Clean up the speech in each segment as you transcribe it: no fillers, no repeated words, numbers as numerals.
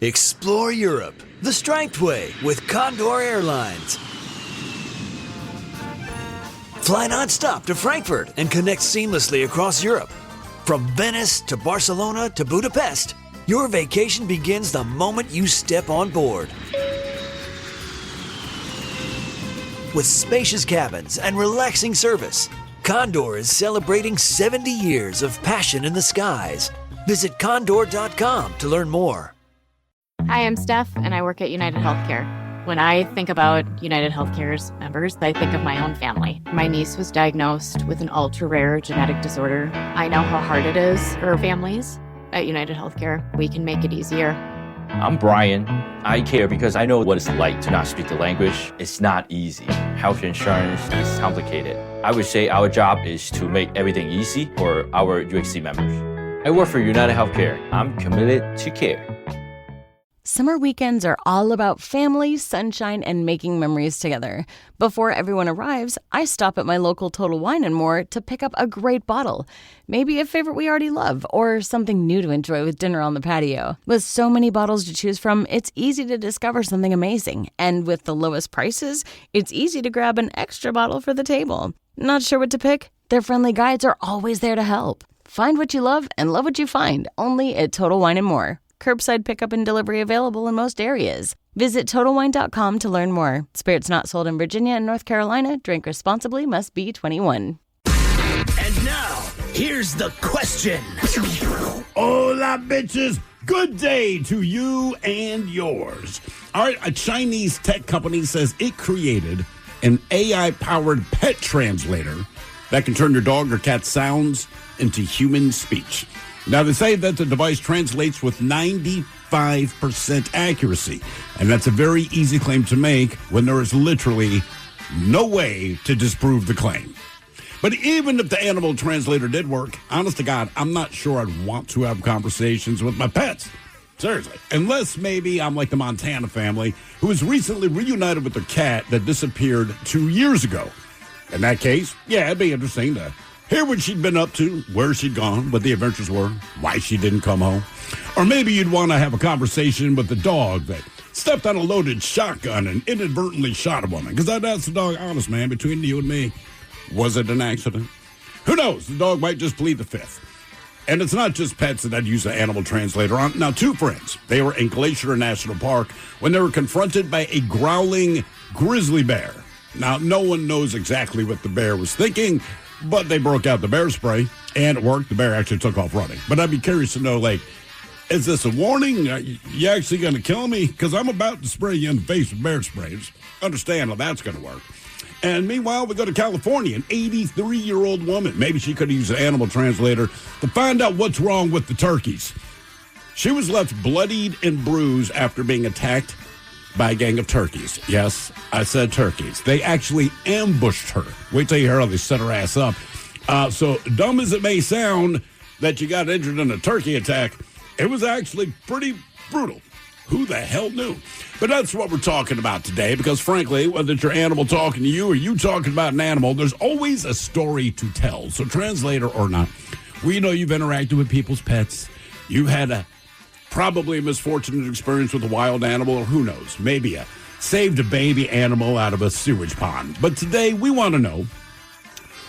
Explore Europe the striped way with Condor Airlines. Fly nonstop to Frankfurt and connect seamlessly across Europe. From Venice to Barcelona to Budapest, your vacation begins the moment you step on board. With spacious cabins and relaxing service, Condor is celebrating 70 years of passion in the skies. Visit condor.com to learn more. Hi, I'm Steph, and I work at United Healthcare. When I think about United Healthcare's members, I think of my own family. My niece was diagnosed with an ultra-rare genetic disorder. I know how hard it is for families. At United Healthcare, we can make it easier. I'm Brian. I care because I know what it's like to not speak the language. It's not easy. Health insurance is complicated. I would say our job is to make everything easy for our UHC members. I work for United Healthcare. I'm committed to care. Summer weekends are all about family, sunshine, and making memories together. Before everyone arrives, I stop at my local Total Wine & More to pick up a great bottle. Maybe a favorite we already love, or something new to enjoy with dinner on the patio. With so many bottles to choose from, it's easy to discover something amazing. And with the lowest prices, it's easy to grab an extra bottle for the table. Not sure what to pick? Their friendly guides are always there to help. Find what you love and love what you find, only at Total Wine & More. Curbside pickup and delivery available in most areas. Visit TotalWine.com to learn more. Spirits not sold in Virginia and North Carolina. Drink responsibly. Must be 21. And now, here's the question. Hola, bitches. Good day to you and yours. All right, a Chinese tech company says it created an AI-powered pet translator that can turn your dog or cat sounds into human speech. Now, they say that the device translates with 95% accuracy, and that's a very easy claim to make when there is literally no way to disprove the claim. But even if the animal translator did work, honest to God, I'm not sure I'd want to have conversations with my pets. Seriously. Unless maybe I'm like the Montana family who was recently reunited with their cat that disappeared 2 years ago. In that case, yeah, it'd be interesting to hear what she'd been up to, where she'd gone, what the adventures were, why she didn't come home. Or maybe you'd want to have a conversation with the dog that stepped on a loaded shotgun and inadvertently shot a woman. Because that's the dog, honest, man, between you and me. Was it an accident? Who knows? The dog might just plead the fifth. And it's not just pets that I'd use the animal translator on. Now, two friends, they were in Glacier National Park when they were confronted by a growling grizzly bear. Now, no one knows exactly what the bear was thinking, but they broke out the bear spray, and it worked. The bear actually took off running. But I'd be curious to know, like, is this a warning? Are you actually going to kill me? Because I'm about to spray you in the face with bear spray. Just understand how that's going to work. And meanwhile, we go to California, an 83-year-old woman. Maybe she could use an animal translator to find out what's wrong with the turkeys. She was left bloodied and bruised after being attacked by a gang of turkeys. Yes, I said turkeys. They actually ambushed her. Wait till you hear how they set her ass up. So dumb as it may sound that you got injured in a turkey attack, it was actually pretty brutal. Who the hell knew? But that's what we're talking about today, because frankly, whether it's your animal talking to you or you talking about an animal, there's always a story to tell. So translator or not, we know you've interacted with people's pets. You've had probably a misfortunate experience with a wild animal, or who knows, maybe saved a baby animal out of a sewage pond. But today we want to know,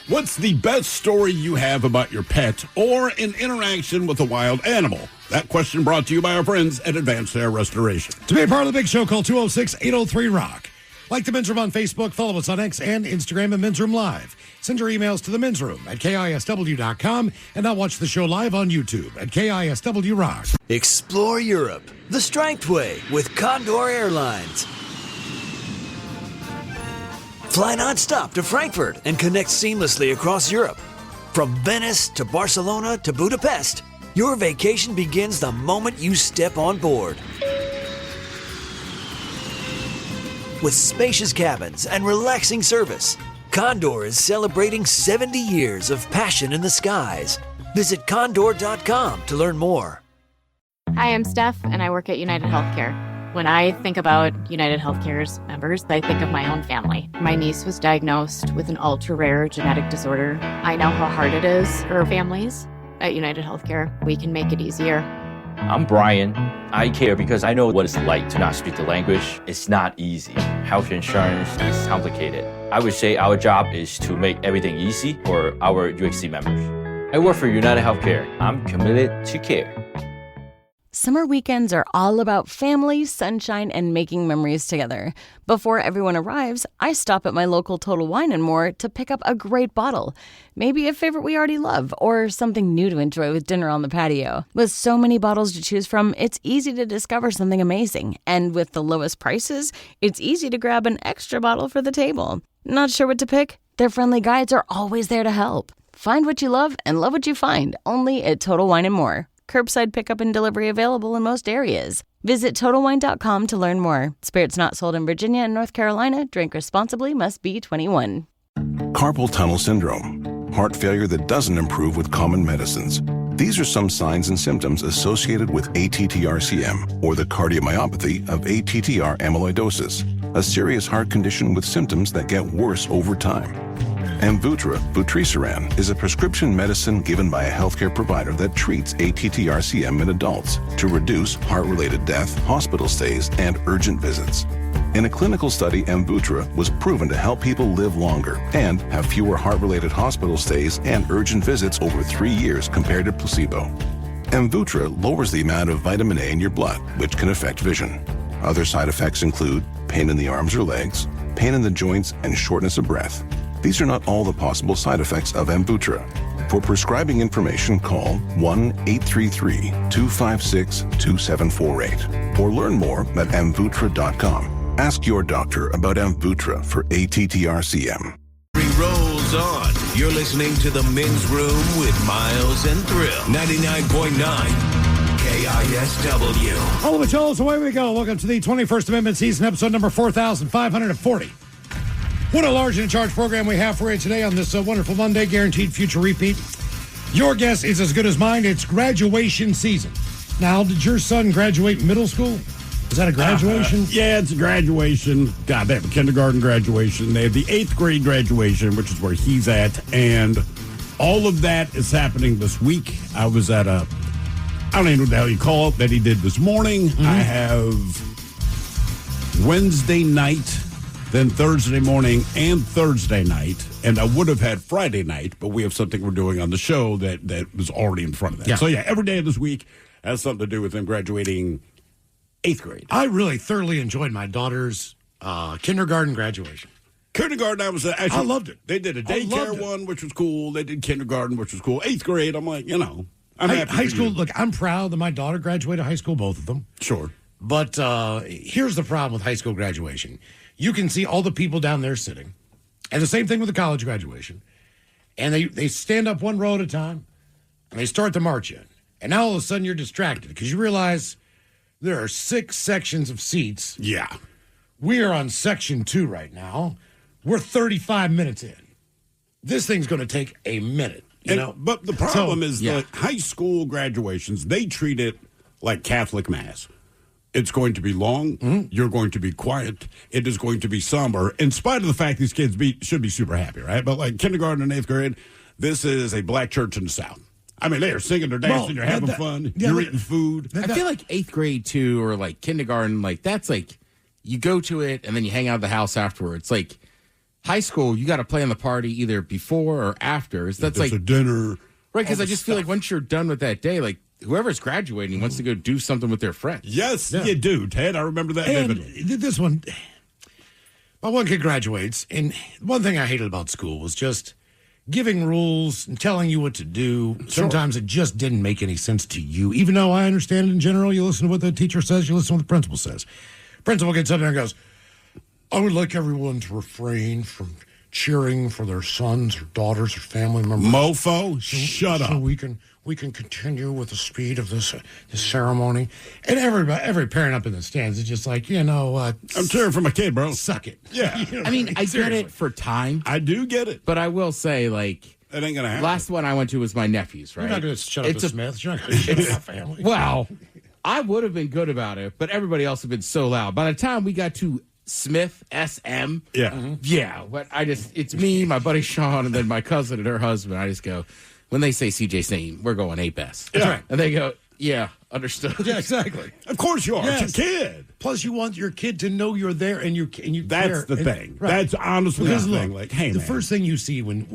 what's the best story you have about your pet or an interaction with a wild animal? That question brought to you by our friends at Advanced Hair Restoration. To be a part of the big show, call 206-803-ROCK. Like the Men's Room on Facebook, follow us on X and Instagram at Men's Room Live. Send your emails to the Men's Room at KISW.com, and now watch the show live on YouTube at KISW Rock. Explore Europe the striped way with Condor Airlines. Fly nonstop to Frankfurt and connect seamlessly across Europe. From Venice to Barcelona to Budapest, your vacation begins the moment you step on board. With spacious cabins and relaxing service, Condor is celebrating 70 years of passion in the skies. Visit condor.com to learn more. Hi, I'm Steph, and I work at United Healthcare. When I think about United Healthcare's members, I think of my own family. My niece was diagnosed with an ultra-rare genetic disorder. I know how hard it is for families. At United Healthcare, we can make it easier. I'm Brian. I care because I know what it's like to not speak the language. It's not easy. Health insurance is complicated. I would say our job is to make everything easy for our UHC members. I work for United Healthcare. I'm committed to care. Summer weekends are all about family, sunshine, and making memories together. Before everyone arrives, I stop at my local Total Wine & More to pick up a great bottle. Maybe a favorite we already love, or something new to enjoy with dinner on the patio. With so many bottles to choose from, it's easy to discover something amazing. And with the lowest prices, it's easy to grab an extra bottle for the table. Not sure what to pick? Their friendly guides are always there to help. Find what you love and love what you find, only at Total Wine & More. Curbside pickup and delivery available in most areas. Visit TotalWine.com to learn more. Spirits not sold in Virginia and North Carolina. Drink responsibly. Must be 21. Carpal tunnel syndrome, heart failure that doesn't improve with common medicines. These are some signs and symptoms associated with ATTR-CM, or the cardiomyopathy of ATTR amyloidosis, a serious heart condition with symptoms that get worse over time. Amvuttra, vutrisiran, is a prescription medicine given by a healthcare provider that treats ATTR-CM in adults to reduce heart-related death, hospital stays, and urgent visits. In a clinical study, Amvuttra was proven to help people live longer and have fewer heart-related hospital stays and urgent visits over 3 years compared to placebo. Amvuttra lowers the amount of vitamin A in your blood, which can affect vision. Other side effects include pain in the arms or legs, pain in the joints, and shortness of breath. These are not all the possible side effects of Amvuttra. For prescribing information, call 1-833-256-2748 or learn more at amvuttra.com. Ask your doctor about Amvuttra for ATTR-CM. Rolls on. You're listening to The Men's Room with Miles and Thrill. 99.9 KISW. All of it, Joel, so away we go. Welcome to the 21st Amendment season, episode number 4540. What a large and in charge program we have for you today on this wonderful Monday, guaranteed future repeat. Your guess is as good as mine. It's graduation season. Now, did your son graduate middle school? Is that a graduation? Yeah, it's a graduation. God, they have a kindergarten graduation. They have the 8th grade graduation, which is where he's at. And all of that is happening this week. I was at I don't even know what the hell you call it, that he did this morning. I have Wednesday night, then Thursday morning and Thursday night, and I would have had Friday night, but we have something we're doing on the show that was already in front of that. Yeah. So, yeah, every day of this week has something to do with them graduating 8th grade. I really thoroughly enjoyed my daughter's kindergarten graduation. Kindergarten, I loved it. They did a daycare one, which was cool. They did kindergarten, which was cool. 8th grade, I'm like, I'm happy high for school, you. look, I'm proud that my daughter graduated high school, both of them. Sure. But here's the problem with high school graduation. You can see all the people down there sitting. And the same thing with the college graduation. And they stand up one row at a time, and they start to march in. And now all of a sudden you're distracted because you realize there are 6 sections of seats. Yeah. We are on section 2 right now. We're 35 minutes in. This thing's going to take a minute. But the problem is that high school graduations, they treat it like Catholic Mass. It's going to be long. You're going to be quiet. It is going to be somber, in spite of the fact these kids should be super happy, right? But like kindergarten and 8th grade, this is a black church in the South. I mean, they are singing, they're dancing, they're having fun, you're eating food. I feel like 8th grade, too, or like kindergarten, like that's like you go to it and then you hang out at the house afterwards. Like high school, you got to plan the party either before or after. That's like a dinner. Right, because I just feel like once you're done with that day, like whoever's graduating wants to go do something with their friends. Yes, you do, Ted. I remember that vividly. This one, my one kid graduates, and one thing I hated about school was just giving rules and telling you what to do. Sure. Sometimes it just didn't make any sense to you. Even though I understand it in general, you listen to what the teacher says, you listen to what the principal says. Principal gets up there and goes, I would like everyone to refrain from cheering for their sons or daughters or family members. Mofo, shut up. So we can continue with the speed of this ceremony. And every parent up in the stands is just like, I'm cheering for my kid, bro. Suck it. Yeah. I mean, I get it for time. I do get it. But I will say, like, it ain't going to happen. Last one I went to was my nephew's, right? You're not going to shut up to Smith. You're not going to shut up that family. Well, I would have been good about it, but everybody else had been so loud. By the time we got to Smith, SM. Yeah. Yeah. But it's me, my buddy Sean, and then my cousin and her husband. I just go, when they say CJ's name, we're going 8 best. That's right. And they go, Yeah, understood. Yeah, exactly. Of course you are. Yes. It's your kid. Plus, you want your kid to know you're there and you That's care. the And- thing. right. That's honestly Because the look, thing. Like, hey, the man. first thing you see when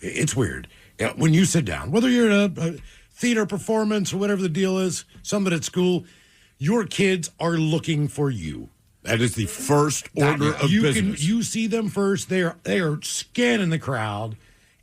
it's weird. Yeah, when you sit down, whether you're at a theater performance or whatever the deal is, somebody at school, your kids are looking for you. That is the first order of business. You see them first. They are scanning the crowd,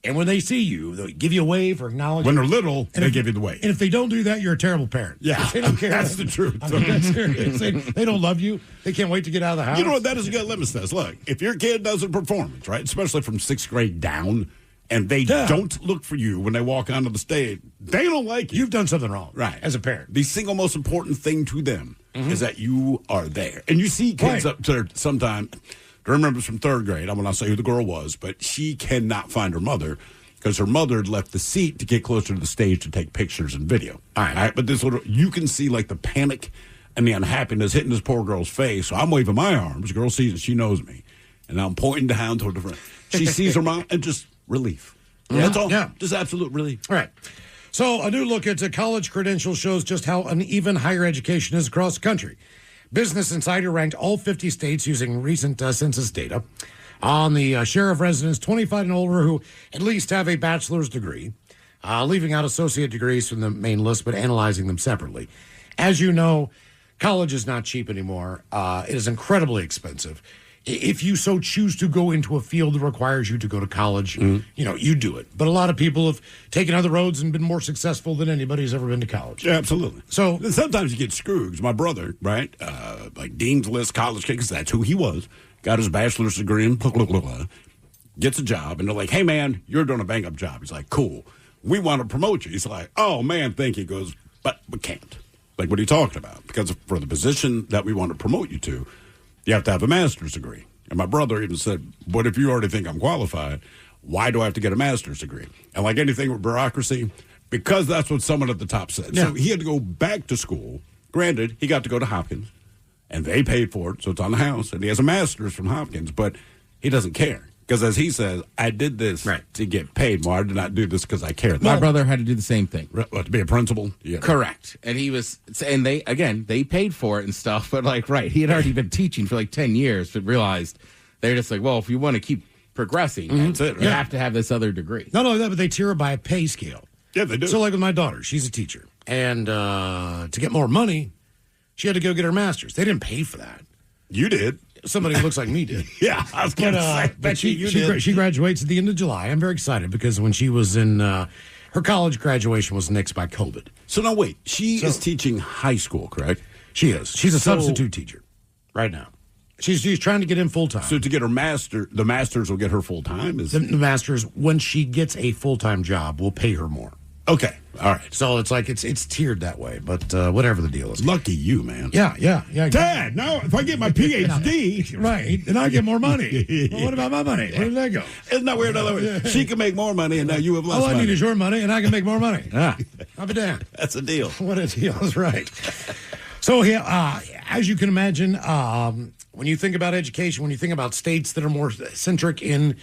and when they see you, they give you a wave or acknowledge. When they're little, And they if- give you the wave. And if they don't do that, you're a terrible parent. Yeah, They don't care. that's the truth. I mean, that's serious. They don't love you. They can't wait to get out of the house. You know what? That is a good litmus test. Look, if your kid does a performance, right, especially from 6th grade down, and they don't look for you when they walk onto the stage, they don't like you. You've done something wrong, Right. as a parent. The single most important thing to them is that you are there. And you see kids Right. up there sometime. I remember from 3rd grade. I will not say who the girl was, but she cannot find her mother because her mother had left the seat to get closer to the stage to take pictures and video. All right. But this little, you can see like the panic and the unhappiness hitting this poor girl's face. So I'm waving my arms. The girl sees it. She knows me. And I'm pointing down toward the front. She sees her mom and just relief. That's all. Yeah. Just absolute relief. All right. So a new look at college credentials shows just how uneven higher education is across the country. Business Insider ranked all 50 states using recent census data on the share of residents 25 and older who at least have a bachelor's degree, leaving out associate degrees from the main list, but analyzing them separately. As you know, college is not cheap anymore. It is incredibly expensive. If you so choose to go into a field that requires you to go to college, you do it. But a lot of people have taken other roads and been more successful than anybody who's ever been to college. Yeah, absolutely. So And sometimes you get screwed. 'Cause my brother, right, like Dean's List college kid, 'cause that's who he was, got his bachelor's degree in blah, blah, blah, blah, gets a job, and they're like, hey, man, you're doing a bang-up job. He's like, cool. We want to promote you. He's like, oh, man, thank you. He goes, but we can't. Like, what are you talking about? Because for the position that we want to promote you to, you have to have a master's degree. And my brother even said, but if you already think I'm qualified, why do I have to get a master's degree? And like anything with bureaucracy, because that's what someone at the top said. Yeah. So he had to go back to school. Granted, he got to go to Hopkins, and they paid for it, so it's on the house. And he has a master's from Hopkins, but he doesn't care. Because as he says, I did this to get paid more. I did not do this because I care. My brother had to do the same thing. To be a principal? Yeah. Correct. And they paid for it and stuff, but he had already been teaching for 10 years, but realized they're just like, well, if you want to keep progressing, That's it, right? you have to have this other degree. not only that, but they tier it by a pay scale. Yeah, they do. So like with my daughter, she's a teacher. And to get more money, she had to go get her master's. They didn't pay for that. You did. Somebody who looks like me did. Yeah, I was going to say. But she graduates at the end of July. I'm very excited because when she was in her college graduation was nixed by COVID. So now wait, she is teaching high school, correct? She is. She's a substitute teacher right now. She's trying to get in full time. So to get her the master's will get her full time? The master's, when she gets a full time job, will pay her more. Okay, all right. So it's like it's tiered that way, but whatever the deal is. Lucky you, man. Yeah. Dad, now if I get my PhD, right, then I get more money. Well, what about my money? Where did that go? Isn't that weird? She can make more money, and now you have less All I money. need is your money, and I can make more money. Ah, I'll be damned. that's a deal. What a deal. That's right. So, as you can imagine, when you think about education, when you think about states that are more centric in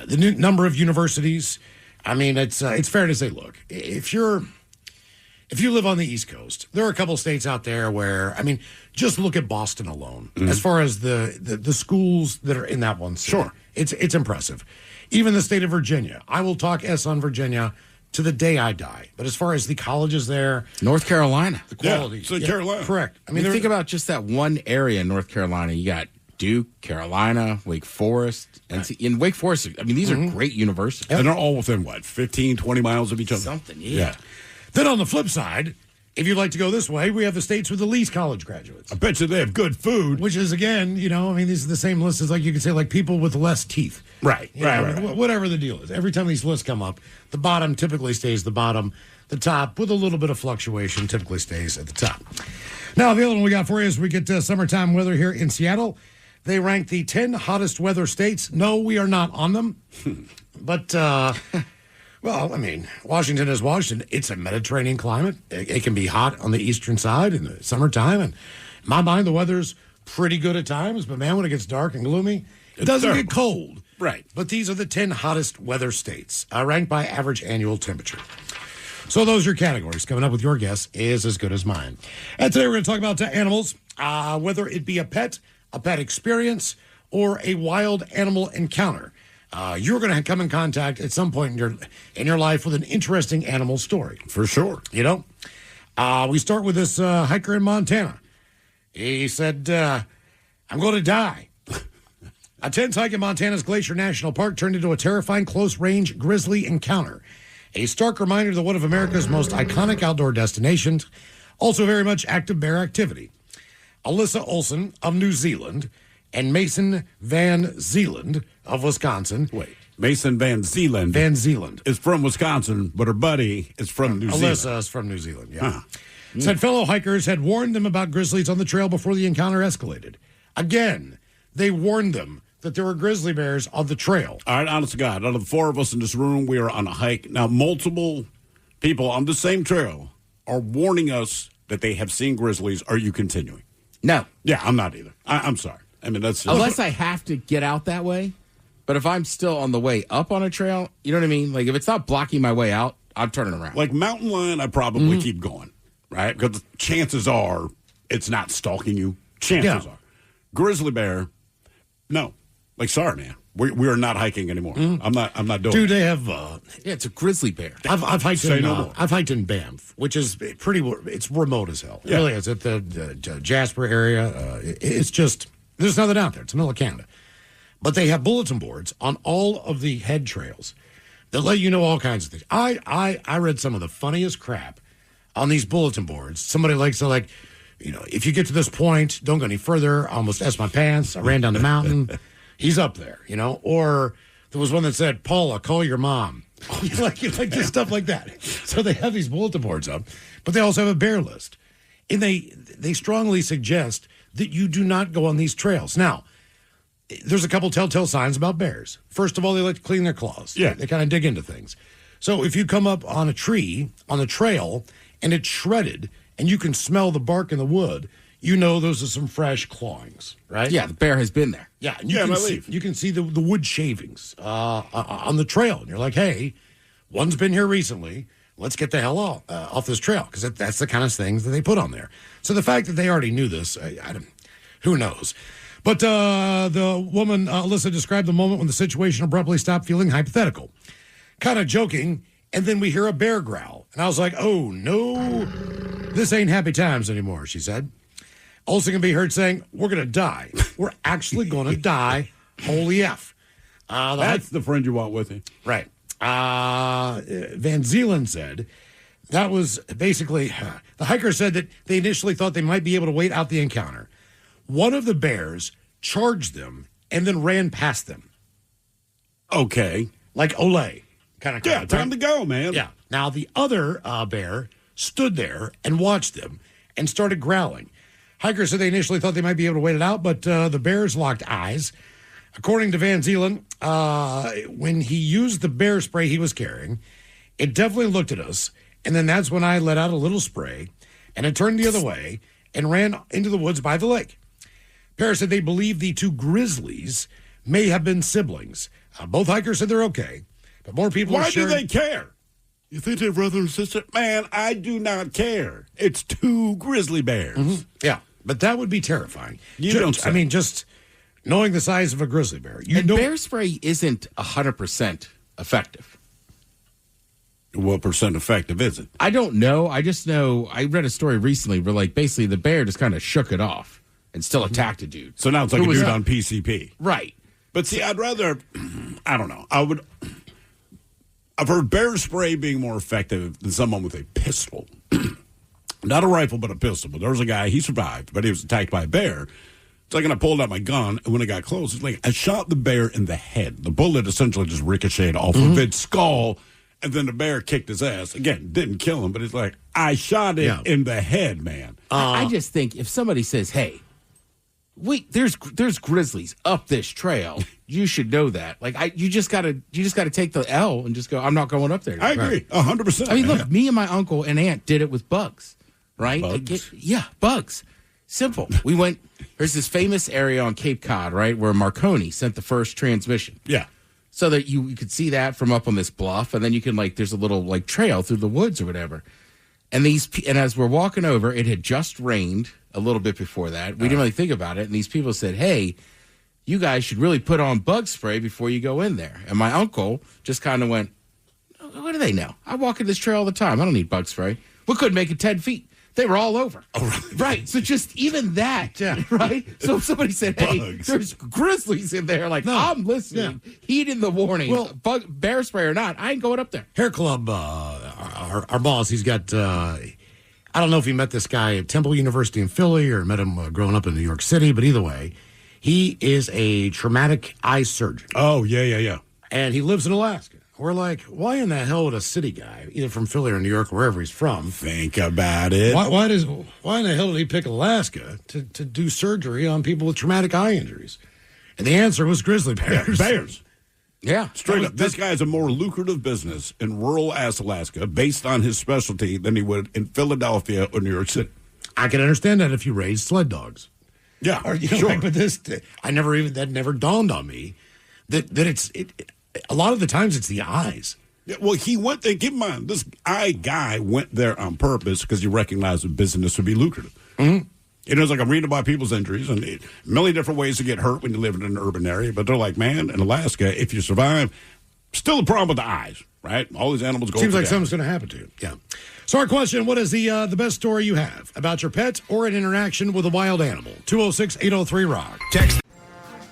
the number of universities, I mean, it's fair to say, look, if you live on the East Coast, there are a couple of states out there where, I mean, just look at Boston alone. As far as the schools that are in that one city. Sure. It's impressive. Even the state of Virginia. I will talk S on Virginia to the day I die. But as far as the colleges there, North Carolina. the quality. Yeah, so Carolina. Correct. I mean, think about just that one area in North Carolina. You got Duke, Carolina, Wake Forest. And in Wake Forest, I mean, these are great universities. And they're all within, 15, 20 miles of each other? Something, yeah. Then on the flip side, if you'd like to go this way, we have the states with the least college graduates. I bet you they have good food. Which is, again, these are the same list as, you could say, people with less teeth. Right, Whatever the deal is. Every time these lists come up, the bottom typically stays the bottom. The top, with a little bit of fluctuation, typically stays at the top. Now, the other one we got for you is we get summertime weather here in Seattle. They rank the 10 hottest weather states. No, we are not on them. But, well, I mean, Washington is Washington. It's a Mediterranean climate. It can be hot on the eastern side in the summertime. And in my mind, the weather's pretty good at times. But, man, when it gets dark and gloomy, it doesn't get cold. Right. But these are the 10 hottest weather states, ranked by average annual temperature. So those are your categories. Coming up with your guess is as good as mine. And today we're going to talk about animals, whether it be a pet experience, or a wild animal encounter. You're going to come in contact at some point in your life with an interesting animal story. For sure. You know? We start with this hiker in Montana. He said, I'm going to die. A tense hike in Montana's Glacier National Park turned into a terrifying close-range grizzly encounter. A stark reminder that one of America's most iconic outdoor destinations, also very much active bear activity. Alyssa Olsen of New Zealand and Mason Van Zeeland of Wisconsin. Wait, Mason Van Zeeland. Van Zeeland is from Wisconsin, but her buddy is from New Zealand. Alyssa is from New Zealand, yeah. Said fellow hikers had warned them about grizzlies on the trail before the encounter escalated. Again, they warned them that there were grizzly bears on the trail. All right, honest to God, out of the four of us in this room, we are on a hike. Now, multiple people on the same trail are warning us that they have seen grizzlies. Are you continuing? No. Yeah, I'm not either. I'm sorry. I mean, that's just... Unless I have to get out that way. But if I'm still on the way up on a trail, you know what I mean? Like, if it's not blocking my way out, I'm turning around. Like mountain lion, I probably keep going, right? Because chances are it's not stalking you. Chances are. Grizzly bear, no. Like, sorry, man. We are not hiking anymore. I'm not doing Dude, it. they have... yeah, it's a grizzly bear. I've hiked Say in no more. I've hiked in Banff, which is it's remote as hell. It really is. At the Jasper area, it's just there's nothing out there. It's the middle of Canada, but they have bulletin boards on all of the head trails that let you know all kinds of things. I read some of the funniest crap on these bulletin boards. Somebody likes to if you get to this point, don't go any further. I almost asked my pants. I ran down the mountain. He's up there, Or there was one that said, Paula, call your mom. you like just stuff like that. So they have these bulletin boards up, but they also have a bear list. And they strongly suggest that you do not go on these trails. Now, there's a couple telltale signs about bears. First of all, they like to clean their claws. Yeah. They kind of dig into things. So if you come up on a tree, on the trail, and it's shredded, and you can smell the bark in the wood, you know those are some fresh clawings, right? Yeah, the bear has been there. Yeah, and you can see the wood shavings on the trail. And you're like, hey, one's been here recently. Let's get the hell off this trail, because that's the kind of things that they put on there. So the fact that they already knew this, who knows? But the woman, Alyssa, described the moment when the situation abruptly stopped feeling hypothetical. Kind of joking, and then we hear a bear growl. And I was like, oh, no, this ain't happy times anymore, she said. Also can be heard saying, we're going to die. We're actually going to die. Holy F. That's the friend you want with you. Right. Van Zeeland said that was basically, the hiker said that they initially thought they might be able to wait out the encounter. One of the bears charged them and then ran past them. Okay. Like Olay. Kind of. Yeah, time to go, man. Yeah. Now, the other bear stood there and watched them and started growling. Hikers said they initially thought they might be able to wait it out, but the bears locked eyes. According to Van Zeeland, when he used the bear spray he was carrying, it definitely looked at us, and then that's when I let out a little spray, and it turned the other way and ran into the woods by the lake. Paris said they believe the two grizzlies may have been siblings. Both hikers said they're okay, but more people Why are sharing... do they care? You think they're brother and sister? Man, I do not care. It's two grizzly bears. Yeah, but that would be terrifying. Don't say. I mean, just knowing the size of a grizzly bear. Bear spray isn't 100% effective. What percent effective is it? I don't know. I just know I read a story recently where, basically the bear just kind of shook it off and still attacked a dude. So now it's like a dude on PCP. Right. But see, I'd rather, I don't know. I've heard bear spray being more effective than someone with a pistol. Not a rifle, but a pistol. But there was a guy, he survived, but he was attacked by a bear. So I pulled out my gun, and when it got close, it's like I shot the bear in the head. The bullet essentially just ricocheted off of its skull, and then the bear kicked his ass. Again, didn't kill him, but it's like, I shot it in the head, man. I just think if somebody says, hey, wait, there's grizzlies up this trail, you should know that. You just gotta take the L and just go, I'm not going up there. I agree, 100%. I mean, look, me and my uncle and aunt did it with bugs, right? Bugs? Bugs. Simple. We went, there's this famous area on Cape Cod, right, where Marconi sent the first transmission. Yeah. so that you could see that from up on this bluff, and then you can there's a little trail through the woods or whatever. And as we're walking over, it had just rained a little bit before that. We didn't really think about it, and these people said, "Hey, you guys should really put on bug spray before you go in there." And my uncle just kind of went, "What do they know? I walk in this trail all the time. I don't need bug spray." We couldn't make it 10 feet. They were all over. Oh, really? Right. So just even that, right? So if somebody said, "Hey, Bugs. there's grizzlies in there," No. I'm listening. Yeah. Heed the warning. Well- Bear spray or not, I ain't going up there. Hair Club, our boss, he's got, I don't know if he met this guy at Temple University in Philly or met him growing up in New York City, but either way, he is a traumatic eye surgeon. Oh, yeah. And he lives in Alaska. We're like, why in the hell would a city guy, either from Philly or New York, or wherever he's from, Think about it. why in the hell did he pick Alaska to do surgery on people with traumatic eye injuries? And the answer was grizzly bears. Bears. Yeah. Straight up. This guy has a more lucrative business in rural-ass Alaska based on his specialty than he would in Philadelphia or New York City. I can understand that if you raise sled dogs. Yeah, Or, you know, sure. but that never dawned on me that it's a lot of the times it's the eyes. Yeah, well, he went there. Keep in mind, this guy went there on purpose because he recognized the business would be lucrative. Mm-hmm. You know, it's like I'm reading about people's injuries and a million different ways to get hurt when you live in an urban area. But they're like, man, in Alaska, if you survive, still a problem with the eyes, right? All these animals go. Seems like down. something's going to happen to you. Yeah. So our question, what is the best story you have about your pet or an interaction with a wild animal? 206-803-ROCK. Text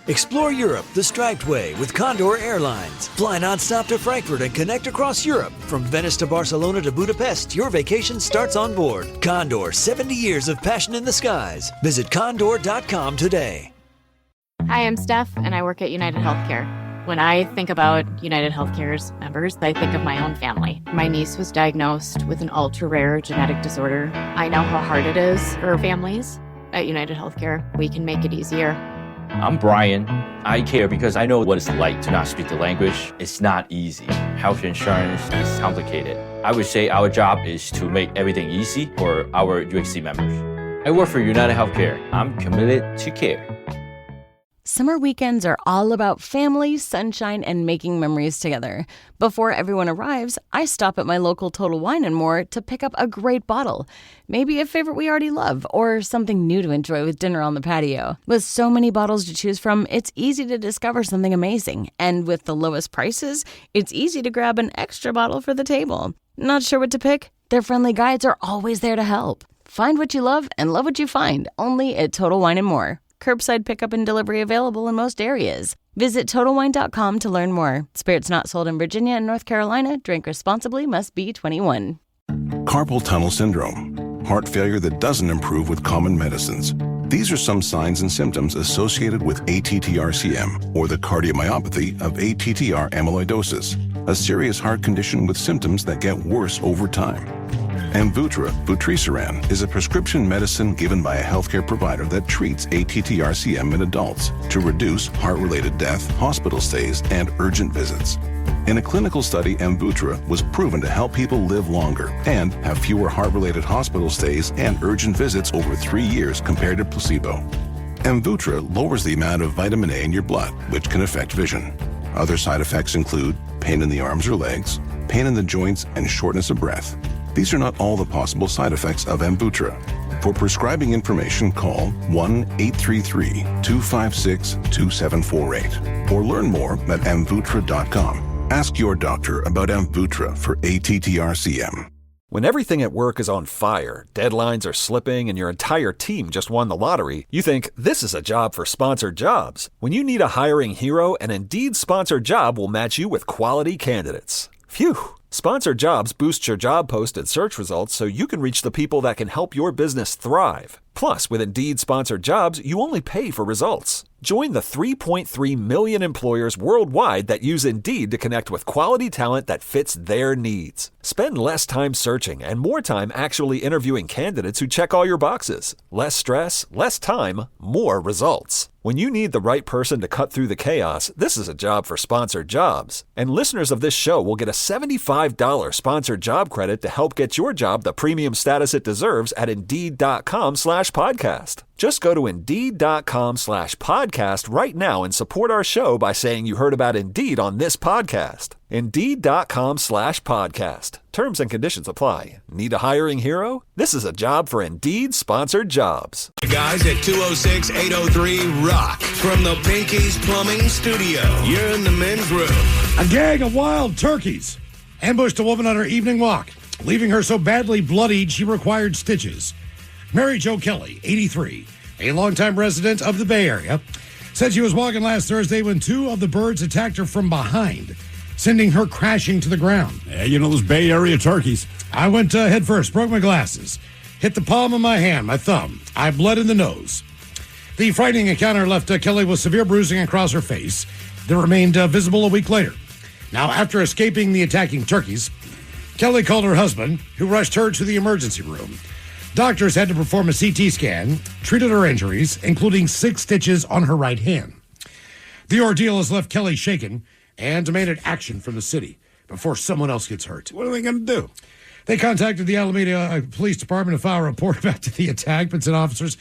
Explore Europe the striped way with Condor Airlines. Fly nonstop to Frankfurt and connect across Europe. From Venice to Barcelona to Budapest, your vacation starts on board. Condor, 70 years of passion in the skies. Visit condor.com today. Hi, I'm Steph, and I work at United Healthcare. When I think about United Healthcare's members, I think of my own family. My niece was diagnosed with an ultra-rare genetic disorder. I know how hard it is for families. At United Healthcare, we can make it easier. I'm Brian. I care because I know what it's like to not speak the language. It's not easy. Health insurance is complicated. I would say our job is to make everything easy for our UHC members. I work for United Healthcare. I'm committed to care. Summer weekends are all about family, sunshine, and making memories together. Before everyone arrives, I stop at my local Total Wine & More to pick up a great bottle. Maybe a favorite we already love, or something new to enjoy with dinner on the patio. With so many bottles to choose from, it's easy to discover something amazing. And with the lowest prices, it's easy to grab an extra bottle for the table. Not sure what to pick? Their friendly guides are always there to help. Find what you love and love what you find, only at Total Wine & More. Curbside pickup and delivery available in most areas. Visit TotalWine.com to learn more. Spirits not sold in Virginia and North Carolina. Drink responsibly. Must be 21. Carpal tunnel syndrome, heart failure that doesn't improve with common medicines. These are some signs and symptoms associated with ATTR-CM, or the cardiomyopathy of ATTR amyloidosis, a serious heart condition with symptoms that get worse over time. Amvuttra, vutrisiran, is a prescription medicine given by a healthcare provider that treats ATTR-CM in adults to reduce heart-related death, hospital stays, and urgent visits. In a clinical study, Amvuttra was proven to help people live longer and have fewer heart-related hospital stays and urgent visits over 3 years compared to placebo. Amvuttra lowers the amount of vitamin A in your blood, which can affect vision. Other side effects include pain in the arms or legs, pain in the joints, and shortness of breath. These are not all the possible side effects of Amvuttra. For prescribing information, call 1-833-256-2748 or learn more at amvuttra.com. Ask your doctor about Amvuttra for ATTR-CM. When everything at work is on fire, deadlines are slipping, and your entire team just won the lottery, you think, this is a job for sponsored jobs. When you need a hiring hero, an Indeed sponsored job will match you with quality candidates. Phew! Sponsored jobs boost your job post and search results so you can reach the people that can help your business thrive. Plus, with Indeed sponsored jobs, you only pay for results. Join the 3.3 million employers worldwide that use Indeed to connect with quality talent that fits their needs. Spend less time searching and more time actually interviewing candidates who check all your boxes. Less stress, less time, more results. When you need the right person to cut through the chaos, this is a job for sponsored jobs. And listeners of this show will get a $75 sponsored job credit to help get your job the premium status it deserves at Indeed.com/podcast. Just go to Indeed.com/podcast right now and support our show by saying you heard about Indeed on this podcast. Indeed.com/podcast. Terms and conditions apply. Need a hiring hero? This is a job for Indeed sponsored jobs. Guys at 206-803-ROCK from the Pinky's Plumbing Studio. You're in the men's room. A gang of wild turkeys ambushed a woman on her evening walk, leaving her so badly bloodied she required stitches. Mary Jo Kelly, 83, a longtime resident of the Bay Area, said she was walking last Thursday when two of the birds attacked her from behind, sending her crashing to the ground. Yeah, you know those Bay Area turkeys. I went head first, broke my glasses, hit the palm of my hand, my thumb. I bled in the nose. The frightening encounter left Kelly with severe bruising across her face that remained visible a week later. Now, after escaping the attacking turkeys, Kelly called her husband, who rushed her to the emergency room. Doctors had to perform a CT scan, treated her injuries, including 6 stitches on her right hand. The ordeal has left Kelly shaken and demanded action from the city before someone else gets hurt. What are they going to do? They contacted the Alameda Police Department to file a report about the attack, but said officers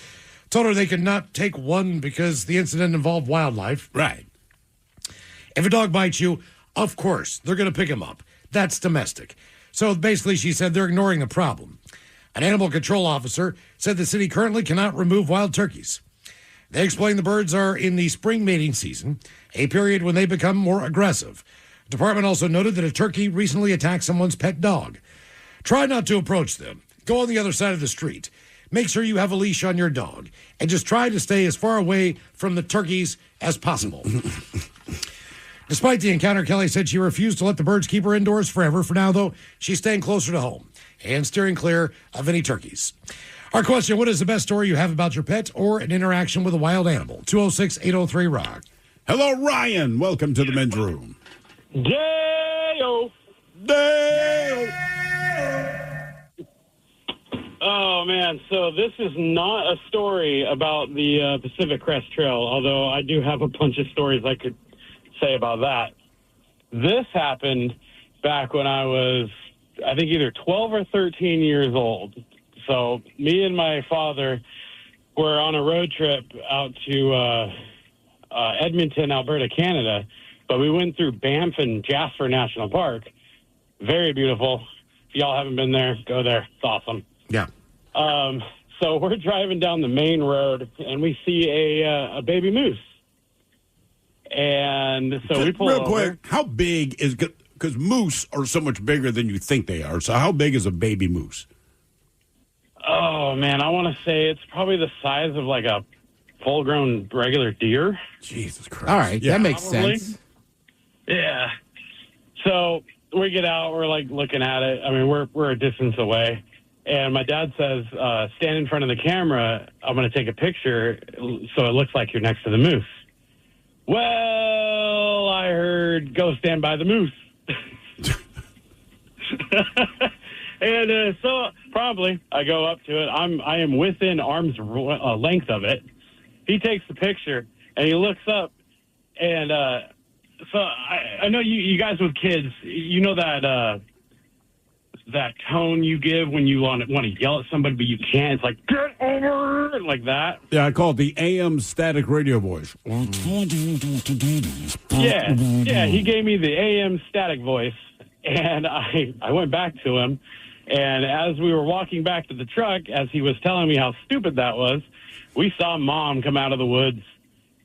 told her they could not take one because the incident involved wildlife. Right. If a dog bites you, of course, they're going to pick him up. That's domestic. So basically, she said they're ignoring the problem. An animal control officer said the city currently cannot remove wild turkeys. They explained the birds are in the spring mating season, a period when they become more aggressive. The department also noted that a turkey recently attacked someone's pet dog. Try not to approach them. Go on the other side of the street. Make sure you have a leash on your dog. And just try to stay as far away from the turkeys as possible. Despite the encounter, Kelly said she refused to let the birds keep her indoors forever. For now, though, she's staying closer to home and steering clear of any turkeys. Our question, what is the best story you have about your pet or an interaction with a wild animal? 206-803-ROCK. Hello, Ryan. Welcome to the men's room. Day-o. Dale. Oh, man. So this is not a story about the Pacific Crest Trail, although I do have a bunch of stories I could say about that. This happened back when I was, I think, either 12 or 13 years old. So me and my father were on a road trip out to Edmonton, Alberta, Canada, but we went through Banff and Jasper National Park. Very beautiful. If y'all haven't been there, go there. It's awesome. Yeah. So we're driving down the main road, and we see a baby moose. And so we pull Real over. quick, how big is, because moose are so much bigger than you think they are, so how big is a baby moose? Oh, man, I want to say it's probably the size of like a full-grown regular deer. Jesus Christ. All right, Yeah. that makes Probably. sense. Yeah. So we get out, we're like looking at it. I mean, we're a distance away. And my dad says, stand in front of the camera. I'm going to take a picture so it looks like you're next to the moose. Well, I heard, go stand by the moose. And so probably I go up to it. I am within arm's length of it. He takes the picture and he looks up, and so I know you guys with kids, you know that tone you give when you want to yell at somebody but you can't. It's like, get over, like that. Yeah, I call it the AM static radio voice. Yeah, he gave me the AM static voice, and I went back to him, and as we were walking back to the truck, as he was telling me how stupid that was, we saw Mom come out of the woods,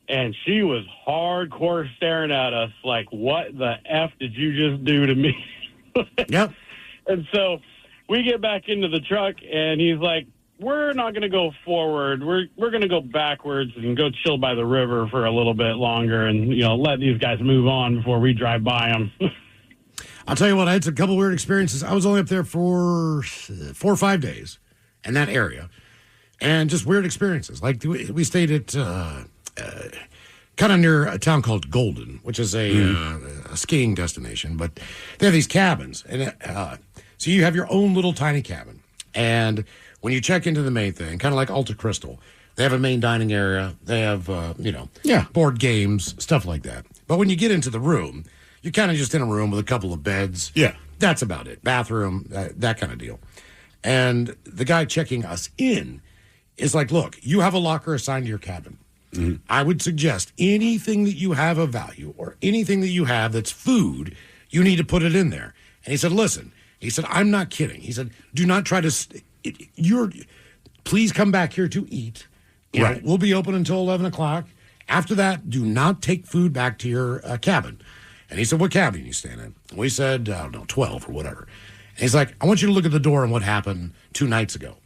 and she was hardcore staring at us like, what the F did you just do to me? Yep. And so we get back into the truck, and he's like, we're not going to go forward. We're going to go backwards and go chill by the river for a little bit longer and, let these guys move on before we drive by them. I'll tell you what, I had a couple weird experiences. I was only up there for 4 or 5 days in that area, and just weird experiences. Like we stayed at kind of near a town called Golden, which is a skiing destination, but they have these cabins, and so you have your own little tiny cabin, and when you check into the main thing, kind of like Alta Crystal, They have a main dining area. They have, board games, stuff like that. But when you get into the room, you're kind of just in a room with a couple of beds. Yeah. That's about it. Bathroom, that kind of deal. And the guy checking us in is like, look, you have a locker assigned to your cabin. Mm-hmm. I would suggest anything that you have of value or anything that you have that's food, you need to put it in there. And he said, listen, I'm not kidding. He said, do not try to, please come back here to eat. Right. We'll be open until 11 o'clock. After that, do not take food back to your cabin. And he said, what cabin are you staying in? We said, I don't know, 12 or whatever. And he's like, I want you to look at the door and what happened 2 nights ago.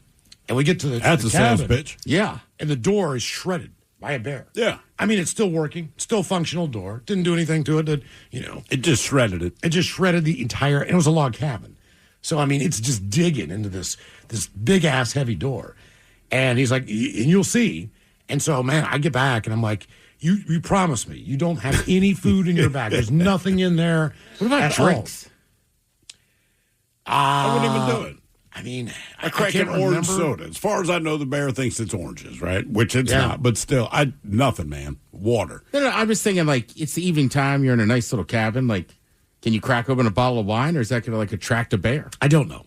And we get to the That's the a sales cabin, pitch. Yeah. And the door is shredded by a bear. Yeah. I mean, it's still working, still functional door. Didn't do anything to it. It just shredded it. It just shredded the entire, and it was a log cabin. So, I mean, it's just digging into this big-ass heavy door. And he's like, and you'll see. And so, man, I get back, and I'm like, you promise me you don't have any food in your bag. There's nothing in there. What about drinks? I wouldn't even do it. I mean, I crack an orange soda. As far as I know, the bear thinks it's oranges, right? Which it's not, but still, nothing, man. Water. No, I'm just thinking, like, it's the evening time. You're in a nice little cabin. Like, can you crack open a bottle of wine, or is that going to, like, attract a bear? I don't know.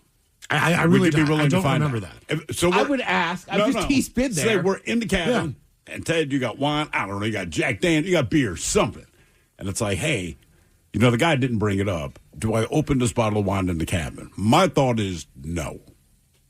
I really be willing I don't to find remember out? that. So I would ask. He's been there. Say we're in the cabin, and Ted, you got wine. I don't know. You got Jack Daniels. You got beer, something. And it's like, hey, the guy didn't bring it up. Do I open this bottle of wine in the cabin? My thought is no.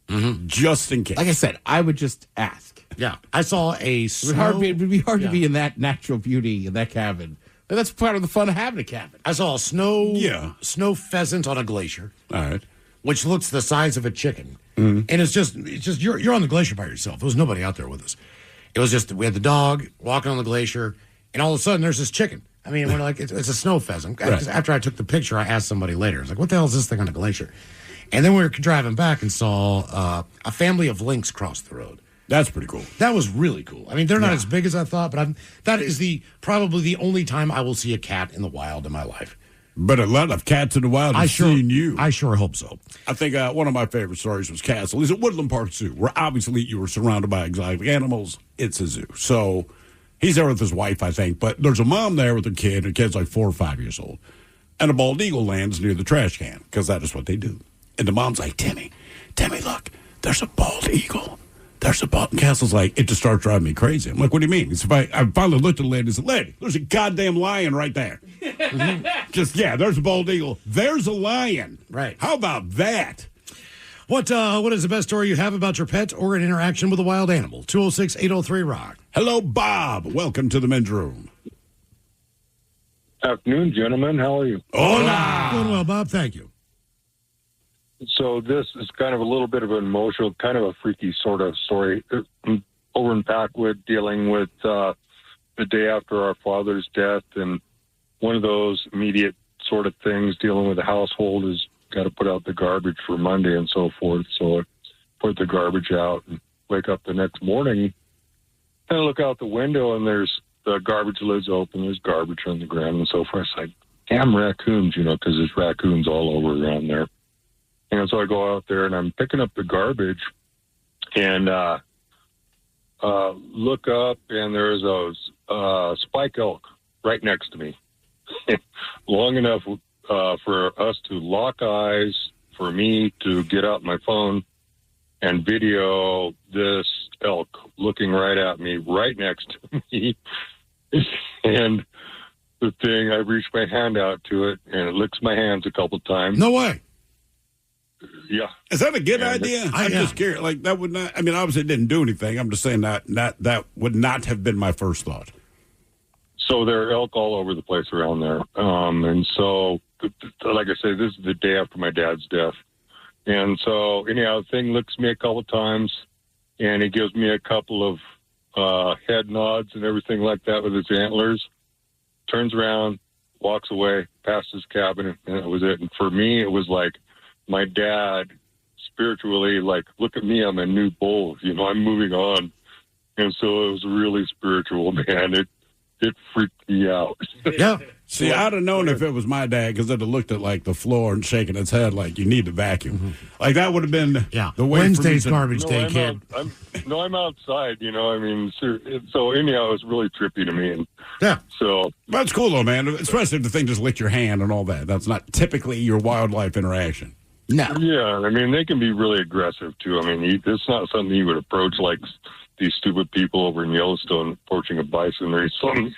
Mm-hmm. Just in case. Like I said, I would just ask. Yeah. I saw a It would be hard to be in that natural beauty in that cabin. But that's part of the fun of having a cabin. I saw a snow pheasant on a glacier. All right. Which looks the size of a chicken. Mm-hmm. And it's just you're on the glacier by yourself. There was nobody out there with us. It was just, we had the dog walking on the glacier, and all of a sudden there's this chicken. I mean, we're like, it's a snow pheasant. Right. After I took the picture, I asked somebody later. I was like, what the hell is this thing on a glacier? And then we were driving back and saw a family of lynx cross the road. That's pretty cool. That was really cool. I mean, they're not as big as I thought, but that is probably the only time I will see a cat in the wild in my life. But a lot of cats in the wild have seen you. I sure hope so. I think one of my favorite stories was Castle. He's at Woodland Park Zoo, where obviously you were surrounded by exotic animals. It's a zoo. So he's there with his wife, I think. But there's a mom there with her kid. Her kid's like 4 or 5 years old. And a bald eagle lands near the trash can, because that is what they do. And the mom's like, Timmy, look, there's a bald eagle. There's a bald. And Castle's like, it just starts driving me crazy. I'm like, what do you mean? He said, I finally looked at the lady and said, lady, there's a goddamn lion right there. Mm-hmm. There's a bald eagle. There's a lion. Right. How about that? What is the best story you have about your pet or an interaction with a wild animal? 206-803-ROCK. Hello, Bob. Welcome to the men's room. Afternoon, gentlemen. How are you? Hola. Doing well, Bob. Thank you. So this is kind of a little bit of an emotional, kind of a freaky sort of story. Over in Packwood, dealing with the day after our father's death, and one of those immediate sort of things, dealing with the household, is got to put out the garbage for Monday and so forth. So I put the garbage out and wake up the next morning, and I look out the window, and there's the garbage lid's open. There's garbage on the ground and so forth. It's like, damn raccoons, because there's raccoons all over around there. And so I go out there, and I'm picking up the garbage, and look up, and there's a spike elk right next to me, long enough for us to lock eyes, for me to get out my phone and video this elk looking right at me, right next to me. And the thing, I reach my hand out to it, and it licks my hands a couple times. No way. Yeah. Is that a good idea? I'm just curious. Like, that would not, I mean, obviously it didn't do anything. I'm just saying that would not have been my first thought. So there are elk all over the place around there. And so, like I said, this is the day after my dad's death. And so, anyhow, the thing licks me a couple of times, and he gives me a couple of head nods and everything like that with his antlers, turns around, walks away, past his cabin, and that was it. And for me, it was like, my dad spiritually, like, look at me, I'm a new bull, I'm moving on. And so it was really spiritual, man. it freaked me out. Yeah. See, I'd have known if it was my dad because it'd have looked at like the floor and shaking its head like you need to vacuum. Like that would have been the way Wednesday's for me to, garbage day, kid. I'm outside, I mean, so anyhow, it was really trippy to me. And yeah. So that's cool though, man. Especially if the thing just licked your hand and all that. That's not typically your wildlife interaction. No. Yeah, I mean, they can be really aggressive too. I mean, it's not something you would approach like these stupid people over in Yellowstone approaching a bison or something.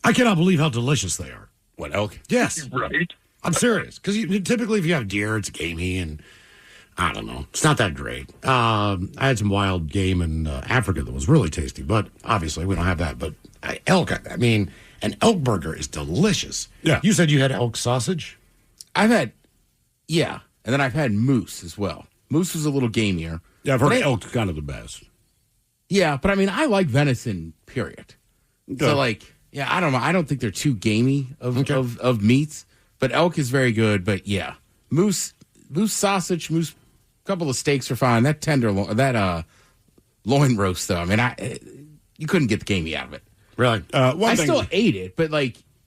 I cannot believe how delicious they are. What, elk? Yes. Right. I'm serious. Because typically if you have deer, it's gamey and I don't know. It's not that great. I had some wild game in Africa that was really tasty, but obviously we don't have that. But elk, I mean, an elk burger is delicious. Yeah. You said you had elk sausage? I've had, and then I've had moose as well. Moose was a little gamier. Yeah, I've heard elk's kind of the best. Yeah, but I mean, I like venison, period. Okay. So, I don't know. I don't think they're too gamey of meats, but elk is very good. But yeah, moose sausage, a couple of steaks are fine. That loin roast though. I mean, you couldn't get the gamey out of it. Really? I still ate it, but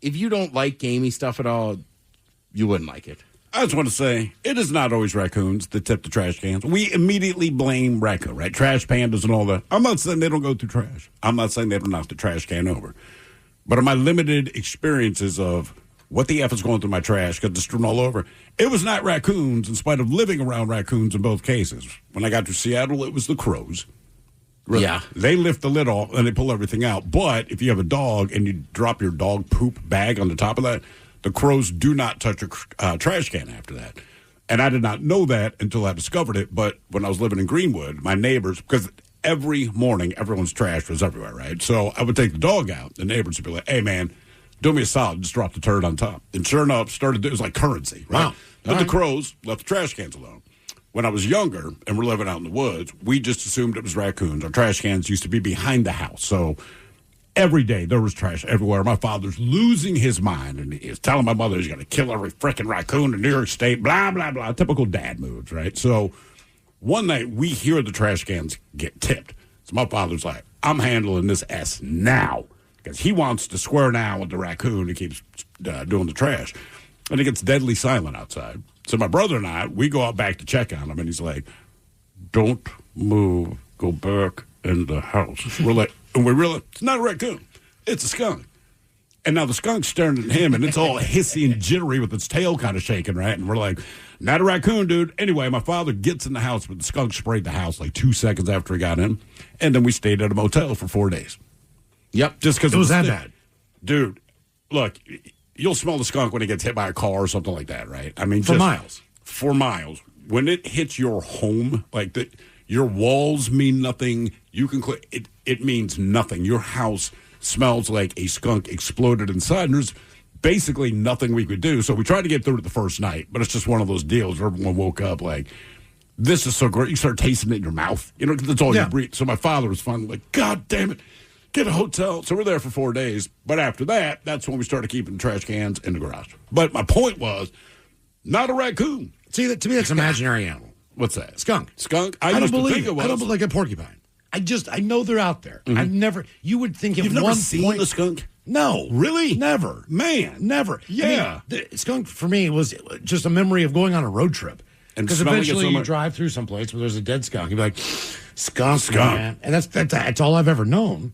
if you don't like gamey stuff at all, you wouldn't like it. I just want to say, it is not always raccoons that tip the trash cans. We immediately blame raccoon, right? Trash pandas and all that. I'm not saying they don't go through trash. I'm not saying they don't knock the trash can over. But in my limited experiences of what the F is going through my trash because it's strewn all over, it was not raccoons in spite of living around raccoons in both cases. When I got to Seattle, it was the crows. Really. Yeah. They lift the lid off and they pull everything out. But if you have a dog and you drop your dog poop bag on the top of that, the crows do not touch a trash can after that. And I did not know that until I discovered it. But when I was living in Greenwood, my neighbors, because every morning everyone's trash was everywhere, right? So I would take the dog out. The neighbors would be like, hey, man, do me a solid. Just drop the turd on top. And sure enough, it was like currency, right? Wow. But the crows left the trash cans alone. When I was younger and we're living out in the woods, we just assumed it was raccoons. Our trash cans used to be behind the house. So every day there was trash everywhere. My father's losing his mind, and he's telling my mother he's going to kill every freaking raccoon in New York State, blah, blah, blah. Typical dad moves, right? So one night we hear the trash cans get tipped. So my father's like, I'm handling this S now because he wants to square now with the raccoon who keeps doing the trash. And it gets deadly silent outside. So my brother and I, we go out back to check on him, and he's like, don't move, go back in the house. We're like, and we realize it's not a raccoon, it's a skunk. And now the skunk's staring at him, and it's all hissy and jittery with its tail kind of shaking, right? And we're like, not a raccoon, dude. Anyway, my father gets in the house, but the skunk sprayed the house like 2 seconds after he got in. And then we stayed at a motel for 4 days. Yep. Just because it was that bad. Dude, look, you'll smell the skunk when it gets hit by a car or something like that, right? I mean, for miles. For miles. When it hits your home, like your walls mean nothing. You can it means nothing. Your house smells like a skunk exploded inside, and there's basically nothing we could do. So we tried to get through it the first night, but it's just one of those deals where everyone woke up like, this is so great. You start tasting it in your mouth. You know, that's all you breathe. So my father was finally like, God damn it, get a hotel. So we're there for 4 days. But after that, that's when we started keeping trash cans in the garage. But my point was, not a raccoon. See, to me, that's an imaginary animal. What's that? Skunk. Skunk? I don't believe it was. I don't believe like a porcupine. I know they're out there. Mm-hmm. I've never, you would think You've never seen a skunk? No. Really? Never. Man. Never. Yeah. I mean, the skunk for me was just a memory of going on a road trip. Because eventually you drive through someplace where there's a dead skunk. You'd be like, skunk. Man. And that's all I've ever known.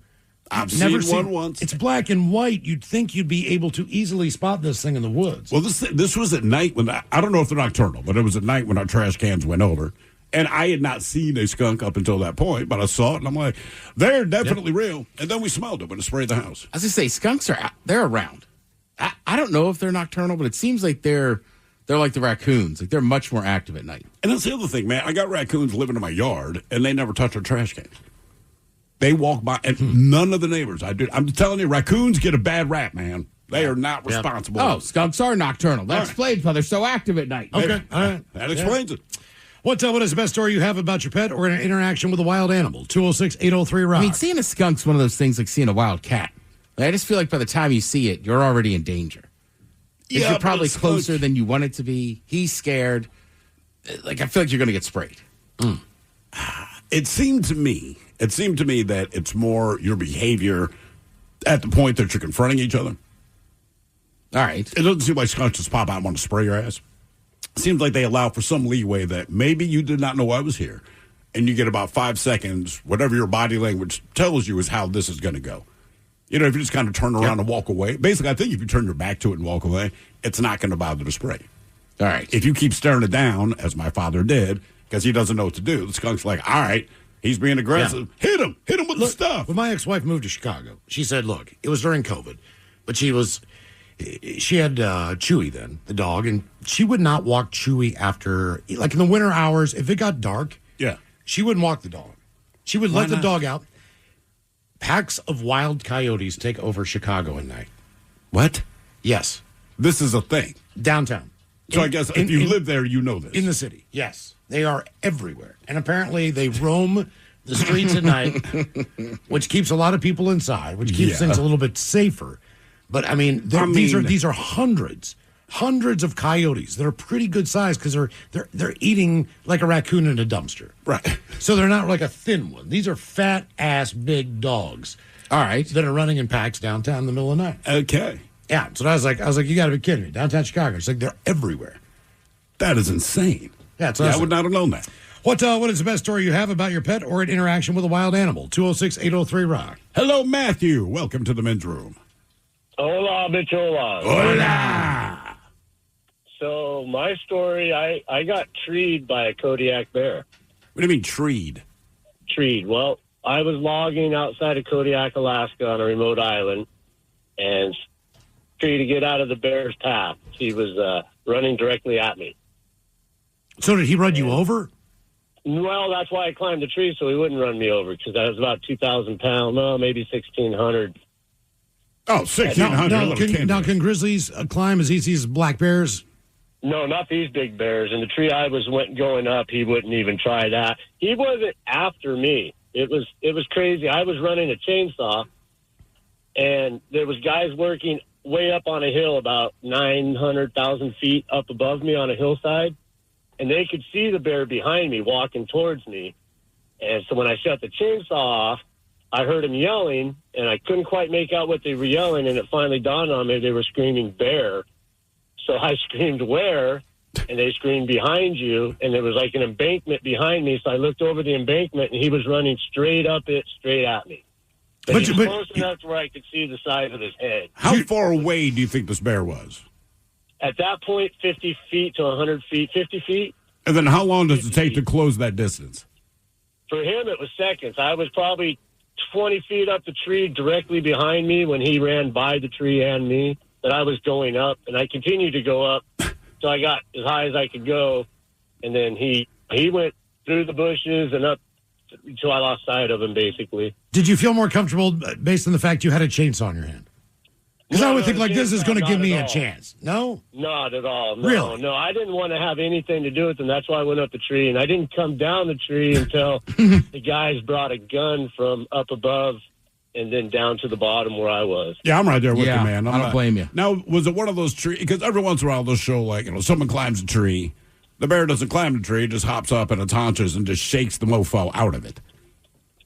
I've never seen one once. It's black and white. You'd think you'd be able to easily spot this thing in the woods. Well, this was at night when, I don't know if they're nocturnal, but it was at night when our trash cans went over. And I had not seen a skunk up until that point, but I saw it, and I'm like, they're definitely real. And then we smelled it when it sprayed the house. I was going to say, skunks they're around. I don't know if they're nocturnal, but it seems like they're like the raccoons. Like they're much more active at night. And that's the other thing, man. I got raccoons living in my yard, and they never touch our trash cans. They walk by, and none of the neighbors. I'm telling you, raccoons get a bad rap, man. They are not responsible. Oh, skunks are nocturnal. That explains why they're so active at night. Okay, all right. That explains it. What is the best story you have about your pet or an interaction with a wild animal? 206-803-ROCK. I mean, seeing a skunk's one of those things like seeing a wild cat. I just feel like by the time you see it, you're already in danger. Yeah, you're probably closer than you want it to be. He's scared. Like, I feel like you're going to get sprayed. It seemed to me that it's more your behavior. at the point that you're confronting each other. All right. It doesn't seem like skunks just pop out and want to spray your ass. It seems like they allow for some leeway that maybe you did not know I was here, and you get about 5 seconds, whatever your body language tells you is how this is going to go. You know, if you just kind of turn around and walk away. Basically, I think if you turn your back to it and walk away, it's not going to bother to spray. All right. If you keep staring it down, as my father did, because he doesn't know what to do, the skunk's like, all right, he's being aggressive. Yeah. Hit him with the stuff. When my ex-wife moved to Chicago, she said, look, it was during COVID, but she had Chewy then, the dog, and she would not walk Chewy after, like in the winter hours, if it got dark, she wouldn't walk the dog. She would let the dog out. Packs of wild coyotes take over Chicago at night. What? Yes. This is a thing. Downtown. So I guess if you live there, you know this. In the city, yes. They are everywhere. And apparently they roam the streets at night, which keeps a lot of people inside, which keeps things a little bit safer. But, I mean, these are hundreds of coyotes that are pretty good size because they're eating like a raccoon in a dumpster. Right. So they're not like a thin one. These are fat-ass big dogs. All right. That are running in packs downtown in the middle of the night. Okay. Yeah. So I was like, you got to be kidding me. Downtown Chicago. It's like they're everywhere. That is insane. Yeah, I would not have known that. What is the best story you have about your pet or an interaction with a wild animal? 206-803-ROCK. Hello, Matthew. Welcome to the men's room. Hola, bichola. Hola. So my story, I got treed by a Kodiak bear. What do you mean treed? Treed. Well, I was logging outside of Kodiak, Alaska on a remote island and tree to get out of the bear's path. He was running directly at me. So did he run you over? Well, that's why I climbed the tree so he wouldn't run me over because I was about 2,000 pounds, no, maybe 1,600. Oh, 1,600. Now, can grizzlies climb as easy as black bears? No, not these big bears. And the tree I was going up, he wouldn't even try that. He wasn't after me. It was crazy. I was running a chainsaw, and there was guys working way up on a hill about 900,000 feet up above me on a hillside, and they could see the bear behind me walking towards me. And so when I shut the chainsaw off, I heard him yelling, and I couldn't quite make out what they were yelling, and it finally dawned on me they were screaming bear. So I screamed where, and they screamed behind you, and there was like an embankment behind me. So I looked over the embankment, and he was running straight up it, straight at me. But he was close enough to where I could see the size of his head. How far away do you think this bear was? At that point, 50 feet to 100 feet, 50 feet. And then how long does it take to close that distance? For him, it was seconds. I was probably 20 feet up the tree directly behind me when he ran by the tree and me, that I was going up, and I continued to go up so I got as high as I could go, and then he went through the bushes and up until I lost sight of him, basically. Did you feel more comfortable based on the fact you had a chainsaw in your hand? Because I would think, like, this is going to give me a chance. No? Not at all. No, really? No, I didn't want to have anything to do with them. That's why I went up the tree, and I didn't come down the tree until the guys brought a gun from up above and then down to the bottom where I was. Yeah, I'm right there with you, man. I don't blame you. Now, was it one of those trees? Because every once in a while they'll show, like, someone climbs a tree. The bear doesn't climb the tree, just hops up in its haunches and just shakes the mofo out of it.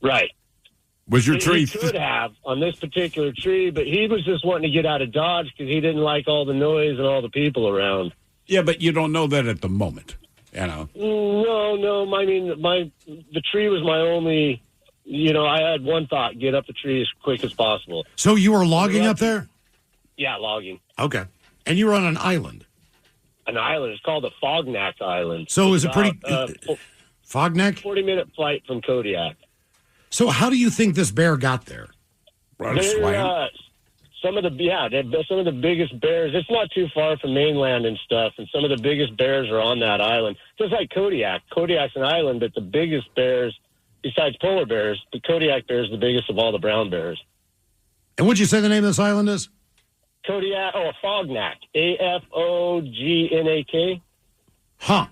Right. Was your tree... He could have on this particular tree, but he was just wanting to get out of Dodge because he didn't like all the noise and all the people around. Yeah, but you don't know that at the moment, you know? No. I mean, the tree was my only... I had one thought, get up the tree as quick as possible. So you were logging up there? Yeah, logging. Okay. And you were on an island? An island. It's called the Fognac Island. So is it pretty... Fognac? 40-minute flight from Kodiak. So how do you think this bear got there? Some of the biggest bears. It's not too far from mainland and stuff, and some of the biggest bears are on that island. Just like Kodiak. Kodiak's an island, but the biggest bears, besides polar bears, the Kodiak bear is the biggest of all the brown bears. And what'd you say the name of this island is? Kodiak, Fognac. Afognak. Huh.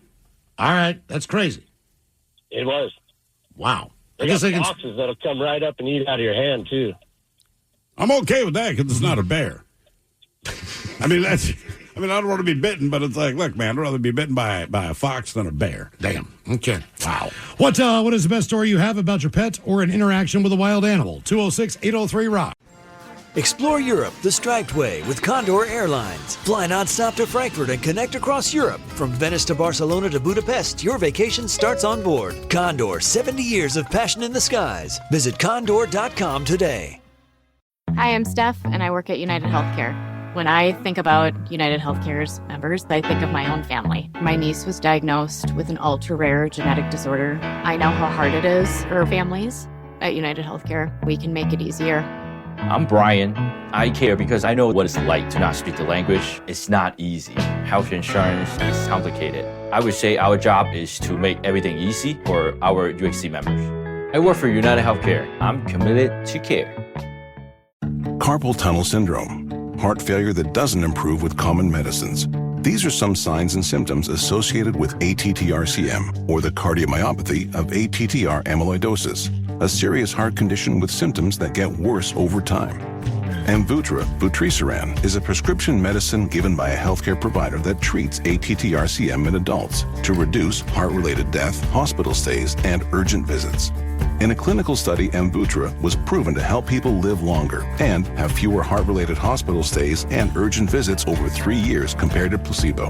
All right. That's crazy. It was. Wow. I guess foxes that'll come right up and eat out of your hand, too. I'm okay with that because it's not a bear. I don't want to be bitten, but it's like, look, man, I'd rather be bitten by a fox than a bear. Damn. Okay. Wow. What is the best story you have about your pet or an interaction with a wild animal? 206-803-ROCK. Explore Europe the striped way with Condor Airlines. Fly nonstop to Frankfurt and connect across Europe. From Venice to Barcelona to Budapest, your vacation starts on board. Condor, 70 years of passion in the skies. Visit condor.com today. Hi, I'm Steph, and I work at United Healthcare. When I think about United Healthcare's members, I think of my own family. My niece was diagnosed with an ultra-rare genetic disorder. I know how hard it is for families. At United Healthcare, we can make it easier. I'm Brian. I care because I know what it's like to not speak the language. It's not easy. Health insurance is complicated. I would say our job is to make everything easy for our UHC members. I work for United Healthcare. I'm committed to care. Carpal tunnel syndrome, heart failure that doesn't improve with common medicines. These are some signs and symptoms associated with ATTR-CM, or the cardiomyopathy of ATTR amyloidosis, a serious heart condition with symptoms that get worse over time. Amvuttra, vutrisiran, is a prescription medicine given by a healthcare provider that treats ATTR-CM in adults to reduce heart-related death, hospital stays, and urgent visits. In a clinical study, Amvuttra was proven to help people live longer and have fewer heart-related hospital stays and urgent visits over 3 years compared to placebo.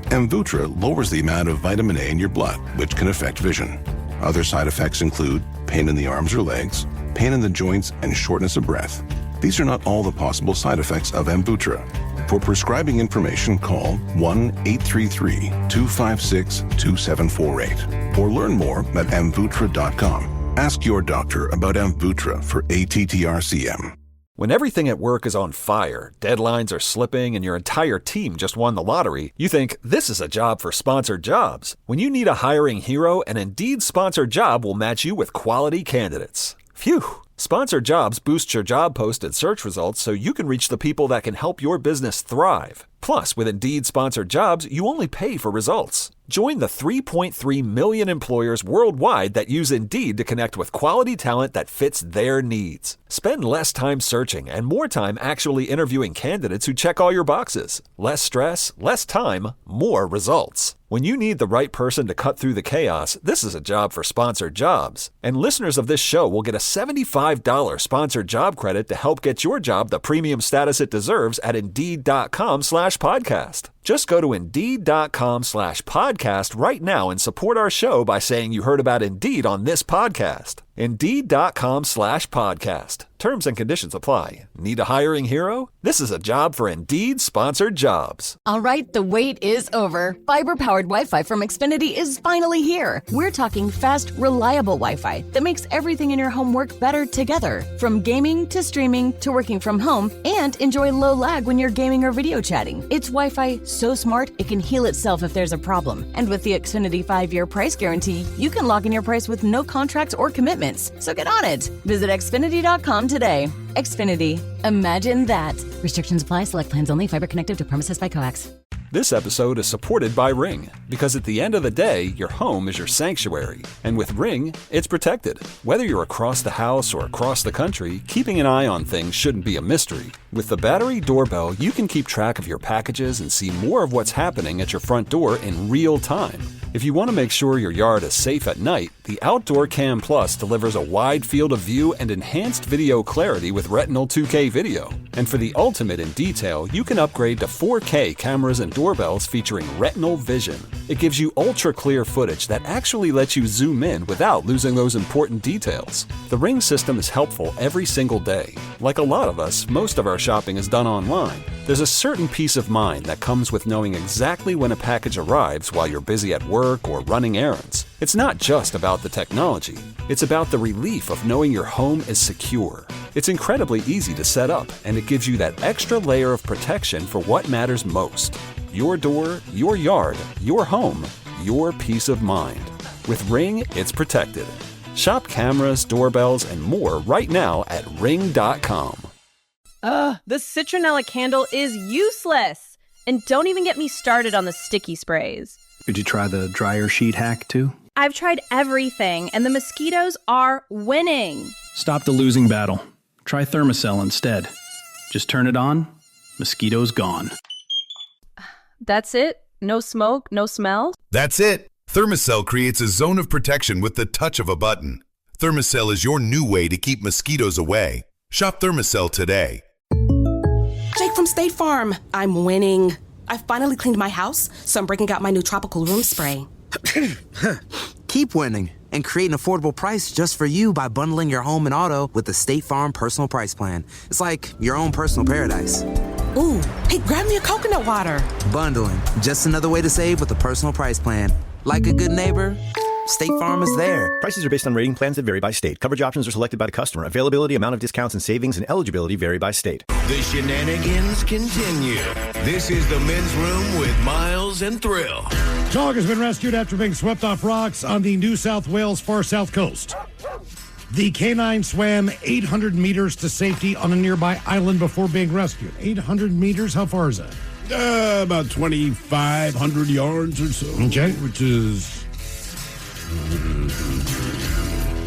Amvuttra lowers the amount of vitamin A in your blood, which can affect vision. Other side effects include pain in the arms or legs, pain in the joints, and shortness of breath. These are not all the possible side effects of Amvuttra. For prescribing information, call 1-833-256-2748 or learn more at amvuttra.com. Ask your doctor about Amvuttra for ATTR-CM. When everything at work is on fire, deadlines are slipping, and your entire team just won the lottery, you think, this is a job for sponsored jobs. When you need a hiring hero, an Indeed sponsored job will match you with quality candidates. Phew! Sponsored jobs boost your job post and search results so you can reach the people that can help your business thrive. Plus, with Indeed sponsored jobs, you only pay for results. Join the 3.3 million employers worldwide that use Indeed to connect with quality talent that fits their needs. Spend less time searching and more time actually interviewing candidates who check all your boxes. Less stress, less time, more results. When you need the right person to cut through the chaos, this is a job for sponsored jobs. And listeners of this show will get a $75 sponsored job credit to help get your job the premium status it deserves at Indeed.com/podcast. Just go to Indeed.com/podcast right now and support our show by saying you heard about Indeed on this podcast. Indeed.com/podcast. Terms and conditions apply. Need a hiring hero? This is a job for Indeed sponsored jobs. All right, the wait is over. Fiber-powered Wi-Fi from Xfinity is finally here. We're talking fast, reliable Wi-Fi that makes everything in your home work better together. From gaming to streaming to working from home, and enjoy low lag when you're gaming or video chatting. It's Wi-Fi so smart it can heal itself if there's a problem. And with the Xfinity 5-year price guarantee, you can lock in your price with no contracts or commitments. So get on it. Visit Xfinity.com today. Xfinity. Imagine that. Restrictions apply. Select plans only. Fiber connected to premises by coax. This episode is supported by Ring, because at the end of the day, your home is your sanctuary. And with Ring, it's protected. Whether you're across the house or across the country, keeping an eye on things shouldn't be a mystery. With the battery doorbell, you can keep track of your packages and see more of what's happening at your front door in real time. If you want to make sure your yard is safe at night, the Outdoor Cam Plus delivers a wide field of view and enhanced video clarity with Retinal 2K video. And for the ultimate in detail, you can upgrade to 4K cameras and doorbells featuring Retinal Vision. It gives you ultra-clear footage that actually lets you zoom in without losing those important details. The Ring system is helpful every single day. Like a lot of us, most of our shopping is done online. There's a certain peace of mind that comes with knowing exactly when a package arrives while you're busy at work or running errands. It's not just about the technology. It's about the relief of knowing your home is secure. It's incredibly easy to set up, and it gives you that extra layer of protection for what matters most. Your door, your yard, your home, your peace of mind. With Ring, it's protected. Shop cameras, doorbells, and more right now at Ring.com. The citronella candle is useless. And don't even get me started on the sticky sprays. Did you try the dryer sheet hack too? I've tried everything, and the mosquitoes are winning. Stop the losing battle. Try Thermacell instead. Just turn it on, mosquitoes gone. That's it? No smoke, no smell? That's it. Thermacell creates a zone of protection with the touch of a button. Thermacell is your new way to keep mosquitoes away. Shop Thermacell today. Jake from State Farm. I'm winning. I finally cleaned my house, so I'm breaking out my new tropical room spray. Keep winning and create an affordable price just for you by bundling your home and auto with the State Farm Personal Price Plan. It's like your own personal paradise. Ooh, hey, grab me a coconut water. Bundling, just another way to save with a personal price plan. Like a good neighbor, State Farm is there. Prices are based on rating plans that vary by state. Coverage options are selected by the customer. Availability, amount of discounts and savings, and eligibility vary by state. The shenanigans continue. This is the Men's Room with Miles and Thrill. Dog has been rescued after being swept off rocks on the New South Wales far south coast. The canine swam 800 meters to safety on a nearby island before being rescued. 800 meters? How far is that? About 2,500 yards or so. Okay. Which is...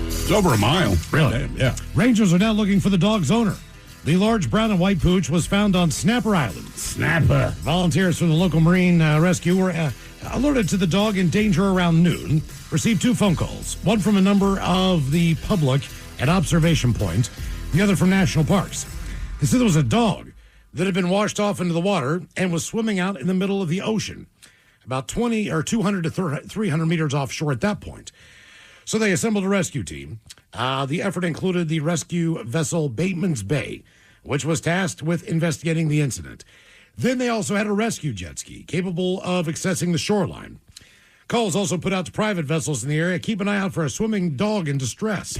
it's over a mile. Really? Damn, yeah. Rangers are now looking for the dog's owner. The large brown and white pooch was found on Snapper Island. Snapper. Volunteers from the local marine rescue were alerted to the dog in danger around noon. Received 2 phone calls, one from a number of the public at Observation Point, the other from National Parks. They said there was a dog that had been washed off into the water and was swimming out in the middle of the ocean, about 200 to 300 meters offshore at that point. So they assembled a rescue team. The effort included the rescue vessel Bateman's Bay, which was tasked with investigating the incident. Then they also had a rescue jet ski capable of accessing the shoreline. Calls also put out to private vessels in the area, keep an eye out for a swimming dog in distress.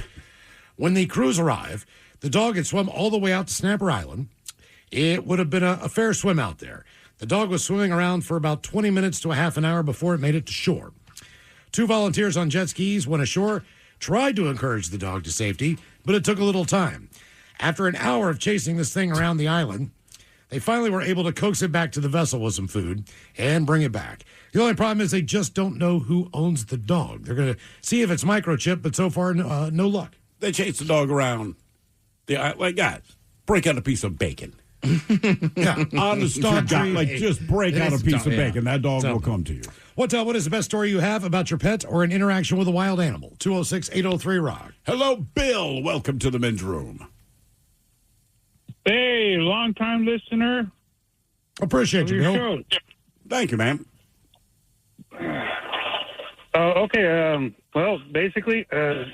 When the crews arrived, the dog had swum all the way out to Snapper Island. It would have been a fair swim out there. The dog was swimming around for about 20 minutes to a half an hour before it made it to shore. 2 volunteers on jet skis went ashore, tried to encourage the dog to safety, but it took a little time. After an hour of chasing this thing around the island, they finally were able to coax it back to the vessel with some food and bring it back. The only problem is they just don't know who owns the dog. They're going to see if it's microchipped, but so far, no luck. They chase the dog around. Like, guys, break out a piece of bacon. Yeah, on the start, like just break out a piece of bacon. That dog will come to you. What is the best story you have about your pet or an interaction with a wild animal? 206-803-ROCK. Hello, Bill. Welcome to the Men's Room. Hey, long-time listener. Appreciate you, Bill. Show. Thank you, ma'am. Okay. Well, basically, living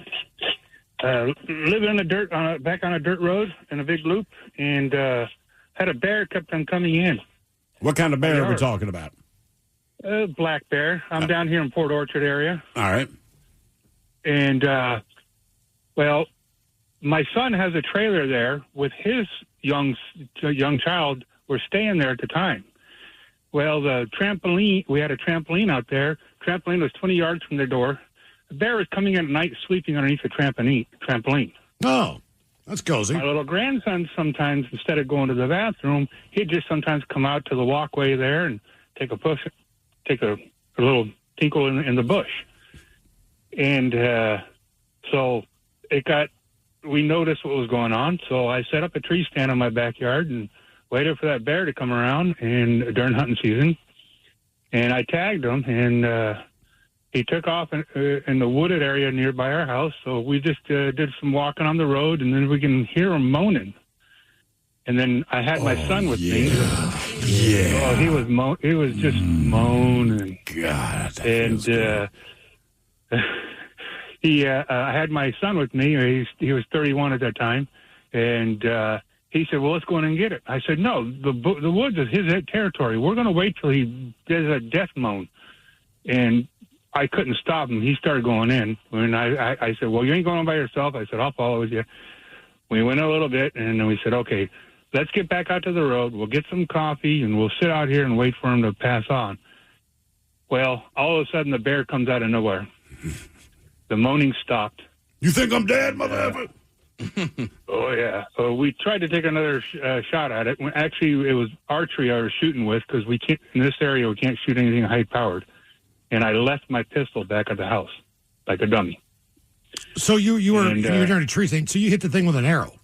in the dirt, back on a dirt road in a big loop, and had a bear kept on coming in. What kind of bear are we talking about? Black bear. I'm down here in Port Orchard area. All right. And, well, my son has a trailer there with his young child. We're staying there at the time. Well, the trampoline, we had a trampoline out there. Trampoline was 20 yards from their door. The bear was coming in at night, sleeping underneath the trampoline. Oh, that's cozy. My little grandson sometimes, instead of going to the bathroom, he'd just sometimes come out to the walkway there and take a little tinkle in the bush. And so we noticed what was going on. So I set up a tree stand in my backyard and waited for that bear to come around during hunting season. And I tagged him, and he took off in the wooded area nearby our house. So we just did some walking on the road, and then we can hear him moaning. And then I had my son with me. Yeah. Oh, he was just moaning. God. And I had my son with me. He was 31 at that time, and he said, "Well, let's go in and get it." I said, "No, the woods is his territory. We're going to wait till he does a death moan." And I couldn't stop him. He started going in, and I said, "Well, you ain't going by yourself." I said, "I'll follow with you." We went a little bit, and then we said, "Okay, let's get back out to the road. We'll get some coffee, and we'll sit out here and wait for him to pass on." Well, all of a sudden, the bear comes out of nowhere. The moaning stopped. You think I'm dead, mother? Oh, yeah. We tried to take another shot at it. Actually, it was archery I was shooting with, because we can't, in this area, we can't shoot anything high-powered. And I left my pistol back at the house, like a dummy. So you were during a tree stand, so you hit the thing with an arrow?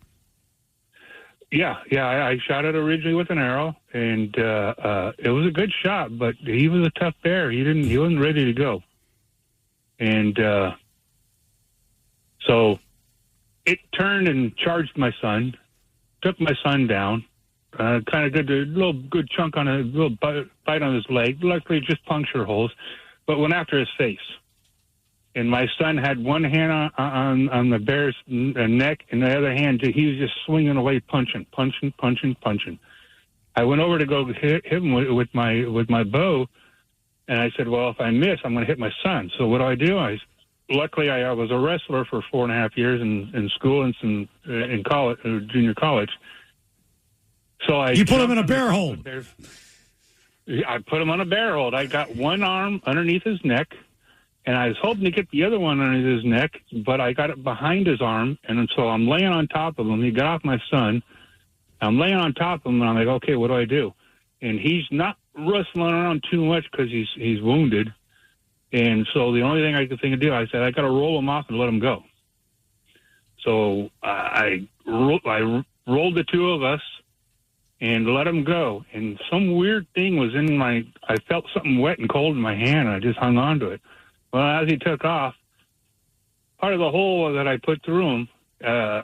Yeah. I shot it originally with an arrow, and it was a good shot, but he was a tough bear. He wasn't ready to go. And so it turned and charged my son, took my son down, kind of good, a little good chunk on a little bite on his leg. Luckily, just puncture holes, but went after his face. And my son had one hand on the bear's neck, and the other hand, he was just swinging away, punching. I went over to go hit him with my bow, and I said, well, if I miss, I'm going to hit my son. So what do? Luckily, I was a wrestler for 4.5 years in school and in college, junior college. So you put him in a bear hold. I put him on a bear hold. I got one arm underneath his neck, and I was hoping to get the other one underneath his neck, but I got it behind his arm, and so I'm laying on top of him. He got off my son. I'm laying on top of him, and I'm like, okay, what do I do? And he's not wrestling around too much because he's wounded. And so the only thing I could think of doing, I said, I got to roll him off and let him go. So I rolled the two of us and let him go. And some weird thing was I felt something wet and cold in my hand, and I just hung on to it. Well, as he took off, part of the hole that I put through him,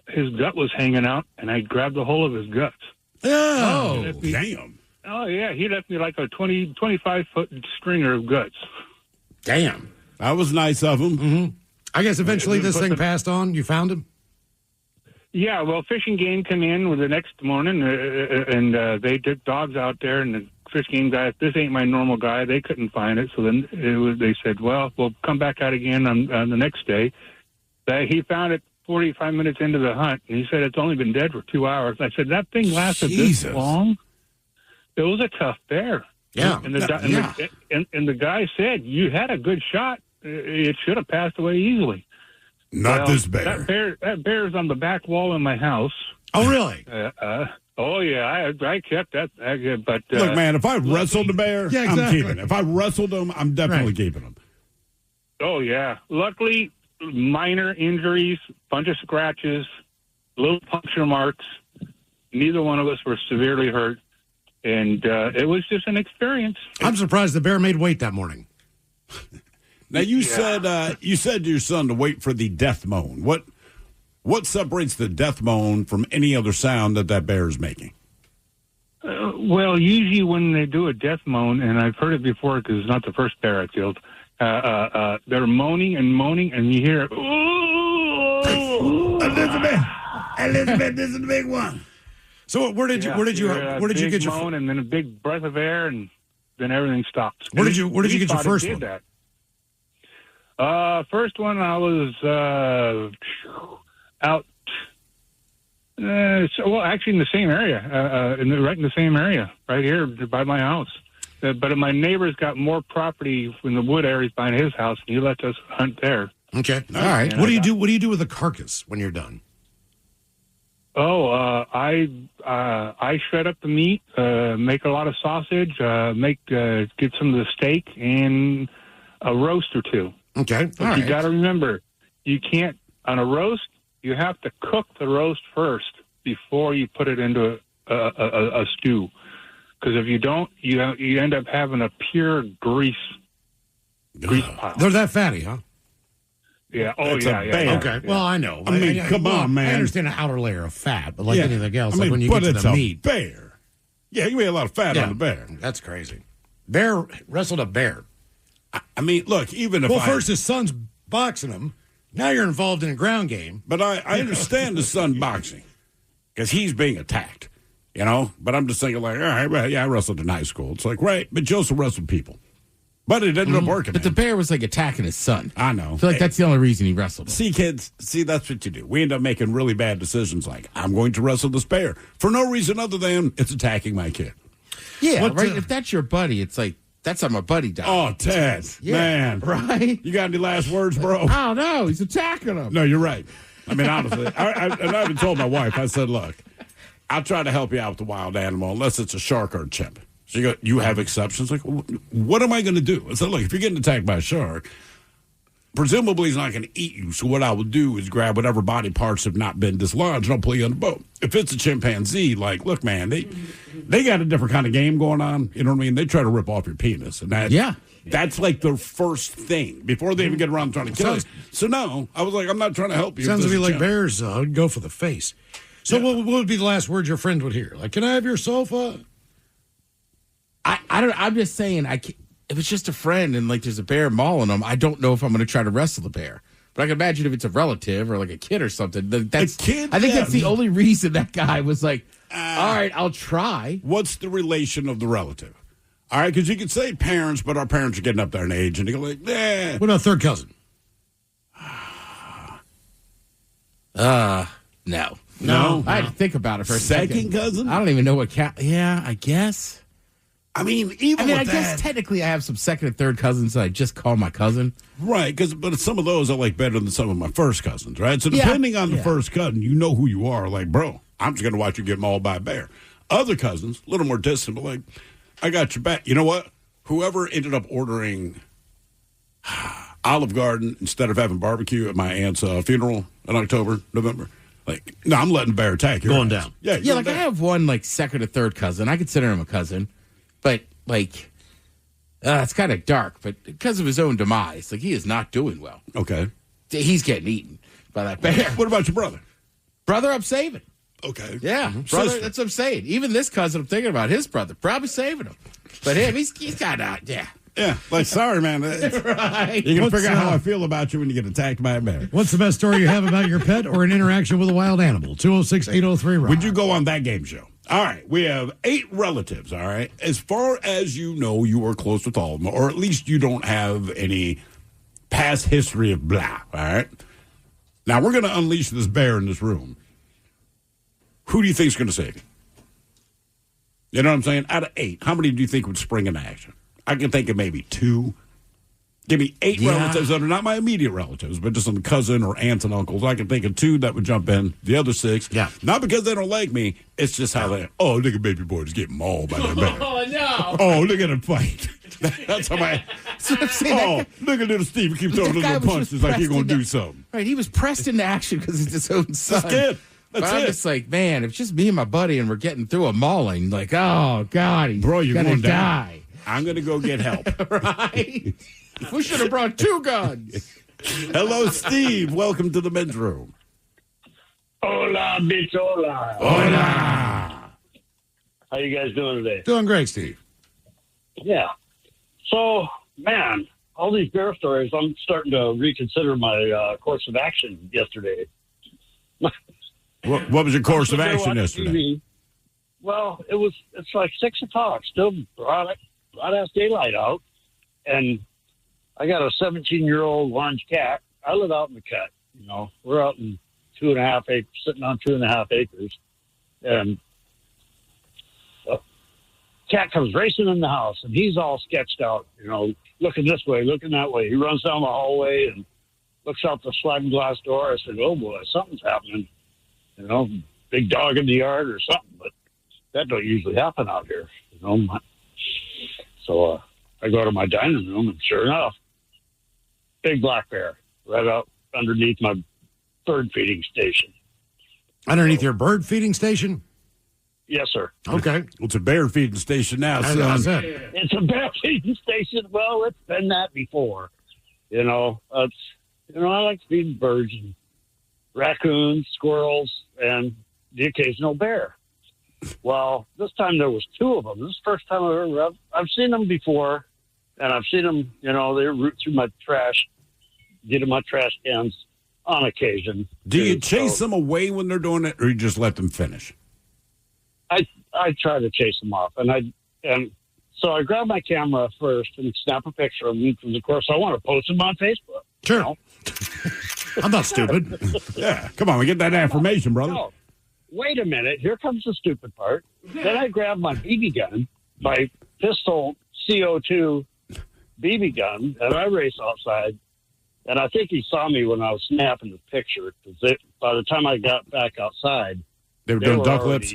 his gut was hanging out, and I grabbed a hold of his guts. Oh, damn. Oh, yeah. He left me like a 25-foot stringer of guts. Damn. That was nice of him. Mm-hmm. I guess eventually this thing passed on. You found him? Yeah, well, fishing game come in the next morning, and they took dogs out there, and the fish game guy, this ain't my normal guy. They couldn't find it, so then they said, well, we'll come back out again on the next day. He found it 45 minutes into the hunt, and he said it's only been dead for 2 hours. I said, that thing lasted this long? It was a tough bear. Yeah. And the guy said, you had a good shot. It should have passed away easily. Not this bear. That bear's on the back wall in my house. Oh, really? Oh, yeah. I kept that. But look, man, if I wrestled the bear, yeah, exactly. I'm keeping it. If I wrestled him, I'm definitely keeping him. Oh, yeah. Luckily, minor injuries, bunch of scratches, little puncture marks. Neither one of us were severely hurt. And it was just an experience. I'm surprised the bear made weight that morning. Now, you said to your son to wait for the death moan. What separates the death moan from any other sound that bear is making? Well, usually when they do a death moan, and I've heard it before because it's not the first bear I killed, they're moaning, and you hear, ooh, Elizabeth, this is the big one. So where did you get your moan and then a big breath of air, and then everything stops. Where did you get your first one? That. First one I was out. Actually in the same area, right in the same area, right here by my house. But my neighbor's got more property in the wood areas behind his house, and he lets us hunt there. Okay, all right. What do you do? What do you do with the carcass when you're done? I shred up the meat, make a lot of sausage, get some of the steak, and a roast or two. Okay, all right. You got to remember, you can't on a roast. You have to cook the roast first before you put it into a stew, because if you don't, you end up having a pure grease pile. They're that fatty, huh? Yeah. Oh, It's yeah. a bear. Yeah. Okay. Well, I know. I mean, come on, man. I understand an outer layer of fat, but like Yeah. anything else, I mean, like when you but get to it's the a meat, bear. Yeah, you weigh a lot of fat on the bear. That's crazy. Bear wrestled a bear. I mean, look, even if first his son's boxing him. Now you're involved in a ground game. But I understand the son boxing because he's being attacked, you know? But I'm just thinking like, all right, well, yeah, I wrestled in high school. It's like, right, but you also wrestled people. But it ended up working. But the bear was like attacking his son. I know. I feel like that's the only reason he wrestled him. See, kids, that's what you do. We end up making really bad decisions like, I'm going to wrestle this bear for no reason other than it's attacking my kid. Yeah, right? If that's your buddy, it's like, that's how my buddy died. Oh, Ted, man. Right? You got any last words, bro? Oh, no, he's attacking him. No, you're right. I mean, honestly, and I even told my wife, I said, look, I'll try to help you out with the wild animal unless it's a shark or a chimp. She goes, you have exceptions? Like, what am I going to do? I said, look, if you're getting attacked by a shark, presumably he's not going to eat you. So what I will do is grab whatever body parts have not been dislodged and I'll pull you on the boat. If it's a chimpanzee, like, look, man, they got a different kind of game going on. You know what I mean? They try to rip off your penis. And that's like the first thing before they even get around trying to kill you. So no, I was like, I'm not trying to help you. Sounds to me like bears go for the face. So what would be the last word your friend would hear? Like, can I have your sofa? I don't. I'm just saying. If it's just a friend and like there's a bear mauling them, I don't know if I'm going to try to wrestle the bear. But I can imagine if it's a relative or like a kid or something. That's. I think that's the only reason that guy was like, "All right, I'll try." What's the relation of the relative? All right, because you could say parents, but our parents are getting up there in age, and they go like, "Eh." What about third cousin? No. No. I had to think about it for a second. Second cousin? I don't even know what Yeah, I guess. I mean, I guess technically I have some second and third cousins that I just call my cousin. Right, but some of those I like better than some of my first cousins, right? So depending on the first cousin, you know who you are. Like, bro, I'm just going to watch you get mauled by a bear. Other cousins, a little more distant, but like, I got your back. You know what? Whoever ended up ordering Olive Garden instead of having barbecue at my aunt's funeral in October, November, like, no, I'm letting bear attack. Going down. Yeah, like I have one like second or third cousin. I consider him a cousin, but like it's kind of dark. But because of his own demise, like he is not doing well. Okay, he's getting eaten by that bear. What about your brother? Brother, I'm saving. Okay, yeah, brother. That's what I'm saying. Even this cousin, I'm thinking about his brother, probably saving him. But him, he's got out. Yeah. Yeah, like, sorry, man. Right. You can figure out how I feel about you when you get attacked by a bear. What's the best story you have about your pet or an interaction with a wild animal? 206-803-ROCK. Would you go on that game show? All right, we have 8 relatives, all right? As far as you know, you are close with all of them, or at least you don't have any past history of blah, all right? Now, we're going to unleash this bear in this room. Who do you think is going to save you? You know what I'm saying? Out of 8, how many do you think would spring into action? I can think of maybe 2. Give me 8 relatives that are not my immediate relatives, but just some cousin or aunts and uncles. I can think of 2 that would jump in. The other 6, not because they don't like me. It's just how they. Oh, look at baby boy just getting mauled by that bear. Oh no! Oh, look at him fight. That's how my. Look at little Steve. He keeps throwing little punches like he's gonna do something. Right, he was pressed into action because it's his own son. That's it. But I'm just like, man, if it's just me and my buddy and we're getting through a mauling, like, oh God, he's you're gonna going die. I'm gonna go get help. Right. We should have brought 2 guns. Hello, Steve. Welcome to the men's room. Hola, bitch, hola. Hola. How you guys doing today? Doing great, Steve. Yeah. So, man, all these bear stories, I'm starting to reconsider my course of action yesterday. What was your course of action yesterday? TV. Well, it's like 6 o'clock, still broad ass daylight out, and I got a 17-year-old orange cat. I live out in the cut. You know, we're out in 2.5 acres, sitting on 2.5 acres, and a cat comes racing in the house, and he's all sketched out. You know, looking this way, looking that way. He runs down the hallway and looks out the sliding glass door. I said, "Oh boy, something's happening." You know, big dog in the yard or something, but that don't usually happen out here. You know, so I go to my dining room, and sure enough, big black bear right out underneath my bird feeding station. Underneath your bird feeding station? Yes, sir. Okay. Well, it's a bear feeding station now. How's that? It's a bear feeding station. Well, it's been that before. You know, I like feeding birds and raccoons, squirrels, and the occasional bear. Well, this time there was 2 of them. This is the first time I've seen them before, and I've seen them, you know, they root through my trash, get in my trash cans on occasion. Do you chase them away when they're doing it, or you just let them finish? I try to chase them off, and so I grab my camera first and snap a picture of them, because of course I want to post them on Facebook. Sure. You know? I'm not stupid. Yeah, come on, we get that affirmation, brother. No. Wait a minute. Here comes the stupid part. Then I grab my BB gun, my pistol CO2 BB gun, and I race outside. And I think he saw me when I was snapping the picture, because by the time I got back outside, they were doing duck lips,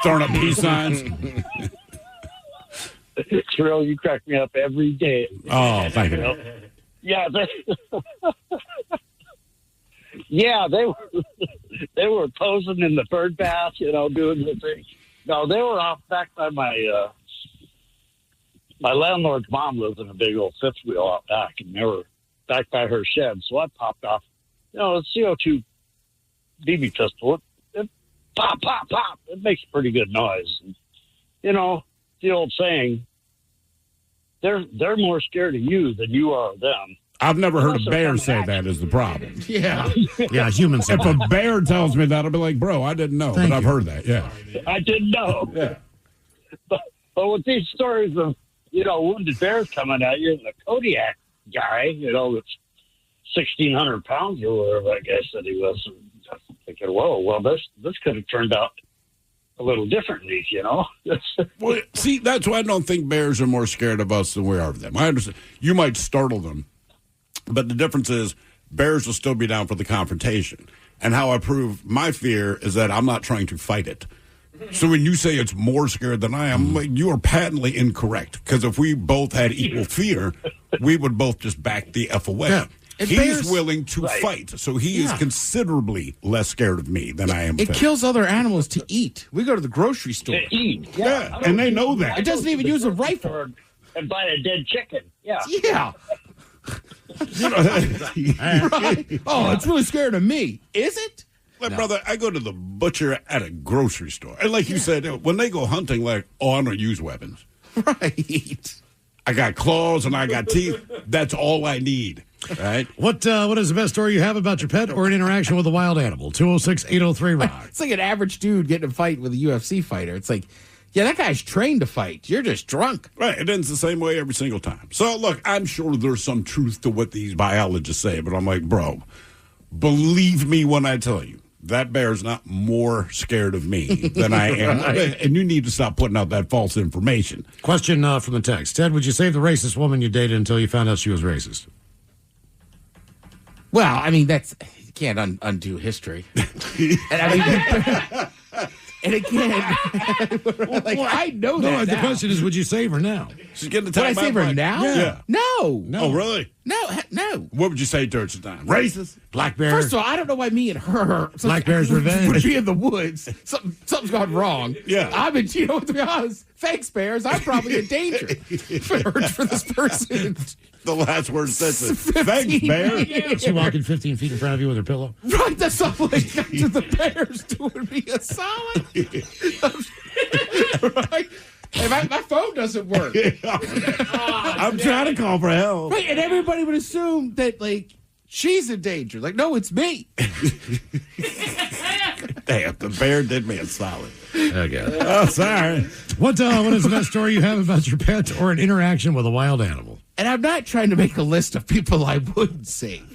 throwing up peace signs. Trill, you crack me up every day. Oh, thank you. Yeah, yeah, they were posing in the bird bath, you know, doing the thing. No, they were off back by my landlord's mom lives in a big old fifth wheel out back, and they were back by her shed. So I popped off, you know, the CO2 BB pistol, it pop, pop, pop. It makes a pretty good noise. And, you know, the old saying, they're more scared of you than you are of them. I've never heard a bear say that is the problem. Yeah. Yeah, humans. If a bear tells me that, I'll be like, bro, I didn't know, but I've heard that, yeah. I didn't know. Yeah. But with these stories of, you know, wounded bears coming at you, and the Kodiak guy, you know, that's 1,600 pounds or whatever that guy said he was, and I'm thinking, whoa, well, this could have turned out a little differently, you know? Well, see, that's why I don't think bears are more scared of us than we are of them. I understand. You might startle them, but the difference is bears will still be down for the confrontation. And how I prove my fear is that I'm not trying to fight it. So when you say it's more scared than I am, you are patently incorrect. Because if we both had equal fear, we would both just back the F away. Yeah. He's bears, willing to fight, so he is considerably less scared of me than I am. It kills other animals to eat. We go to the grocery store. To eat, yeah, and they know that. It doesn't even use a rifle. And buy a dead chicken, yeah. Yeah. Right. Oh, it's really scared of me. Is it? Like, brother, I go to the butcher at a grocery store. And like you said, when they go hunting, like, oh, I don't use weapons. Right. I got claws and I got teeth. That's all I need. Right? What is the best story you have about your pet or an interaction with a wild animal? 206-803-ROCK. It's like an average dude getting a fight with a UFC fighter. It's like, yeah, that guy's trained to fight. You're just drunk. Right. It ends the same way every single time. So, look, I'm sure there's some truth to what these biologists say, but I'm like, bro, believe me when I tell you, that bear's not more scared of me than I am. Right. And you need to stop putting out that false information. Question from the text. Ted, would you save the racist woman you dated until you found out she was racist? Well, I mean, you can't undo history. And I mean, and again, like, I know that. No, the now. question is, would you save her now? She's getting the time. Would I save her back. now? Yeah. No. Oh, really? No. What would you say to her at the time? Racist? Black bear? First of all, I don't know why me and her. Black bear's revenge. Would be in the woods. Something's gone wrong. Yeah. To be honest, thanks, bears. I'm probably in danger for this person. The last word says it. Thanks, bear. Is she walking 15 feet in front of you with her pillow? Right, that's not like the bear's doing me a solid. Right? Hey, my phone doesn't work. I'm trying to call for help. Right, and everybody would assume that, like, she's in danger. Like, no, it's me. Damn, the bear did me a solid. Okay. Oh, sorry. What is the best story you have about your pet or an interaction with a wild animal? And I'm not trying to make a list of people I wouldn't sing.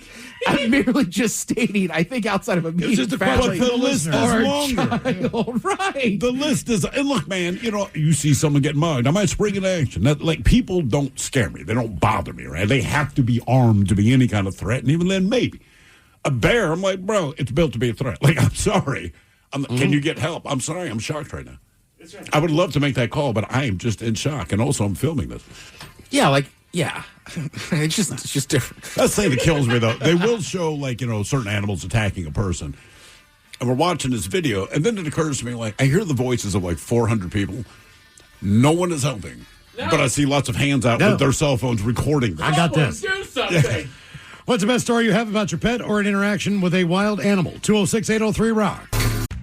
I'm merely just stating, I think outside of a meeting, but the list is longer. Child, right? The list is, and look, man, you see someone get mugged, I might spring into action. Like, people don't scare me. They don't bother me, right? They have to be armed to be any kind of threat, and even then, maybe. A bear, I'm like, bro, it's built to be a threat. Like, I'm sorry. Can you get help? I'm sorry. I'm shocked right now. I would love to make that call, but I am just in shock, and also I'm filming this. Yeah, yeah. It's just different. That's the thing that kills me, though. They will show, certain animals attacking a person. And we're watching this video, and then it occurs to me, I hear the voices of, 400 people. No one is helping. No. But I see lots of hands out with their cell phones recording this. I got this. Do something. What's the best story you have about your pet or an interaction with a wild animal? 206-803-ROCK.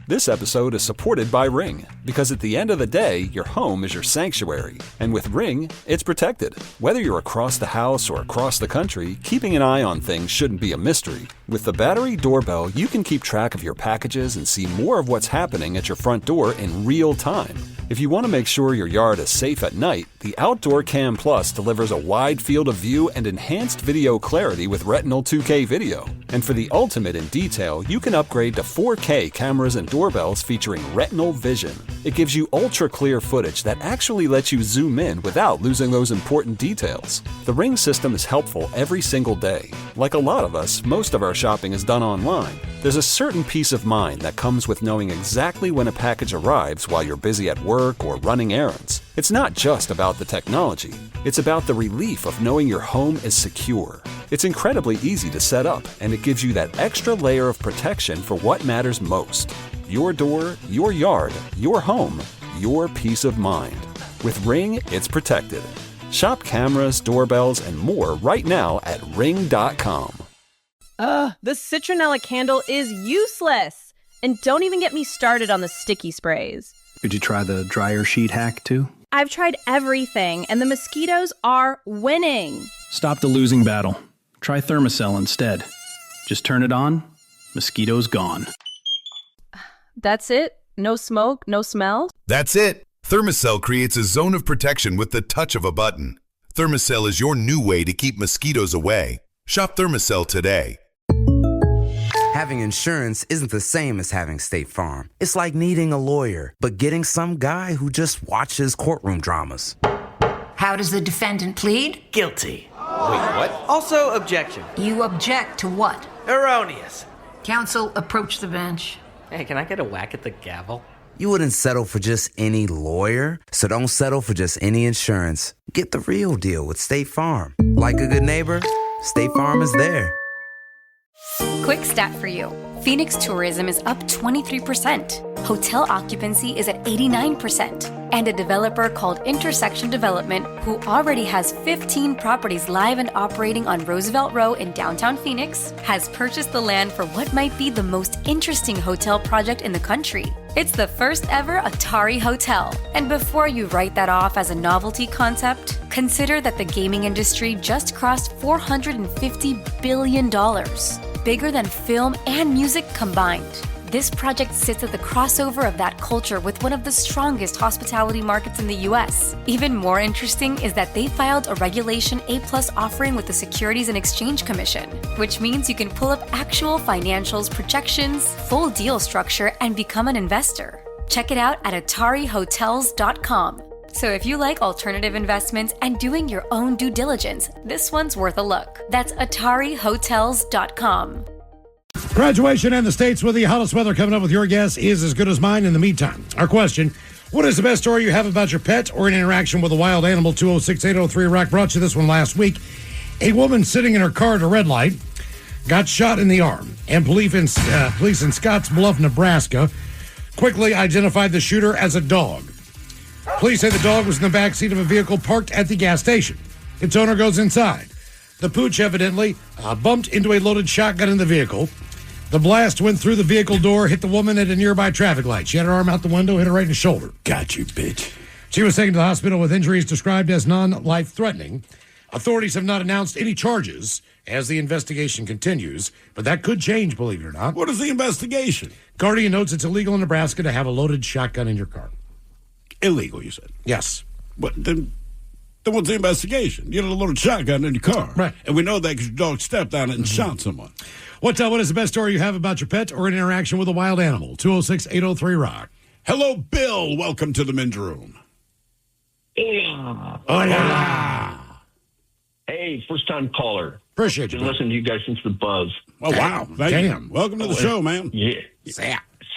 This episode is supported by Ring, because at the end of the day, your home is your sanctuary. And with Ring, it's protected. Whether you're across the house or across the country, keeping an eye on things shouldn't be a mystery. With the battery doorbell, you can keep track of your packages and see more of what's happening at your front door in real time. If you want to make sure your yard is safe at night, the Outdoor Cam Plus delivers a wide field of view and enhanced video clarity with Retinal 2K video. And for the ultimate in detail, you can upgrade to 4K cameras and doorbells featuring Retinal Vision. It gives you ultra-clear footage that actually lets you zoom in without losing those important details. The Ring system is helpful every single day. Like a lot of us, most of our shopping is done online. There's a certain peace of mind that comes with knowing exactly when a package arrives while you're busy at work or running errands. It's not just about the technology. It's about the relief of knowing your home is secure. It's incredibly easy to set up, and it gives you that extra layer of protection for what matters most. Your door, your yard, your home, your peace of mind. With Ring, it's protected. Shop cameras, doorbells, and more right now at ring.com. The citronella candle is useless. And don't even get me started on the sticky sprays. Did you try the dryer sheet hack too? I've tried everything, and the mosquitoes are winning. Stop the losing battle. Try Thermacell instead. Just turn it on, mosquitoes gone. That's it? No smoke, no smell? That's it. Thermacell creates a zone of protection with the touch of a button. Thermacell is your new way to keep mosquitoes away. Shop Thermacell today. Having insurance isn't the same as having State Farm. It's like needing a lawyer, but getting some guy who just watches courtroom dramas. How does the defendant plead? Guilty. Wait, what? Also, objection. You object to what? Erroneous. Counsel, approach the bench. Hey, can I get a whack at the gavel? You wouldn't settle for just any lawyer, so don't settle for just any insurance. Get the real deal with State Farm. Like a good neighbor, State Farm is there. Quick stat for you. Phoenix tourism is up 23%. Hotel occupancy is at 89%. And a developer called Intersection Development, who already has 15 properties live and operating on Roosevelt Row in downtown Phoenix, has purchased the land for what might be the most interesting hotel project in the country. It's the first ever Atari Hotel. And before you write that off as a novelty concept, consider that the gaming industry just crossed $450 billion. Bigger than film and music combined. This project sits at the crossover of that culture with one of the strongest hospitality markets in the US. Even more interesting is that they filed a Regulation A+ offering with the Securities and Exchange Commission, which means you can pull up actual financials, projections, full deal structure, and become an investor. Check it out at AtariHotels.com. So if you like alternative investments and doing your own due diligence, this one's worth a look. That's AtariHotels.com. Graduation and the States with the hottest weather coming up with your guess is as good as mine. In the meantime, our question: what is the best story you have about your pet or an interaction with a wild animal? 206-803 Rock brought you this one last week. A woman sitting in her car at a red light got shot in the arm, and police in Scotts Bluff, Nebraska, quickly identified the shooter as a dog. Police say the dog was in the backseat of a vehicle parked at the gas station. Its owner goes inside. The pooch evidently bumped into a loaded shotgun in the vehicle. The blast went through the vehicle door, hit the woman at a nearby traffic light. She had her arm out the window, hit her right in the shoulder. Got you, bitch. She was taken to the hospital with injuries described as non-life-threatening. Authorities have not announced any charges as the investigation continues, but that could change, believe it or not. What is the investigation? Guardian notes it's illegal in Nebraska to have a loaded shotgun in your car. Illegal, you said? Yes. But then what's the investigation? You had a loaded shotgun in your car. Right. And we know that because your dog stepped on it and shot someone. What is the best story you have about your pet or an interaction with a wild animal? 206-803 Rock. Hello, Bill. Welcome to the men's room. Hola. Hey, first-time caller. Appreciate you. Been listening to you guys since the buzz. Oh, wow. Thank you. Welcome to the show, man. Yeah.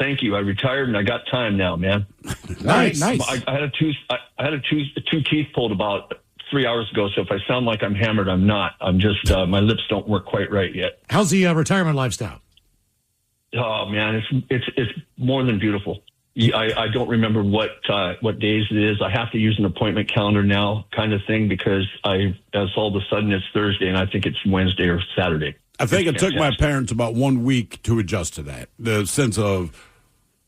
Thank you. I retired and I got time now, man. Nice. I had a two teeth pulled about 3 hours ago, so if I sound like I'm hammered, I'm not. I'm just my lips don't work quite right yet. How's the retirement lifestyle? Oh man, it's more than beautiful. I don't remember what days it is. I have to use an appointment calendar now, kind of thing, because as all of a sudden it's Thursday and I think it's Wednesday or Saturday. I think it took my parents about 1 week to adjust to that. The sense of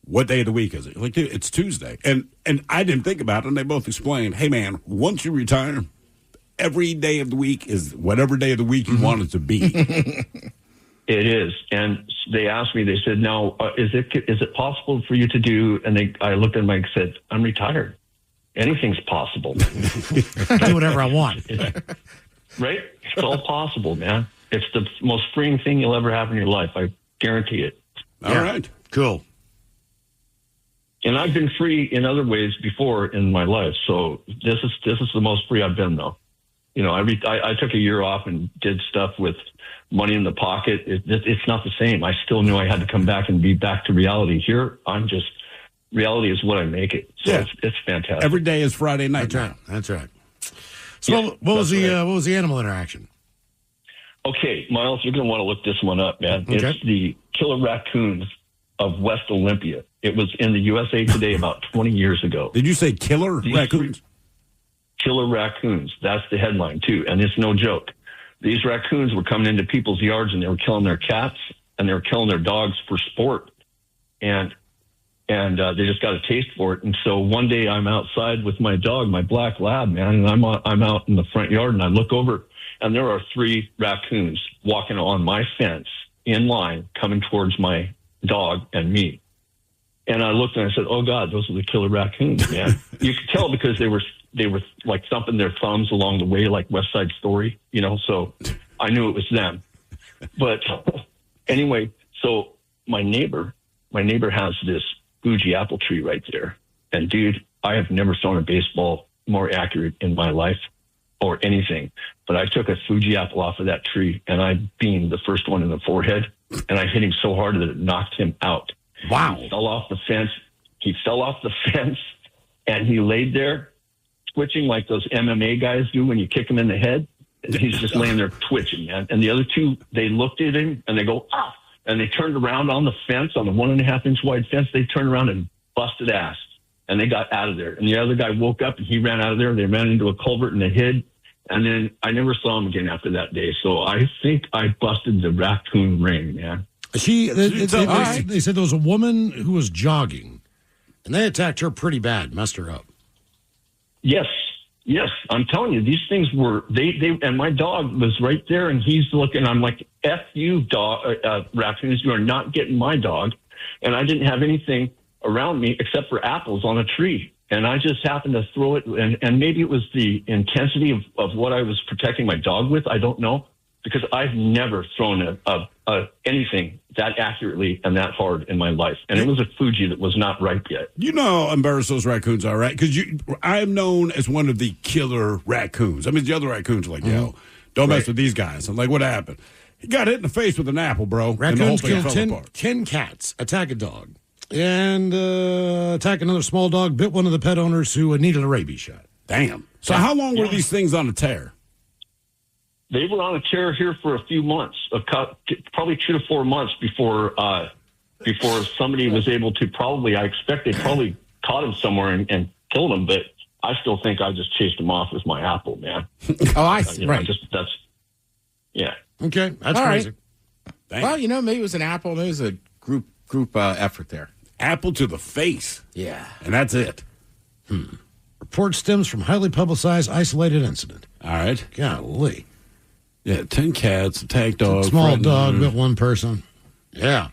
what day of the week is it? Like, it's Tuesday. And I didn't think about it, and they both explained, hey, man, once you retire, every day of the week is whatever day of the week you want it to be. It is. And they asked me, they said, now, is it possible for you to do, and I looked at them and said, I'm retired. Anything's possible. Do whatever I want. Right? It's all possible, man. It's the most freeing thing you'll ever have in your life. I guarantee it. All right. Cool. And I've been free in other ways before in my life. So this is the most free I've been, though. You know, I took a year off and did stuff with money in the pocket. It's not the same. I still knew I had to come back and be back to reality. Here, reality is what I make it. So it's fantastic. Every day is Friday night. That's right. So what was the animal interaction? Okay, Miles, you're going to want to look this one up, man. Okay. It's the killer raccoons of West Olympia. It was in the USA Today about 20 years ago. Did you say killer raccoons? Killer raccoons. That's the headline, too. And it's no joke. These raccoons were coming into people's yards and they were killing their cats and they were killing their dogs for sport. and they just got a taste for it. And so one day I'm outside with my dog, my black lab, man, and I'm out in the front yard, and I look over, and there are 3 raccoons walking on my fence in line, coming towards my dog and me. And I looked and I said, "Oh God, those are the killer raccoons, man." You could tell because they were like thumping their thumbs along the way, like West Side Story, you know. So I knew it was them. But anyway, so my neighbor has this Fuji apple tree right there, and dude, I have never thrown a baseball more accurate in my life or anything. But I took a Fuji apple off of that tree, and I beamed the first one in the forehead, and I hit him so hard that it knocked him out. Wow. He fell off the fence. And he laid there twitching like those MMA guys do when you kick him in the head. And he's just laying there twitching, man. And the other 2, they looked at him and they go, "Ah!" And they turned around on the fence, on the 1.5 inch wide fence. They turned around and busted ass, and they got out of there. And the other guy woke up and he ran out of there. They ran into a culvert and they hid. And then I never saw him again after that day. So I think I busted the raccoon ring, man. They said there was a woman who was jogging, and they attacked her pretty bad, messed her up. Yes. I'm telling you, these things were, they and my dog was right there, and he's looking. I'm like, "F you, dog, raccoons, you are not getting my dog." And I didn't have anything around me except for apples on a tree. And I just happened to throw it, and maybe it was the intensity of what I was protecting my dog with. I don't know, because I've never thrown anything that accurately and that hard in my life. And it was a Fuji that was not ripe yet. You know how embarrassed those raccoons are, right? Because I'm known as one of the killer raccoons. I mean, the other raccoons are like, "Yo, don't mess with these guys." I'm like, "What happened?" He got hit in the face with an apple, bro. Raccoons and the whole killed thing fell apart. 10 cats, attack a dog, and attack another small dog, bit one of the pet owners who needed a rabies shot. Damn. So how long were these things on a tear? They were on a tear here for a few months, probably 2 to 4 months before somebody was able to I expect they probably caught him somewhere and killed him, but I still think I just chased him off with my apple, man. Oh, I see. Right. Yeah. Okay, that's all crazy. Right. Well, maybe it was an apple. Maybe it was a group effort there. Apple to the face. Yeah. And that's it. Report stems from highly publicized isolated incident. All right. Golly. Yeah, 10 cats, attack dog. Small dog bit one person. Yeah.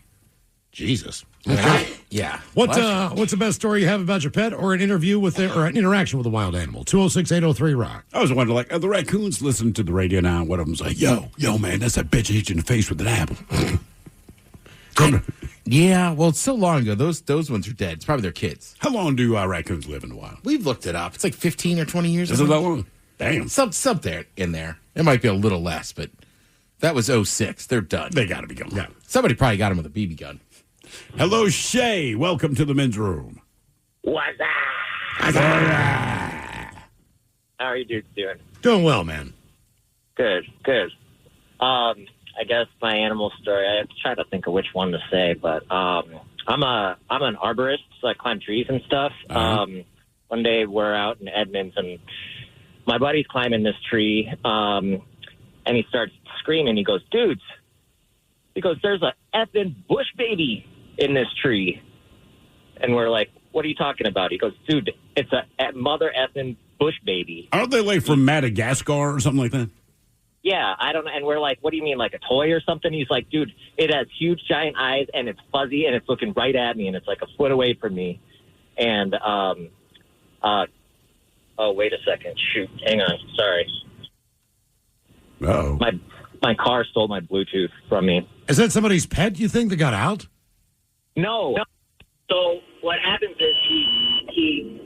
Jesus. Okay. Yeah. What's the best story you have about your pet, or an interview with or an interaction with a wild animal? 206-803-ROCK. I was wondering, like, are the raccoons listening to the radio now? And one of them's like, yo, man, that's that bitch hit you in the face with an apple. Yeah, well, it's so long ago. Those ones are dead. It's probably their kids. How long do raccoons live in the wild? We've looked it up. It's like 15 or 20 years. Is it that long? Damn. Some there in there. It might be a little less, but that was 06. They're done. They got to be gone. Yeah. Somebody probably got them with a BB gun. Hello, Shay. Welcome to the men's room. What's up? How are you dudes doing? Doing well, man. Good. I guess my animal story, I try to think of which one to say, but I'm an arborist, so I climb trees and stuff. One day we're out in Edmonds, and my buddy's climbing this tree, and he starts screaming. He goes, "Dudes," he goes, "there's a effing bush baby in this tree." And we're like, "What are you talking about?" He goes, "Dude, it's a mother effing bush baby." Aren't they like from Madagascar or something like that? Yeah, I don't know. And we're like, "What do you mean, like a toy or something?" He's like, "Dude, it has huge giant eyes, and it's fuzzy, and it's looking right at me, and it's like a foot away from me." And oh, wait a second. Shoot. Hang on. Sorry. Uh-oh. My car stole my Bluetooth from me. Is that somebody's pet, you think, that got out? No. So what happens is he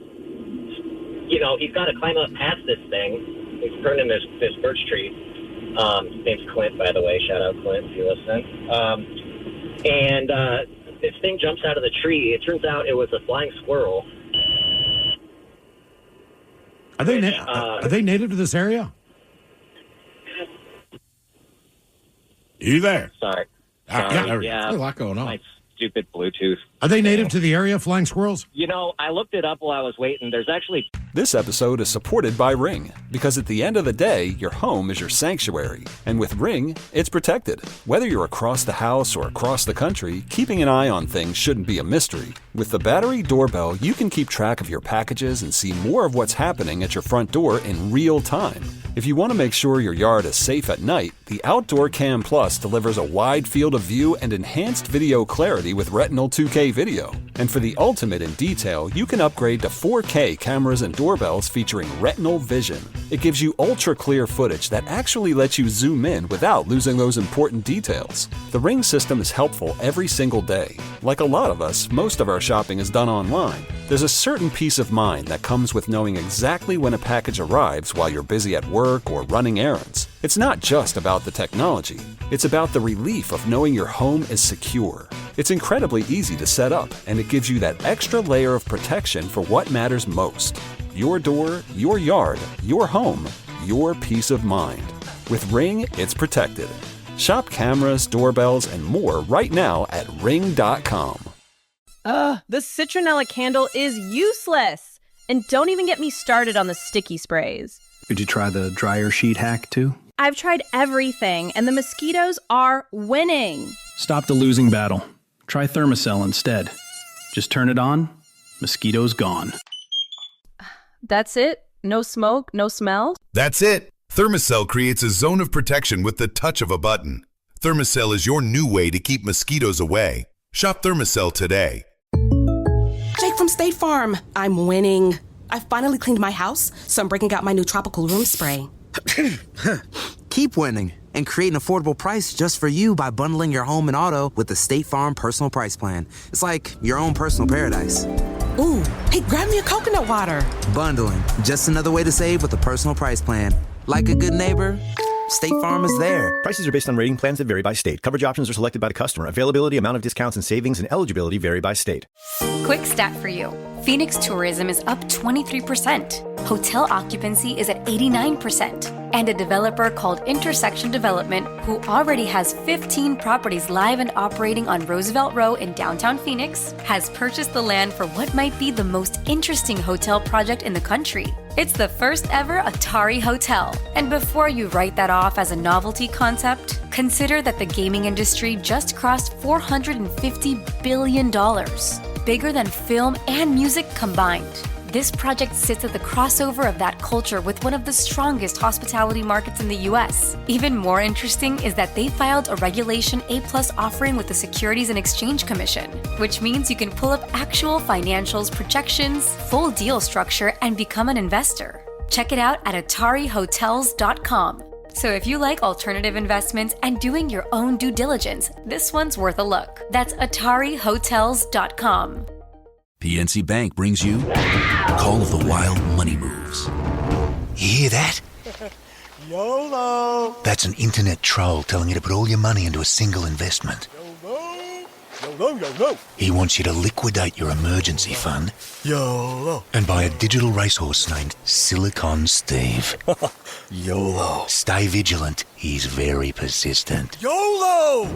he's got to climb up past this thing. He's turning this birch tree. His name's Clint, by the way. Shout out, Clint, if you're listening. And this thing jumps out of the tree. It turns out it was a flying squirrel. Are they native to this area? You there? Sorry. Yeah, Yeah. there's a lot going on. My stupid Bluetooth Are they native to the area, flying squirrels? You know, I looked it up while I was waiting. There's actually... This episode is supported by Ring, because at the end of the day, your home is your sanctuary. And with Ring, it's protected. Whether you're across the house or across the country, keeping an eye on things shouldn't be a mystery. With the battery doorbell, you can keep track of your packages and see more of what's happening at your front door in real time. If you want to make sure your yard is safe at night, the Outdoor Cam Plus delivers a wide field of view and enhanced video clarity with Retinal 2K video. And for the ultimate in detail, you can upgrade to 4K cameras and doorbells featuring Retinal Vision. It gives you ultra-clear footage that actually lets you zoom in without losing those important details. The Ring system is helpful every single day. Like a lot of us, most of our shopping is done online. There's a certain peace of mind that comes with knowing exactly when a package arrives while you're busy at work or running errands. It's not just about the technology. It's about the relief of knowing your home is secure. It's incredibly easy to set up, and it gives you that extra layer of protection for what matters most. Your door, your yard, your home, your peace of mind. With Ring, it's protected. Shop cameras, doorbells, and more right now at ring.com. The citronella candle is useless. And don't even get me started on the sticky sprays. Did you try the dryer sheet hack too? I've tried everything, and the mosquitoes are winning. Stop the losing battle. Try Thermacell instead. Just turn it on, mosquitoes gone. That's it? No smoke, no smell? That's it. Thermacell creates a zone of protection with the touch of a button. Thermacell is your new way to keep mosquitoes away. Shop Thermacell today. Jake from State Farm. I'm winning. I finally cleaned my house, so I'm breaking out my new tropical room spray. Keep winning and create an affordable price just for you by bundling your home and auto with the State Farm Personal Price Plan. It's like your own personal paradise. Ooh, hey, grab me a coconut water. Bundling, just another way to save with the Personal Price Plan. Like a good neighbor, State Farm is there. Prices are based on rating plans that vary by state. Coverage options are selected by the customer. Availability, amount of discounts and savings, and eligibility vary by state. Quick stat for you. Phoenix tourism is up 23%. Hotel occupancy is at 89%. And a developer called Intersection Development, who already has 15 properties live and operating on Roosevelt Row in downtown Phoenix, has purchased the land for what might be the most interesting hotel project in the country. It's the first ever Atari Hotel. And before you write that off as a novelty concept, consider that the gaming industry just crossed $450 billion, bigger than film and music combined. This project sits at the crossover of that culture with one of the strongest hospitality markets in the US. Even more interesting is that they filed a Regulation A+ offering with the Securities and Exchange Commission, which means you can pull up actual financials, projections, full deal structure, and become an investor. Check it out at AtariHotels.com. So if you like alternative investments and doing your own due diligence, this one's worth a look. That's AtariHotels.com. PNC Bank brings you Call of the Wild Money Moves. You hear that? YOLO! That's an internet troll telling you to put all your money into a single investment. YOLO! He wants you to liquidate your emergency fund YOLO! and buy a digital racehorse named Silicon Steve. YOLO! Stay vigilant. He's very persistent. YOLO!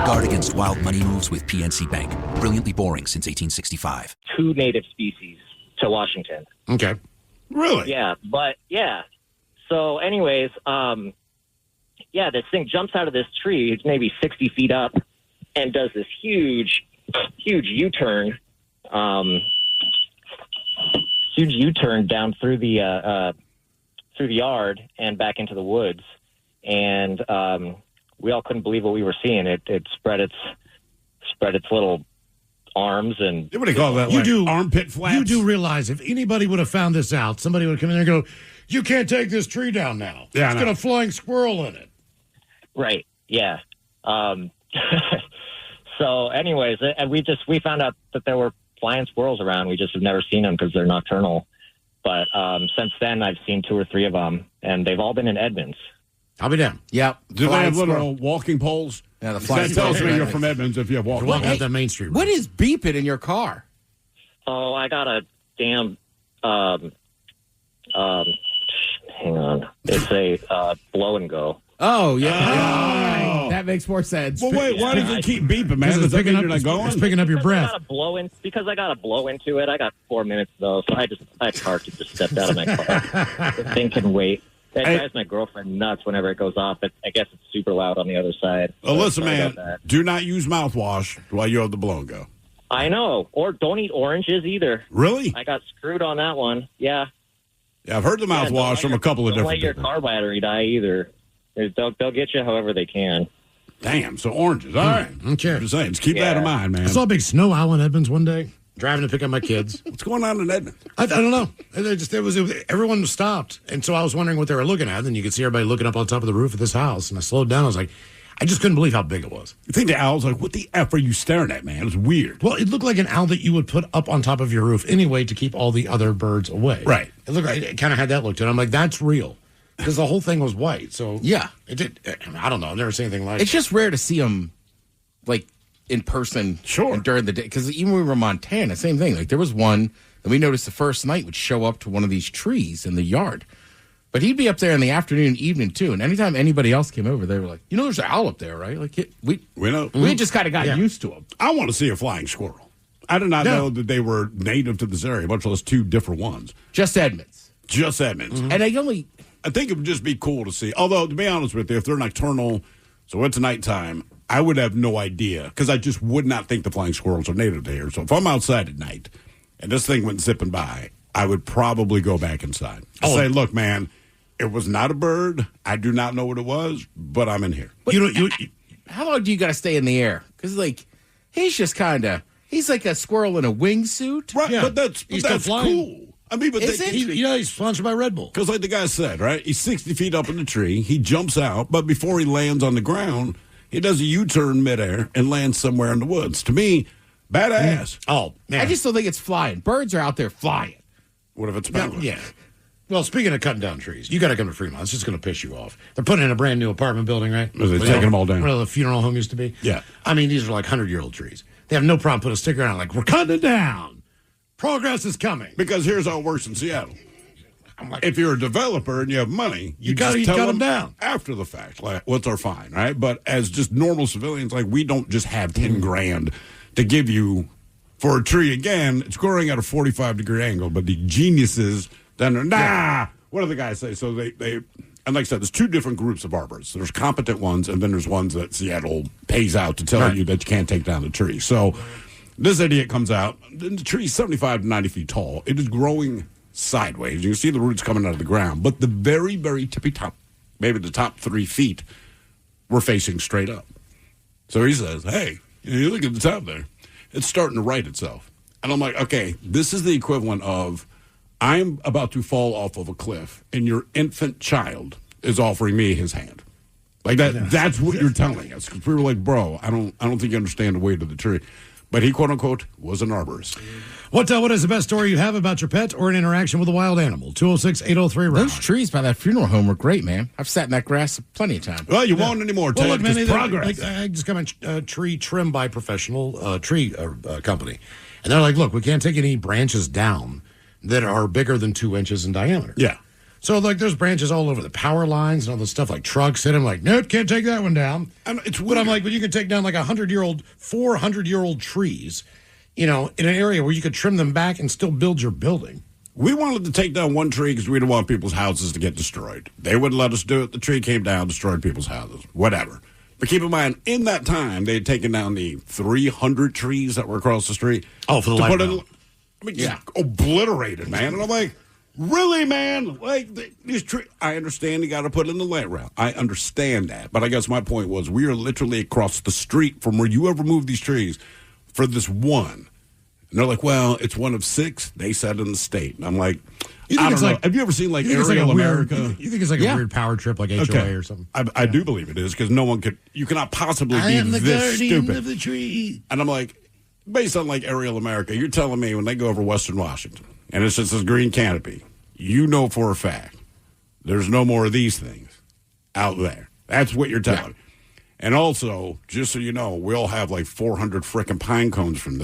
Guard against wild money moves with PNC Bank. Brilliantly boring since 1865. 2 native species to Washington. Okay. Really? Yeah, but yeah. So anyways, this thing jumps out of this tree. It's maybe 60 feet up and does this huge U-turn, down through the yard and back into the woods. And we all couldn't believe what we were seeing. It spread its little arms and what do you call that? Armpit flaps. You do realize if anybody would have found this out, somebody would come in there and go, "You can't take this tree down now. Yeah, it's got a flying squirrel in it." Right. Yeah. So, anyways, and we found out that there were flying squirrels around. We just have never seen them because they're nocturnal. But since then, I've seen 2 or 3 of them, and they've all been in Edmonds. I'll be down. Yep. Do they have little walking poles? Yeah, the That flying tells me squirrels. you're from Edmonds if you have walking poles. Out that Main Street. What is beeping in your car? Oh, I got a damn. Hang on. It's a blow and go. Oh, yeah. That makes more sense. Well, wait, why does it keep beeping, man? Does that mean you're not going? It's picking up your breath. Because I got to blow into it. I got 4 minutes, though, so I parked and just stepped out of my car. The thing can wait. That drives my girlfriend nuts whenever it goes off, but I guess it's super loud on the other side. Well, listen, man, do not use mouthwash while you have the blow and go. I know. Or don't eat oranges either. Really? I got screwed on that one. Yeah. Yeah, I've heard the mouthwash from a couple of different people. Don't let your car battery die either. They'll get you however they can. Damn, so oranges. All right. Okay. Just saying, just keep that in mind, man. I saw a big snow owl in Edmonds one day, driving to pick up my kids. What's going on in Edmonds? I don't know. Everyone stopped, and so I was wondering what they were looking at. And you could see everybody looking up on top of the roof of this house, and I slowed down. I was like, I just couldn't believe how big it was. You think the owl's like, what the F are you staring at, man? It's weird. Well, it looked like an owl that you would put up on top of your roof anyway to keep all the other birds away. Right. It looked like it kind of had that look to it. I'm like, that's real. Because the whole thing was white. So yeah, it did. I don't know. I've never seen anything like it. It's just rare to see them like in person during the day. Because even when we were in Montana, same thing. Like there was one that we noticed the first night would show up to one of these trees in the yard. But he'd be up there in the afternoon, evening too. And anytime anybody else came over, they were like, there's an owl up there, right? Like we know. We just kind of got used to him. I want to see a flying squirrel. I did not know that they were native to this area, much less two different ones. Just Edmonds. And I think it would just be cool to see. Although, to be honest with you, if they're nocturnal, so it's nighttime, I would have no idea because I just would not think the flying squirrels are native to here. So if I'm outside at night and this thing went zipping by, I would probably go back inside. Say, look, man, it was not a bird. I do not know what it was, but I'm in here. But how long do you got to stay in the air? Because, he's just he's like a squirrel in a wingsuit. Right, but that's cool. I mean, but he's sponsored by Red Bull. Because like the guy said, right, he's 60 feet up in the tree. He jumps out, but before he lands on the ground, he does a U-turn midair and lands somewhere in the woods. To me, badass. Oh, man. I just don't think it's flying. Birds are out there flying. What if it's a penguin? Yeah. Well, speaking of cutting down trees, you got to come to Fremont. It's just going to piss you off. They're putting in a brand new apartment building, right? Are they taking them all down? Where the funeral home used to be? Yeah. I mean, these are like 100-year-old trees. They have no problem putting a sticker on like, we're cutting it down. Progress is coming. Because here's how it works in Seattle. If you're a developer and you have money, you cut them down after the fact. Like, what's our fine, right? But as just normal civilians, we don't just have 10 grand to give you for a tree. Again, it's growing at a 45-degree angle, but the geniuses then are, what do the guys say? So they and like I said, there's two different groups of arborists. There's competent ones, and then there's ones that Seattle pays out to tell you that you can't take down the tree. So this idiot comes out. The tree's 75 to 90 feet tall. It is growing sideways. You can see the roots coming out of the ground. But the very, very tippy top, maybe the top 3 feet, were facing straight up. So he says, hey, you look at the top there. It's starting to right itself. And I'm like, okay, this is the equivalent of I'm about to fall off of a cliff, and your infant child is offering me his hand. Like that. That's what you're telling us. Because we were like, bro, I don't think you understand the weight of the tree. But he, quote unquote, was an arborist. What is the best story you have about your pet or an interaction with a wild animal? 206-803-ROCK. Those trees by that funeral home were great, man. I've sat in that grass plenty of times. Well, you won't anymore, Ted. Well, look, man, progress. I just got my tree trimmed by a professional tree company. And they're like, look, we can't take any branches down that are bigger than 2 inches in diameter. Yeah. So, there's branches all over the power lines and all the stuff like trucks hit them. Like, nope, can't take that one down. And it's but I'm like, but you can take down 400-year-old trees, in an area where you could trim them back and still build your building. We wanted to take down one tree because we didn't want people's houses to get destroyed. They wouldn't let us do it. The tree came down, destroyed people's houses, whatever. But keep in mind, in that time, they had taken down the 300 trees that were across the street. Oh, for the light rail. Just obliterated, man. And I'm like, really, man? These trees, I understand you got to put in the light rail. I understand that. But I guess my point was we are literally across the street from where you ever moved these trees for this one. And they're like, well, it's one of 6, they said, in the state. And I'm like, I don't know. Have you ever seen Aerial America? You think it's a weird power trip like HOA or something? I do believe it is because you cannot possibly be this stupid. Of the tree. And I'm like, based on Aerial America, you're telling me when they go over Western Washington and it's just this green canopy, you know for a fact there's no more of these things out there. That's what you're telling me. And also, just so you know, we'll have 400 frickin' pine cones from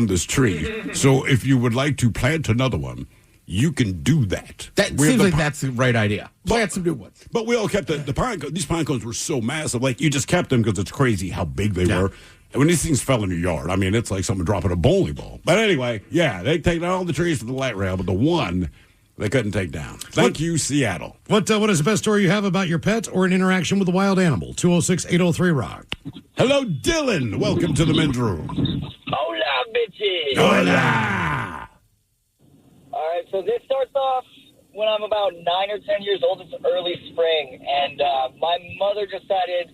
this tree. So if you would like to plant another one, you can do that. That seems like that's the right idea. Plant some new ones. But we all kept the pine cones. These pine cones were so massive. Like, you just kept them because it's crazy how big they were. And when these things fell in your yard, I mean, it's like someone dropping a bowling ball. But anyway, yeah, they take down all the trees with the light rail, but the one they couldn't take down. Thank you, Seattle. What is the best story you have about your pet or an interaction with a wild animal? 206-803-ROCK. Hello, Dylan. Welcome to the men's room. Hola, bitches. Hola. All right, so this starts off when I'm about 9 or 10 years old. It's early spring, and my mother decided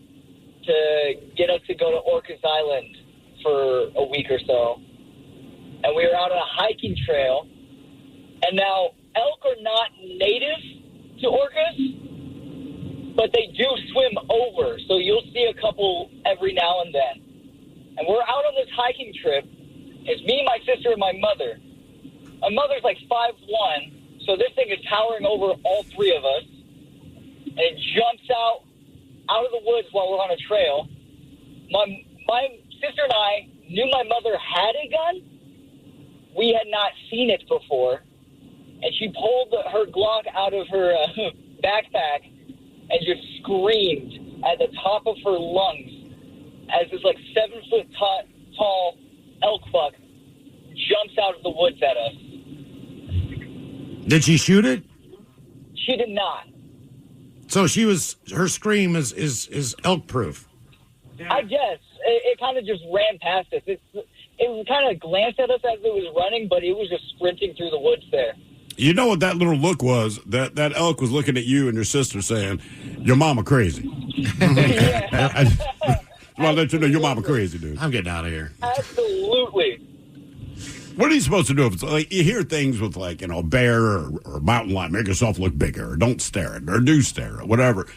to get us to go to Orcas Island for a week or so. And we were out on a hiking trail. And now, elk are not native to Orcas, but they do swim over. So you'll see a couple every now and then. And we're out on this hiking trip. It's me, my sister, and my mother. My mother's like 5'1", so this thing is towering over all three of us. And it jumps out of the woods while we're on a trail. My sister and I knew my mother had a gun. We had not seen it before. And she pulled her Glock out of her backpack and just screamed at the top of her lungs as this like 7-foot tall elk buck jumps out of the woods at us. Did she shoot it? She did not. So her scream is elk proof. I guess. It kind of just ran past us. It kind of glanced at us as it was running, but it was just sprinting through the woods there. You know what that little look was? That elk was looking at you and your sister saying, your mama crazy. I want to let you know your mama crazy, dude. I'm getting out of here. Absolutely. What are you supposed to do if it's like you hear things with like, a bear or mountain lion, make yourself look bigger, or don't stare at it, or do stare at it, whatever.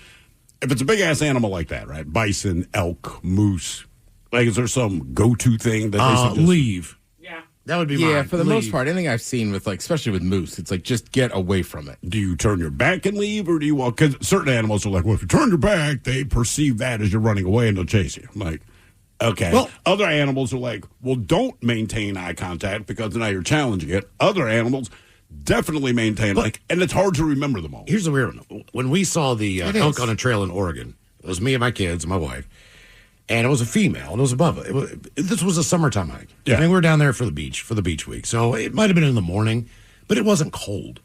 If it's a big ass animal like that, right? Bison, elk, moose, like is there some go-to thing that they suggest? Leave. Yeah. That would be mine. Yeah, for the most part, anything I've seen with especially with moose, it's like just get away from it. Do you turn your back and leave, or do you walk? Because certain animals are like, well, if you turn your back, they perceive that as you're running away and they'll chase you. I'm like, okay. Well, other animals are like, well, don't maintain eye contact because now you're challenging it. Other animals definitely maintain and it's hard to remember them all. Here's the weird one. When we saw the elk on a trail in Oregon, it was me and my kids and my wife, and it was a female, and it was above it. This was a summertime hike. Yeah. I mean, we were down there for the beach week, so it might have been in the morning, but it wasn't cold.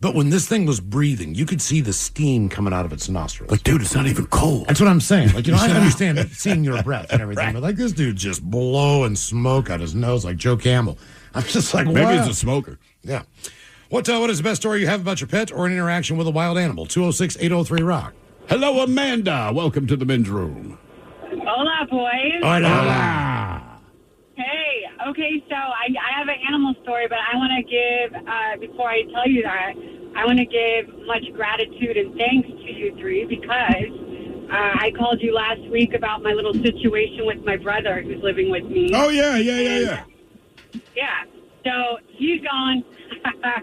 But when this thing was breathing, you could see the steam coming out of its nostrils. Like, dude, it's not even cold. That's what I'm saying. Like, I understand seeing your breath and everything, but like this dude just blowing smoke out his nose like Joe Camel. I'm just like, maybe he's a smoker. Yeah. What is the best story you have about your pet or an interaction with a wild animal? 206-803-ROCK. Hello, Amanda. Welcome to the men's room. Hola, boys. Hola. Hey, okay, so I have an animal story, but I want to give, before I tell you that, I want to give much gratitude and thanks to you three because I called you last week about my little situation with my brother who's living with me. Oh, yeah. Yeah, so he's gone.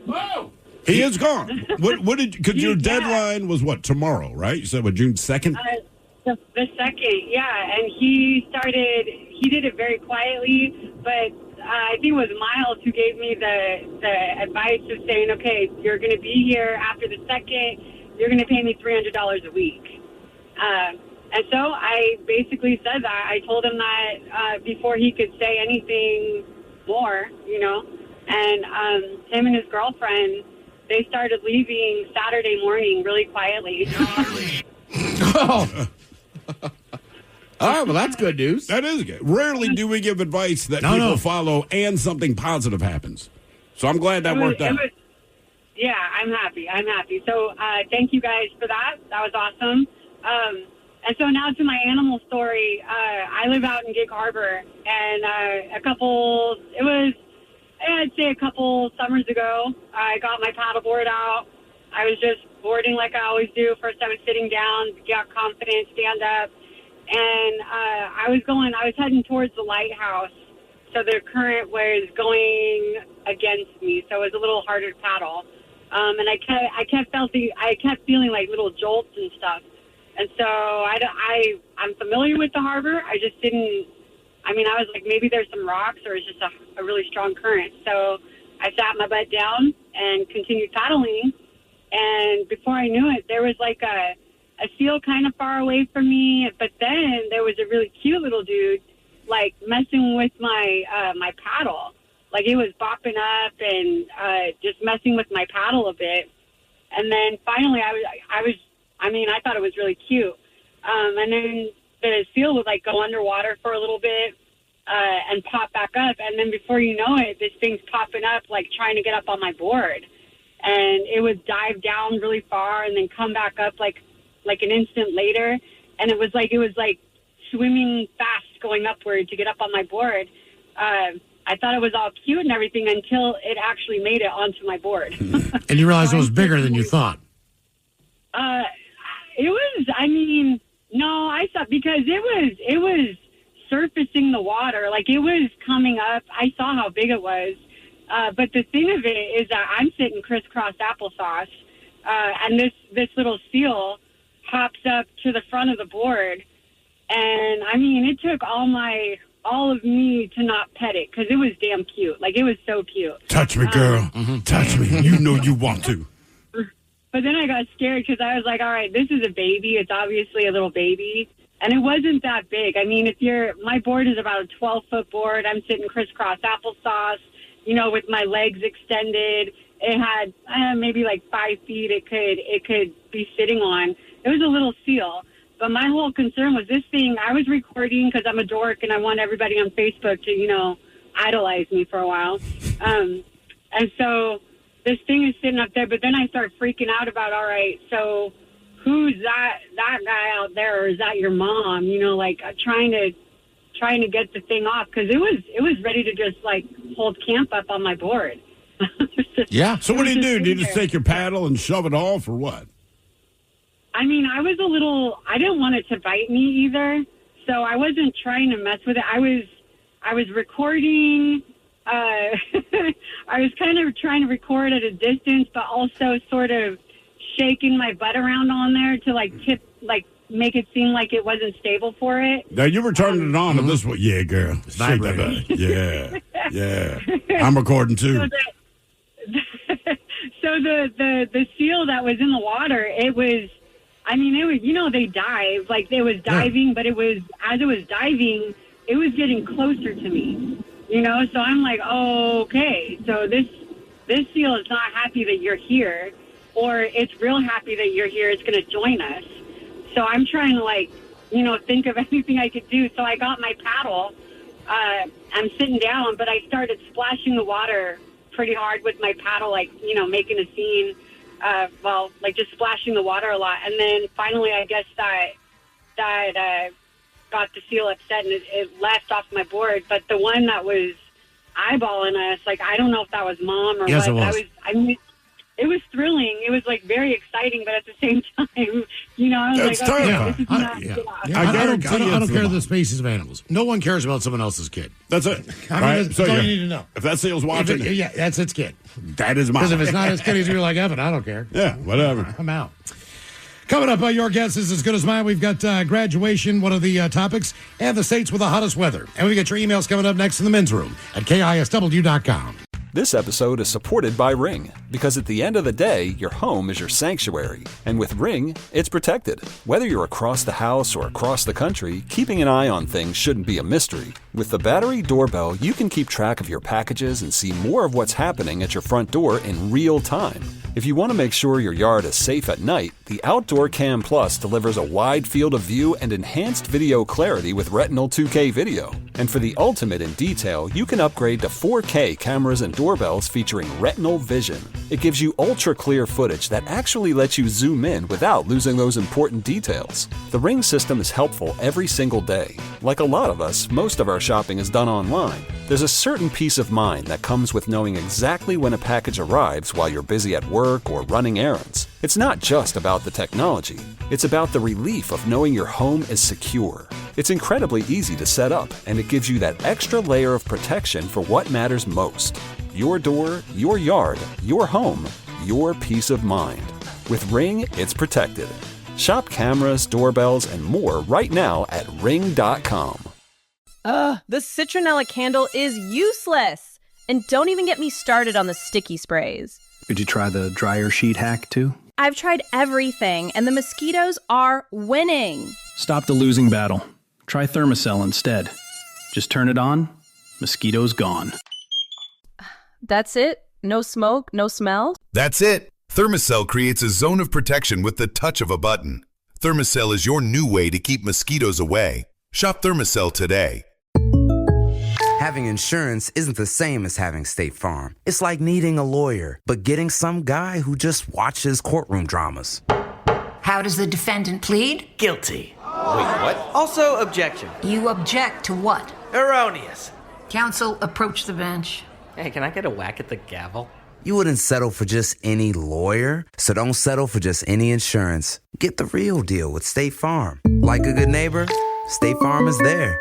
Whoa! He is gone. Because your deadline was what, tomorrow, right? You said, June 2nd? The 2nd, yeah. And he did it very quietly, but I think it was Miles who gave me the advice of saying, okay, you're going to be here after the 2nd, you're going to pay me $300 a week. And so I basically said that. I told him that before he could say anything more, and him and his girlfriend, they started leaving Saturday morning really quietly. Oh. All right, well, that's good news. That is good. Rarely do we give advice that people follow and something positive happens. So I'm glad that worked out. Yeah, I'm happy. So thank you guys for that. That was awesome. And so now to my animal story. I live out in Gig Harbor, and I'd say a couple summers ago, I got my paddleboard out. I was just boarding like I always do. First I was sitting down, got confident, stand up. And I was heading towards the lighthouse. So the current was going against me. So it was a little harder to paddle. And I kept feeling like little jolts and stuff. And so I'm familiar with the harbor. I just didn't, I was like, maybe there's some rocks or it's just a really strong current. So I sat my butt down and continued paddling. And before I knew it, there was like a seal kind of far away from me. But then there was a really cute little dude, like messing with my my paddle. Like it was bopping up and just messing with my paddle a bit. And then finally I thought it was really cute. And then the seal would like go underwater for a little bit and pop back up. And then before you know it, this thing's popping up, like trying to get up on my board. And it would dive down really far and then come back up like an instant later. And it was like swimming fast going upward to get up on my board. I thought it was all cute and everything until it actually made it onto my board. And you realized it was bigger than you thought. It was, no, I thought because it was surfacing the water. Like it was coming up. I saw how big it was. But the thing of it is that I'm sitting crisscross applesauce. And this little seal hops up to the front of the board. And it took all of me to not pet it because it was damn cute. Like it was so cute. Touch me, girl. Touch me. You know you want to. But then I got scared because I was like, all right, this is a baby. It's obviously a little baby. And it wasn't that big. My board is about a 12-foot board. I'm sitting crisscross applesauce, with my legs extended. It had maybe like 5 feet it could be sitting on. It was a little seal. But my whole concern was this thing. I was recording because I'm a dork and I want everybody on Facebook to, idolize me for a while. And so this thing is sitting up there, but then I start freaking out about, all right, so who's that guy out there, or is that your mom? Trying to get the thing off because it was ready to just like hold camp up on my board. Yeah. So what do you do? Do you just take your paddle and shove it off, or what? I didn't want it to bite me either, so I wasn't trying to mess with it. I was recording. I was kind of trying to record at a distance, but also sort of shaking my butt around on there to make it seem like it wasn't stable for it. Now you were turning it on, and this was, yeah, girl, shake that butt. Yeah. I'm recording too. So the seal that was in the water, it was, they dive, like it was diving, but as it was diving, it was getting closer to me, so I'm like, oh, okay, so this seal is not happy that you're here, or it's real happy that you're here, it's going to join us. So I'm trying to think of anything I could do. So I got my paddle, I'm sitting down, but I started splashing the water pretty hard with my paddle, making a scene. Just splashing the water a lot. And then finally, I guess that got the seal upset and it left off my board. But the one that was eyeballing us, I don't know if that was mom or yes, what. It was. It was thrilling. It was very exciting, but at the same time, I was That's okay, tough. this is not. I don't care the species of animals. No one cares about someone else's kid. That's it. That's all you need to know. If that seal's watching, that's its kid. That is mine. Because if it's not its kid, he's like, Evan, I don't care. Yeah, whatever. I'm out. Coming up, your guess is as good as mine. We've got graduation, one of the topics, and the states with the hottest weather. And we got your emails coming up next in the men's room at KISW.com. This episode is supported by Ring, because at the end of the day, your home is your sanctuary. And with Ring, it's protected. Whether you're across the house or across the country, keeping an eye on things shouldn't be a mystery. With the battery doorbell, you can keep track of your packages and see more of what's happening at your front door in real time. If you want to make sure your yard is safe at night, the Outdoor Cam Plus delivers a wide field of view and enhanced video clarity with Retinal 2K video. And for the ultimate in detail, you can upgrade to 4K cameras and doorbells featuring Retinal Vision. It gives you ultra-clear footage that actually lets you zoom in without losing those important details. The Ring system is helpful every single day. Like a lot of us, most of our shopping is done online. There's a certain peace of mind that comes with knowing exactly when a package arrives while you're busy at work or running errands. It's not just about the technology. It's about the relief of knowing your home is secure. It's incredibly easy to set up, and it gives you that extra layer of protection for what matters most. Your door, your yard, your home, your peace of mind. With Ring, it's protected. Shop cameras, doorbells, and more right now at Ring.com. The citronella candle is useless. And don't even get me started on the sticky sprays. Did you try the dryer sheet hack too? I've tried everything, and the mosquitoes are winning. Stop the losing battle. Try Thermacell instead. Just turn it on, mosquitoes gone. That's it? No smoke, no smell? That's it. Thermacell creates a zone of protection with the touch of a button. Thermacell is your new way to keep mosquitoes away. Shop Thermacell today. Having insurance isn't the same as having State Farm. It's like needing a lawyer, but getting some guy who just watches courtroom dramas. How does the defendant plead? Guilty. Wait, what? Also, objection. You object to what? Erroneous. Counsel, approach the bench. Hey, can I get a whack at the gavel? You wouldn't settle for just any lawyer, so don't settle for just any insurance. Get the real deal with State Farm. Like a good neighbor, State Farm is there.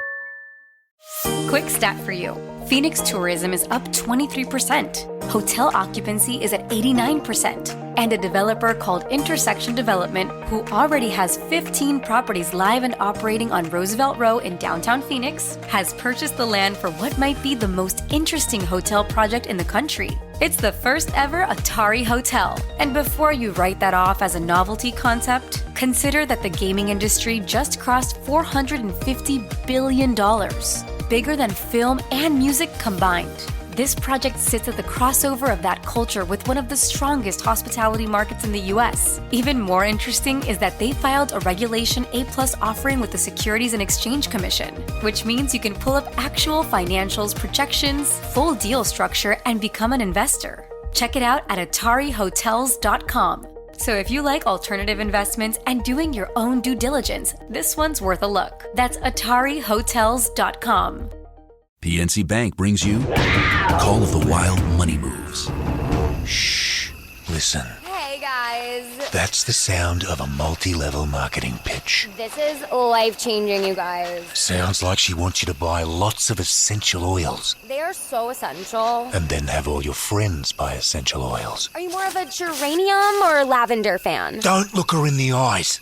Quick stat for you. Phoenix tourism is up 23%. Hotel occupancy is at 89%. And a developer called Intersection Development, who already has 15 properties live and operating on Roosevelt Row in downtown Phoenix, has purchased the land for what might be the most interesting hotel project in the country. It's the first ever Atari Hotel. And before you write that off as a novelty concept, consider that the gaming industry just crossed $450 billion. Bigger than film and music combined. This project sits at the crossover of that culture with one of the strongest hospitality markets in the US. Even more interesting is that they filed a Regulation A+ offering with the Securities and Exchange Commission, which means you can pull up actual financials, projections, full deal structure, and become an investor. Check it out at AtariHotels.com. So if you like alternative investments and doing your own due diligence, this one's worth a look. That's AtariHotels.com. PNC Bank brings you Call of the Wild Money Moves. Shh. Listen. Hey, guys. That's the sound of a multi-level marketing pitch. This is life-changing, you guys. Sounds like she wants you to buy lots of essential oils. They are so essential. And then have all your friends buy essential oils. Are you more of a geranium or lavender fan? Don't look her in the eyes.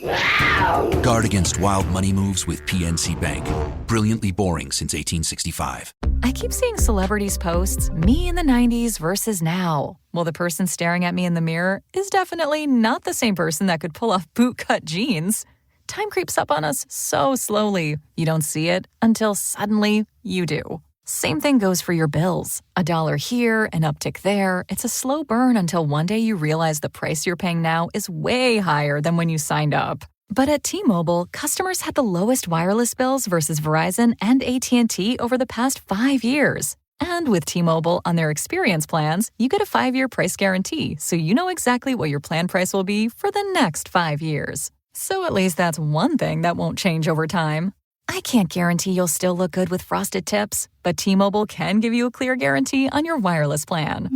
Guard against wild money moves with PNC Bank. Brilliantly boring since 1865. I keep seeing celebrities posts, me in the 90s versus now. Well, the person staring at me in the mirror is definitely not the same person that could pull off bootcut jeans. Time creeps up on us so slowly. You don't see it until suddenly you do. Same thing goes for your bills. $1 here, an uptick there. It's a slow burn until one day you realize the price you're paying now is way higher than when you signed up. But at T-Mobile, customers had the lowest wireless bills versus Verizon and AT&T over the past 5 years. And with T-Mobile on their experience plans, you get a 5-year price guarantee, so you know exactly what your plan price will be for the next 5 years. So at least that's one thing that won't change over time. I can't guarantee you'll still look good with frosted tips, but T-Mobile can give you a clear guarantee on your wireless plan.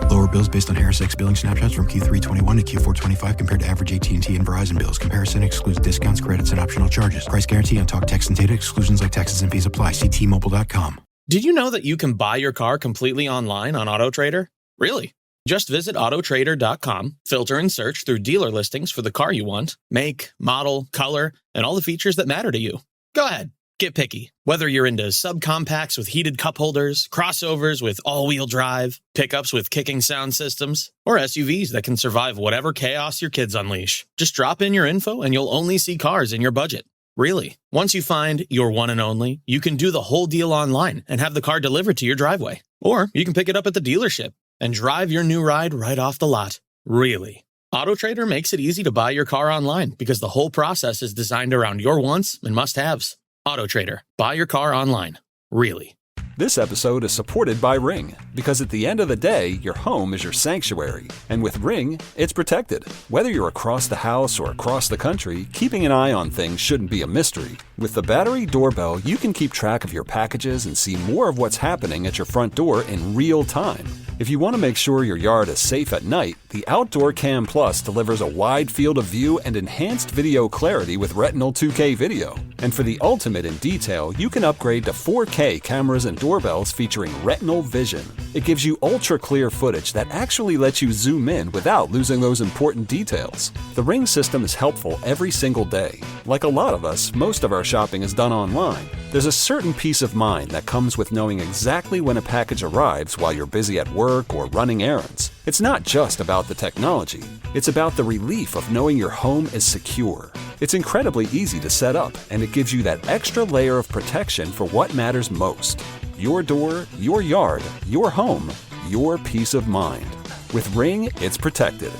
Lower bills based on Harris X billing snapshots from Q3 21 to Q4 25 compared to average AT&T and Verizon bills. Comparison excludes discounts, credits, and optional charges. Price guarantee on talk, text, and data. Exclusions like taxes and fees apply. See T-Mobile.com. Did you know that you can buy your car completely online on AutoTrader? Really? Just visit AutoTrader.com, filter and search through dealer listings for the car you want, make, model, color, and all the features that matter to you. Go ahead. Get picky. Whether you're into subcompacts with heated cup holders, crossovers with all-wheel drive, pickups with kicking sound systems, or SUVs that can survive whatever chaos your kids unleash. Just drop in your info and you'll only see cars in your budget. Really. Once you find your one and only, you can do the whole deal online and have the car delivered to your driveway. Or you can pick it up at the dealership and drive your new ride right off the lot. Really. AutoTrader makes it easy to buy your car online because the whole process is designed around your wants and must-haves. AutoTrader. Buy your car online. Really. This episode is supported by Ring, because at the end of the day, your home is your sanctuary. And with Ring, it's protected. Whether you're across the house or across the country, keeping an eye on things shouldn't be a mystery. With the battery doorbell, you can keep track of your packages and see more of what's happening at your front door in real time. If you want to make sure your yard is safe at night, the Outdoor Cam Plus delivers a wide field of view and enhanced video clarity with Retinal 2K video. And for the ultimate in detail, you can upgrade to 4K cameras and doorbells featuring Retinal Vision. It gives you ultra-clear footage that actually lets you zoom in without losing those important details. The Ring system is helpful every single day. Like a lot of us, most of our shopping is done online. There's a certain peace of mind that comes with knowing exactly when a package arrives while you're busy at work or running errands. It's not just about the technology. It's about the relief of knowing your home is secure. It's incredibly easy to set up, and it gives you that extra layer of protection for what matters most. Your door, your yard, your home, your peace of mind. With Ring, it's protected.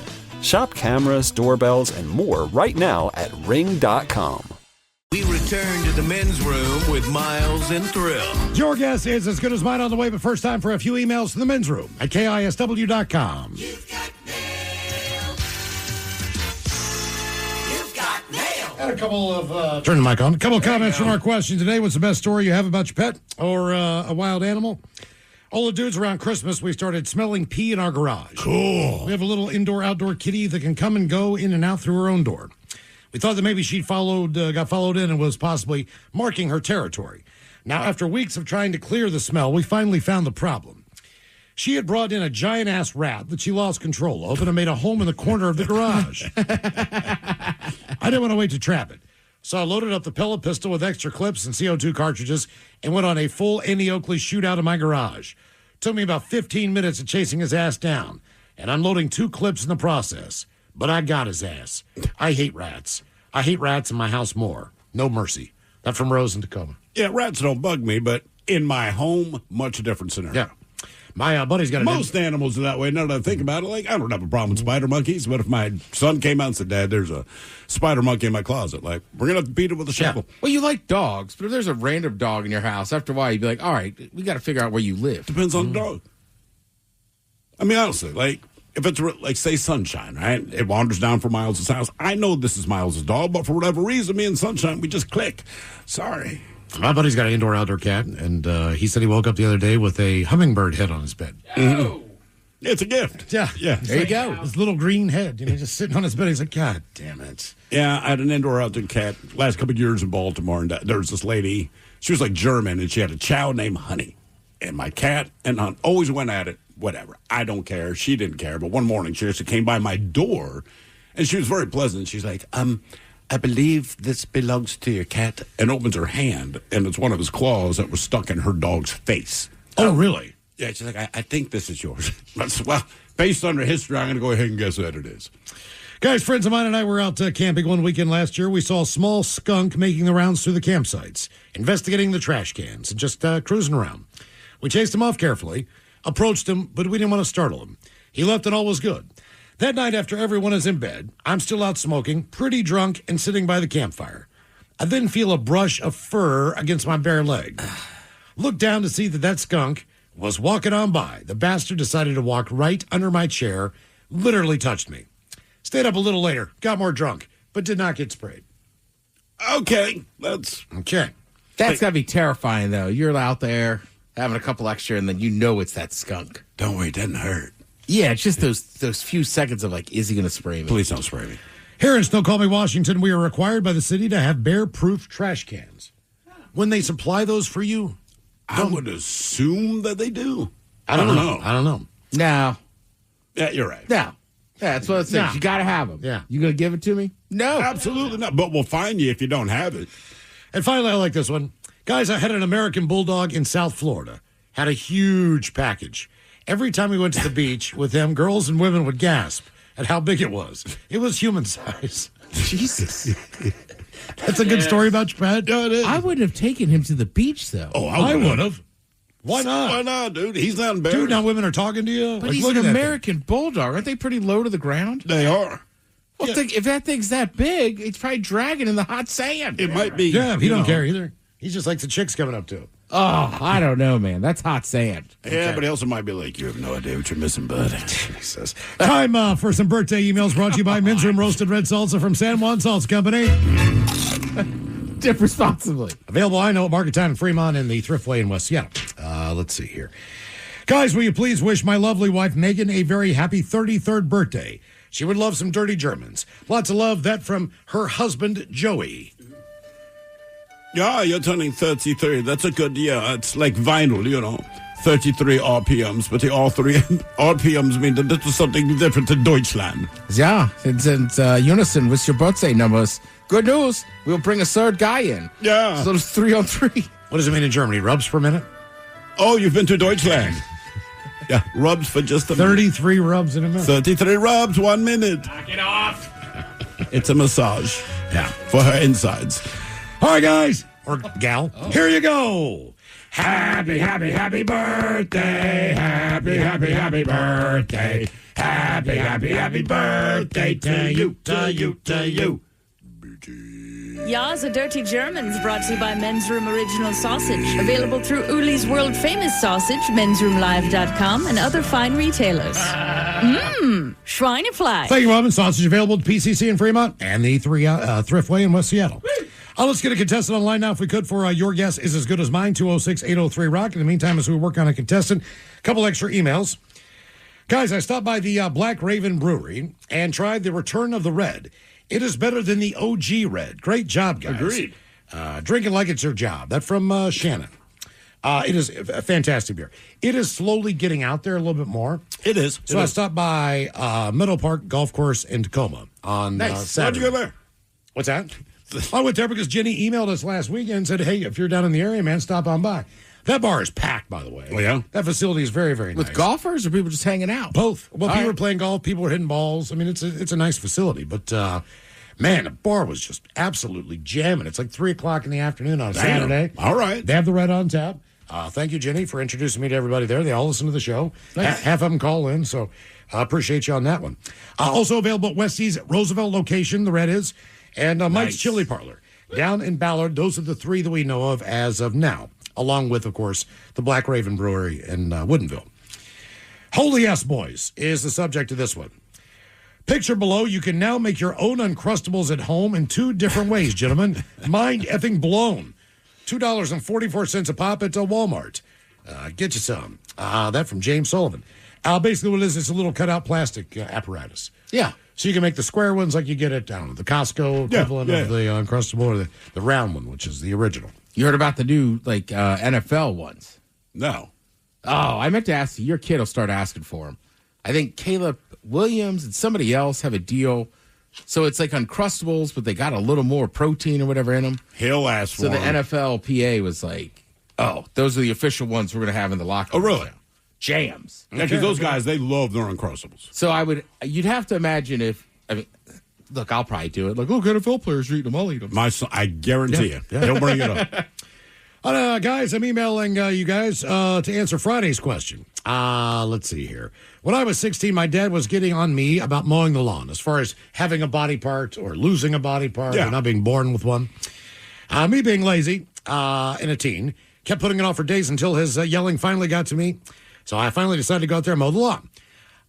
Shop cameras, doorbells, and more right now at Ring.com. We return to the men's room with Miles and Thrill. Your guess is as good as mine on the way, but first time for a few emails to the men's room at KISW.com. And a couple of, turn the mic on. A couple of comments from our question today. What's the best story you have about your pet or a wild animal? All the dudes around Christmas, we started smelling pee in our garage. Cool. We have a little indoor-outdoor kitty that can come and go in and out through her own door. We thought that maybe she got followed in and was possibly marking her territory. Now, after weeks of trying to clear the smell, we finally found the problem. She had brought in a giant-ass rat that she lost control of and had made a home in the corner of the garage. I didn't want to wait to trap it, so I loaded up the pellet pistol with extra clips and CO2 cartridges and went on a full Annie Oakley shootout in my garage. Took me about 15 minutes of chasing his ass down and unloading 2 clips in the process. But I got his ass. I hate rats. I hate rats in my house more. No mercy. That from Rose in Tacoma. Yeah, rats don't bug me, but in my home, much different scenario. Yeah. My buddy's got Most animals are that way. Now that I think about it, like, I don't have a problem with spider monkeys, but if my son came out and said, Dad, there's a spider monkey in my closet, like, we're going to have to beat it with a shovel. Well, you like dogs, but if there's a random dog in your house, after a while, you'd be like, all right, we got to figure out where you live. Depends on the dog. I mean, honestly, like, if it's, like, say, Sunshine, right? It wanders down from Miles' house. I know this is Miles' dog, but for whatever reason, me and Sunshine, we just click. Sorry. My buddy's got an indoor-outdoor cat, and he said he woke up the other day with a hummingbird head on his bed. Mm-hmm. It's a gift. Yeah. There you go. His little green head, just sitting on his bed. He's like, God damn it. Yeah, I had an indoor-outdoor cat last couple of years in Baltimore, and there was this lady. She was like German, and she had a chow named Honey. And my cat and Hunt always went at it. Whatever. I don't care. She didn't care. But one morning, she just came by my door, and she was very pleasant. She's like, I believe this belongs to your cat. And opens her hand, and it's one of his claws that was stuck in her dog's face. Oh, really? Yeah, she's like, I think this is yours. Well, based on her history, I'm going to go ahead and guess that it is. Guys, friends of mine and I were out camping one weekend last year. We saw a small skunk making the rounds through the campsites, investigating the trash cans, and just cruising around. We chased him off carefully, approached him, but we didn't want to startle him. He left and all was good. That night, after everyone is in bed, I'm still out smoking, pretty drunk, and sitting by the campfire. I then feel a brush of fur against my bare leg. Look down to see that skunk was walking on by. The bastard decided to walk right under my chair, literally touched me. Stayed up a little later, got more drunk, but did not get sprayed. Okay, that's... Okay. That's got to be terrifying, though. You're out there having a couple extra, and then you know it's that skunk. Don't worry, it doesn't hurt. Yeah, it's just those few seconds of like, is he going to spray me? Please don't spray me. Here in Snoqualmie, Washington, we are required by the city to have bear-proof trash cans. When they supply those for you, I would assume that they do. I don't know. I don't know. No. Yeah, you're right. No. Yeah, that's what it says. No. You got to have them. Yeah. You going to give it to me? No. Absolutely not. But we'll find you if you don't have it. And finally, I like this one. Guys, I had an American bulldog in South Florida. Had a huge package. Every time we went to the beach with him, girls and women would gasp at how big it was. It was human size. Jesus. That's a good story about your pet. Yeah, it is. I wouldn't have taken him to the beach, though. Oh, I would have. Why not? Why not, dude? He's not embarrassed. Dude, now women are talking to you. But he's an American bulldog. Aren't they pretty low to the ground? They are. Well, if that thing's that big, it's probably dragging in the hot sand. It might be. Yeah, he don't care either. He just likes the chicks coming up to him. Oh, I don't know, man. That's hot sand. Yeah, but he also might be like, you have no idea what you're missing, bud. Jesus. Time for some birthday emails brought to you by Men's Room Roasted Red Salsa from San Juan Salsa Company. Dip responsibly. Available, I know, at Market Town in Fremont and the Thriftway in West Seattle. Let's see here. Guys, will you please wish my lovely wife, Megan, a very happy 33rd birthday? She would love some dirty Germans. Lots of love, that from her husband, Joey. Yeah, you're turning 33. That's a good year. It's like vinyl, 33 RPMs, but the all three RPMs mean that this is something different in Deutschland. Yeah, it's in unison with your birthday numbers. Good news, we'll bring a third guy in. Yeah. So it's 3 on 3. What does it mean in Germany? Rubs per minute? Oh, you've been to Deutschland. Yeah, rubs for just a minute. 33 rubs in a minute. 33 rubs, 1 minute. Knock it off. It's a massage. Yeah, for her insides. All right, guys. Or gal. Here you go. Happy, happy, happy birthday. Happy, happy, happy birthday. Happy, happy, happy birthday to you, to you, to you. Ya's a Dirty Germans brought to you by Men's Room Original Sausage. Available through Uli's world famous sausage, mensroomlive.com, and other fine retailers. Schweinefly. Thank you, Robin. Sausage available at PCC in Fremont and the Thriftway in West Seattle. Let's get a contestant online now if we could for Your Guess Is As Good As Mine, 206-803-ROCK. In the meantime, as we work on a contestant, a couple extra emails. Guys, I stopped by the Black Raven Brewery and tried the Return of the Red. It is better than the OG Red. Great job, guys. Agreed. Drinking like it's your job. That's from Shannon. It is a fantastic beer. It is slowly getting out there a little bit more. It is. So I stopped by Meadow Park Golf Course in Tacoma on Saturday. Why'd you go there? What's that? I went there because Jenny emailed us last weekend and said, hey, if you're down in the area, man, stop on by. That bar is packed, by the way. Oh, yeah? That facility is very, very nice. With golfers or people just hanging out? Both. Well, people right. were playing golf. People were hitting balls. I mean, it's a nice facility. But, man, the bar was just absolutely jamming. It's like 3 o'clock in the afternoon on a Saturday. All right. They have the Red on tap. Thank you, Jenny, for introducing me to everybody there. They all listen to the show. Nice. Half of them call in, so I appreciate you on that one. Also available at Westie's Roosevelt location, the Red is, and Mike's Chili Parlor. Down in Ballard, those are the three that we know of as of now, along with, of course, the Black Raven Brewery in Woodinville. Holy yes, boys, is the subject of this one. Picture below, you can now make your own Uncrustables at home in 2 different ways, gentlemen. Mind effing blown. $2.44 a pop at Walmart. Get you some. That from James Sullivan. Basically what it is, it's a little cutout plastic apparatus. Yeah. So you can make the square ones like you get at, I don't know, the Costco equivalent of the Uncrustable, or the round one, which is the original. You heard about the new, NFL ones? No. Oh, I meant to ask you. Your kid will start asking for them. I think Caleb Williams and somebody else have a deal. So it's like Uncrustables, but they got a little more protein or whatever in them. He'll ask for So the them. NFLPA was like, oh, those are the official ones we're going to have in the locker room. Oh, really? Jams. Yeah, because those guys, they love their Uncrustables. So you'd have to imagine look, I'll probably do it. Like, look, NFL players are eating them. I'll eat them. My son, I guarantee you. He'll bring it up. Guys, I'm emailing you guys to answer Friday's question. Let's see here. When I was 16, my dad was getting on me about mowing the lawn as far as having a body part or losing a body part or not being born with one. Me being lazy and a teen, kept putting it off for days until his yelling finally got to me. So I finally decided to go out there and mow the lawn.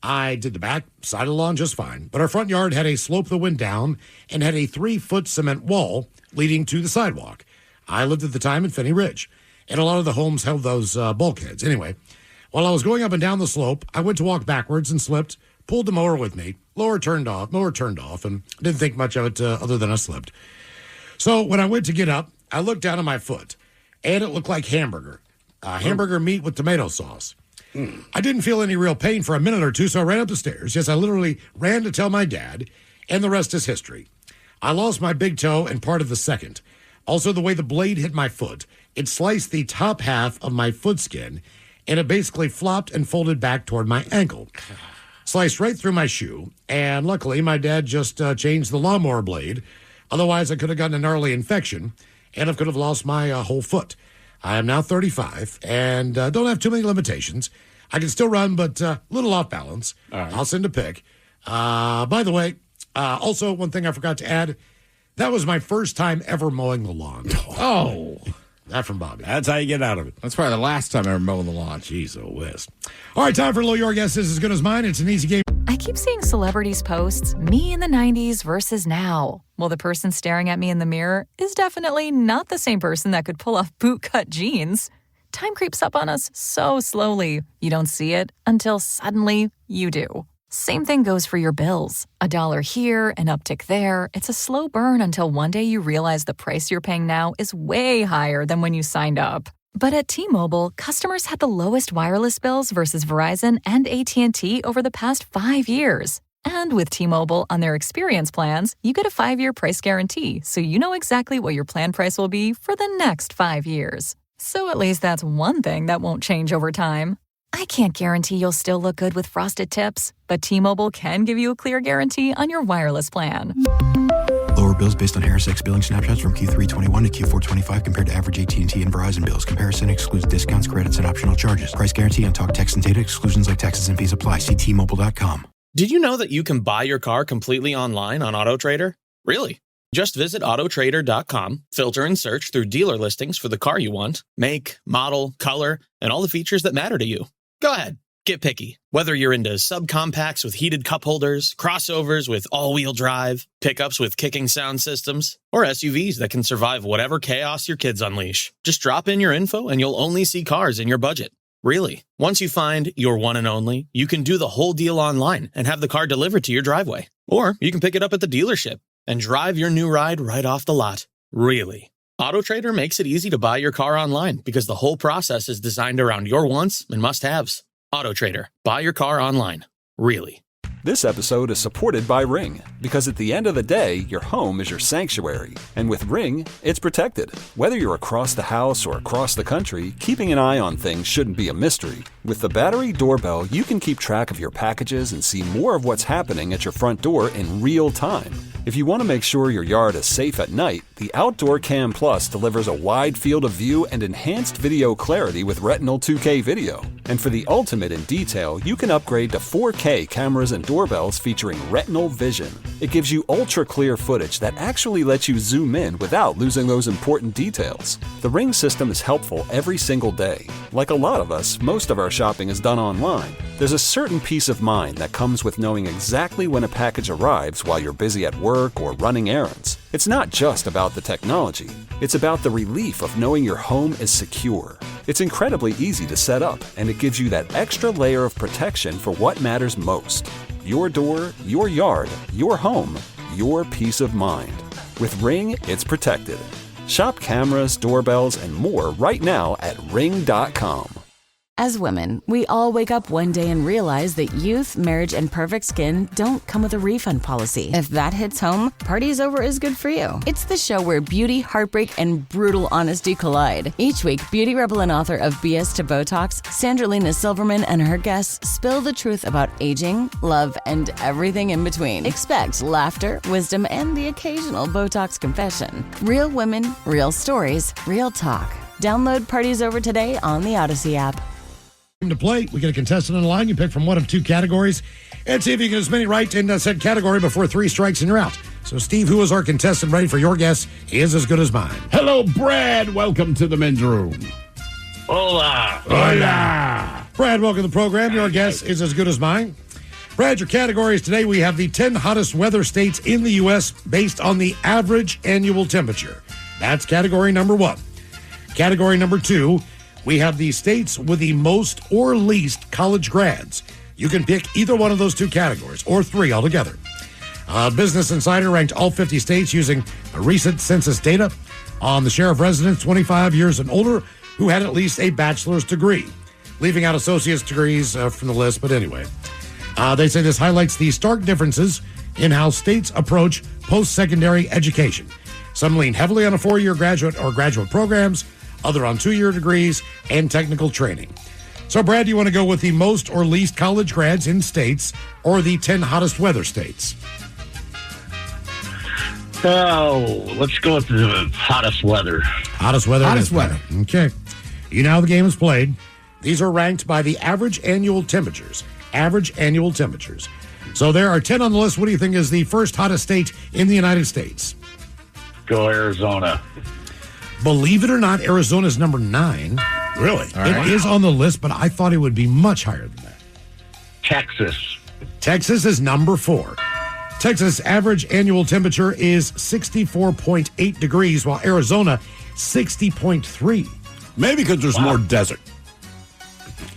I did the back side of the lawn just fine, but our front yard had a slope that went down and had a 3-foot cement wall leading to the sidewalk. I lived at the time in Finney Ridge, and a lot of the homes held those bulkheads. Anyway, while I was going up and down the slope, I went to walk backwards and slipped, pulled the mower with me, mower turned off, and didn't think much of it other than I slipped. So when I went to get up, I looked down at my foot, and it looked like hamburger meat with tomato sauce. I didn't feel any real pain for a minute or two, so I ran up the stairs. Yes, I literally ran to tell my dad, and the rest is history. I lost my big toe and part of the second. Also, the way the blade hit my foot, it sliced the top half of my foot skin, and it basically flopped and folded back toward my ankle. Sliced right through my shoe, and luckily my dad just changed the lawnmower blade. Otherwise, I could have gotten a gnarly infection, and I could have lost my whole foot. I am now 35 and don't have too many limitations. I can still run, but a little off balance. Right. I'll send a pic. By the way, also one thing I forgot to add, that was my first time ever mowing the lawn. Oh. That from Bobby. That's how you get out of it. That's probably the last time I ever mowed the lawn. Jeez, oh, West. All right, time for a little Your Guess Is As Good As Mine. It's an easy game. I keep seeing celebrities posts, me in the 90s versus now. Well, the person staring at me in the mirror is definitely not the same person that could pull off bootcut jeans. Time creeps up on us so slowly, you don't see it until suddenly you do. Same thing goes for your bills. $1 here, an uptick there. It's a slow burn until one day you realize the price you're paying now is way higher than when you signed up. But at T-Mobile, customers had the lowest wireless bills versus Verizon and AT&T over the past 5 years. And with T-Mobile on their experience plans, you get a 5-year price guarantee, so you know exactly what your plan price will be for the next 5 years. So at least that's one thing that won't change over time. I can't guarantee you'll still look good with frosted tips, but T-Mobile can give you a clear guarantee on your wireless plan. Lower bills based on Harris X billing snapshots from Q3 21 to Q4 25 compared to average AT&T and Verizon bills. Comparison excludes discounts, credits, and optional charges. Price guarantee on talk, text, and data. Exclusions like taxes and fees apply. See T-Mobile.com. Did you know that you can buy your car completely online on AutoTrader? Really? Just visit autotrader.com, filter and search through dealer listings for the car you want, make, model, color, and all the features that matter to you. Go ahead, get picky. Whether you're into subcompacts with heated cup holders, crossovers with all-wheel drive, pickups with kicking sound systems, or SUVs that can survive whatever chaos your kids unleash. Just drop in your info and you'll only see cars in your budget. Really. Once you find your one and only, you can do the whole deal online and have the car delivered to your driveway. Or you can pick it up at the dealership and drive your new ride right off the lot. Really. AutoTrader makes it easy to buy your car online because the whole process is designed around your wants and must-haves. AutoTrader. Buy your car online. Really. This episode is supported by Ring, because at the end of the day, your home is your sanctuary. And with Ring, it's protected. Whether you're across the house or across the country, keeping an eye on things shouldn't be a mystery. With the battery doorbell, you can keep track of your packages and see more of what's happening at your front door in real time. If you want to make sure your yard is safe at night, the Outdoor Cam Plus delivers a wide field of view and enhanced video clarity with Retinal 2K video. And for the ultimate in detail, you can upgrade to 4K cameras and doorbells featuring Retinal Vision. It gives you ultra-clear footage that actually lets you zoom in without losing those important details. The Ring system is helpful every single day. Like a lot of us, most of our shopping is done online. There's a certain peace of mind that comes with knowing exactly when a package arrives while you're busy at work or running errands. It's not just about the technology. It's about the relief of knowing your home is secure. It's incredibly easy to set up, and it gives you that extra layer of protection for what matters most. Your door, your yard, your home, your peace of mind. With Ring, it's protected. Shop cameras, doorbells, and more right now at Ring.com. As women, we all wake up one day and realize that youth, marriage, and perfect skin don't come with a refund policy. If that hits home, Party's Over is good for you. It's the show where beauty, heartbreak, and brutal honesty collide. Each week, beauty rebel and author of BS to Botox, Sandralina Silverman and her guests spill the truth about aging, love, and everything in between. Expect laughter, wisdom, and the occasional Botox confession. Real women, real stories, real talk. Download Party's Over today on the Odyssey app. To play, we get a contestant on the line. You pick from one of two categories and see if you get as many right in said category before three strikes and you're out. So, Steve, who is our contestant ready for your guess? He is as good as mine. Hello, Brad. Welcome to the men's room. Hola. Hola. Brad, welcome to the program. Your guess is as good as mine. Brad, your categories today, we have the 10 hottest weather states in the U.S. based on the average annual temperature. That's category number one. Category number two, we have the states with the most or least college grads. You can pick either one of those two categories, or three altogether. Business Insider ranked all 50 states using recent census data on the share of residents 25 years and older who had at least a bachelor's degree, leaving out associate's degrees from the list, but anyway. They say this highlights the stark differences in how states approach post-secondary education. Some lean heavily on a four-year graduate or graduate programs, other on 2-year degrees and technical training. So, Brad, do you want to go with the most or least college grads in states or the 10 hottest weather states? Oh, let's go with the hottest weather. Hottest weather. Hottest weather. Okay. You know how the game is played. These are ranked by the average annual temperatures. Average annual temperatures. So there are 10 on the list. What do you think is the first hottest state in the United States? Go Arizona. Believe it or not, Arizona is number 9. Really? It is on the list, but I thought it would be much higher than that. Texas. Texas is number 4. Texas' average annual temperature is 64.8 degrees, while Arizona, 60.3. Maybe because there's more desert.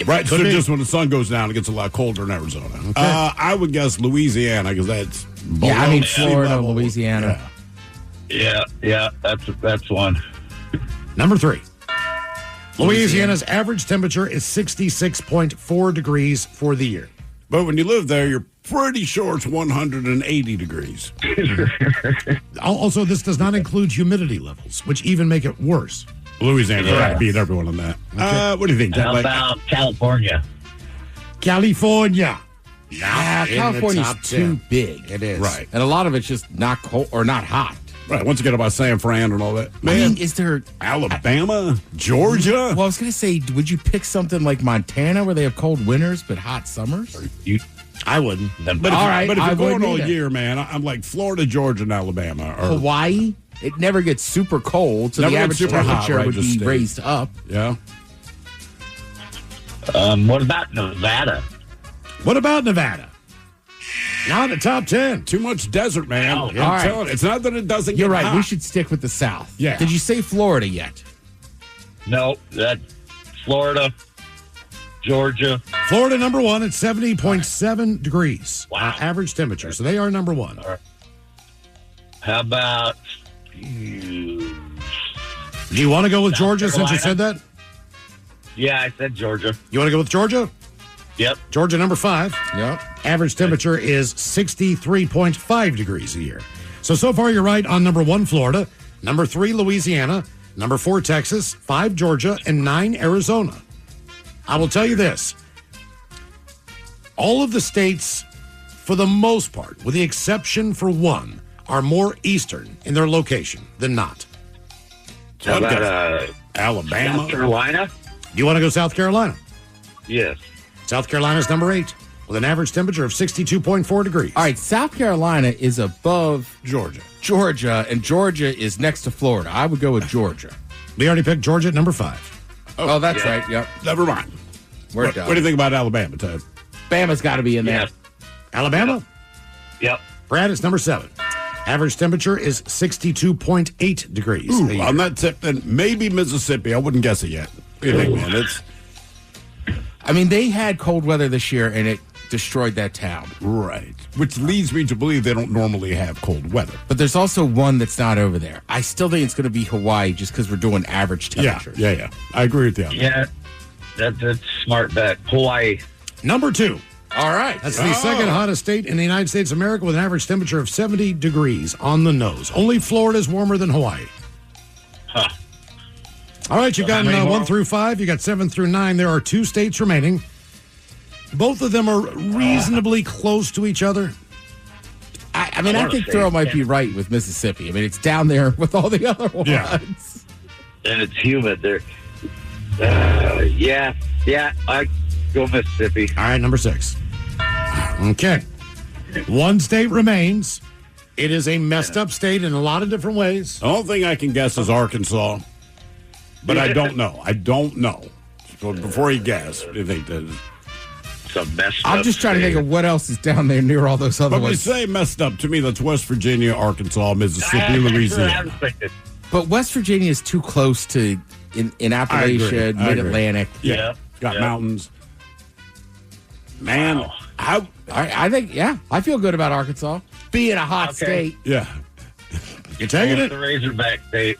Right, so Could be. just when the sun goes down, it gets a lot colder in Arizona. Okay. I would guess Louisiana, because that's below Yeah, I mean sea Florida, level. Louisiana. Yeah, that's one. Number 3. Louisiana's average temperature is 66.4 degrees for the year. But when you live there, you're pretty sure it's 180 degrees. Also, this does not include humidity levels, which even make it worse. Louisiana tried to beat everyone on that. What do you think? How about California? California. Yeah, California's too big. It is. Right. And a lot of it's just not cold or not hot. Right. Once you get about San Fran and all that. I Man, mean, is there Alabama, Georgia? Well, I was going to say, would you pick something like Montana where they have cold winters but hot summers? I wouldn't. But if, All right, but if I you're going wouldn't all either. year, man, I'm like Florida, Georgia, and Alabama. Or Hawaii, it never gets super cold, so Never the gets average super hot, temperature right, would just be stay. raised up. Yeah. What about Nevada? What about Nevada? Not in the top 10. Too much desert, man. Oh, I'm all right. telling you, it's not that it doesn't You're get right. hot. We should stick with the South. Yeah. Did you say Florida yet? No, that's Florida, Georgia. Florida number 1 at 70.7 degrees. Wow. Average temperature. So they are number 1. How about Do you want to go with Georgia since you said that? Yeah, I said Georgia. You want to go with Georgia? Yep. Georgia number 5. Yep. Average temperature is 63.5 degrees a year. So far you're right on number 1, Florida, number 3, Louisiana, number 4, Texas, 5, Georgia, and 9, Arizona. I will tell you this. All of the states, for the most part, with the exception for one, are more eastern in their location than not. How about Alabama? South Carolina? Do you want to go South Carolina? Yes. South Carolina's number 8 with an average temperature of 62.4 degrees. All right, South Carolina is above Georgia, and Georgia is next to Florida. I would go with Georgia. We already picked Georgia at number 5. Oh, that's right. Yep. Never mind. We're What done. do you think about Alabama, Ted? Bama's got to be in there. Yes. Alabama? Yep. Brad, it's number 7. Average temperature is 62.8 degrees. a year. On that tip, then maybe Mississippi. I wouldn't guess it yet. What do you think, man? It's I mean, they had cold weather this year, and it destroyed that town. right. Which leads me to believe they don't normally have cold weather. But there's also one that's not over there. I still think it's going to be Hawaii just because we're doing average temperatures. Yeah. I agree with you. on that. Yeah. That's smart bet. Hawaii. Number 2. All right. That's the second hottest state in the United States of America with an average temperature of 70 degrees on the nose. Only Florida is warmer than Hawaii. Huh. All right, you've gotten How many more? 1 through 5. You got 7 through 9. There are 2 states remaining. Both of them are reasonably close to each other. I mean, I think Thurl might be right with Mississippi. I mean, it's down there with all the other ones. Yeah. And it's humid there. Yeah, I go Mississippi. All right, number 6. Okay. 1 state remains. It is a messed up state in a lot of different ways. The only thing I can guess is Arkansas, but I don't know. So before you guess, what do you think that is? Some messed I'm up just trying to state. think of what else is down there near all those other But we ones. say messed up. To me, that's West Virginia, Arkansas, Mississippi, That's what I was Louisiana. thinking. But West Virginia is too close to in I agree. Appalachia, I agree. Mid-Atlantic. Yeah. Got mountains. Man, I think, I feel good about Arkansas being a hot state. Yeah. You're taking What's it? the Razorback state?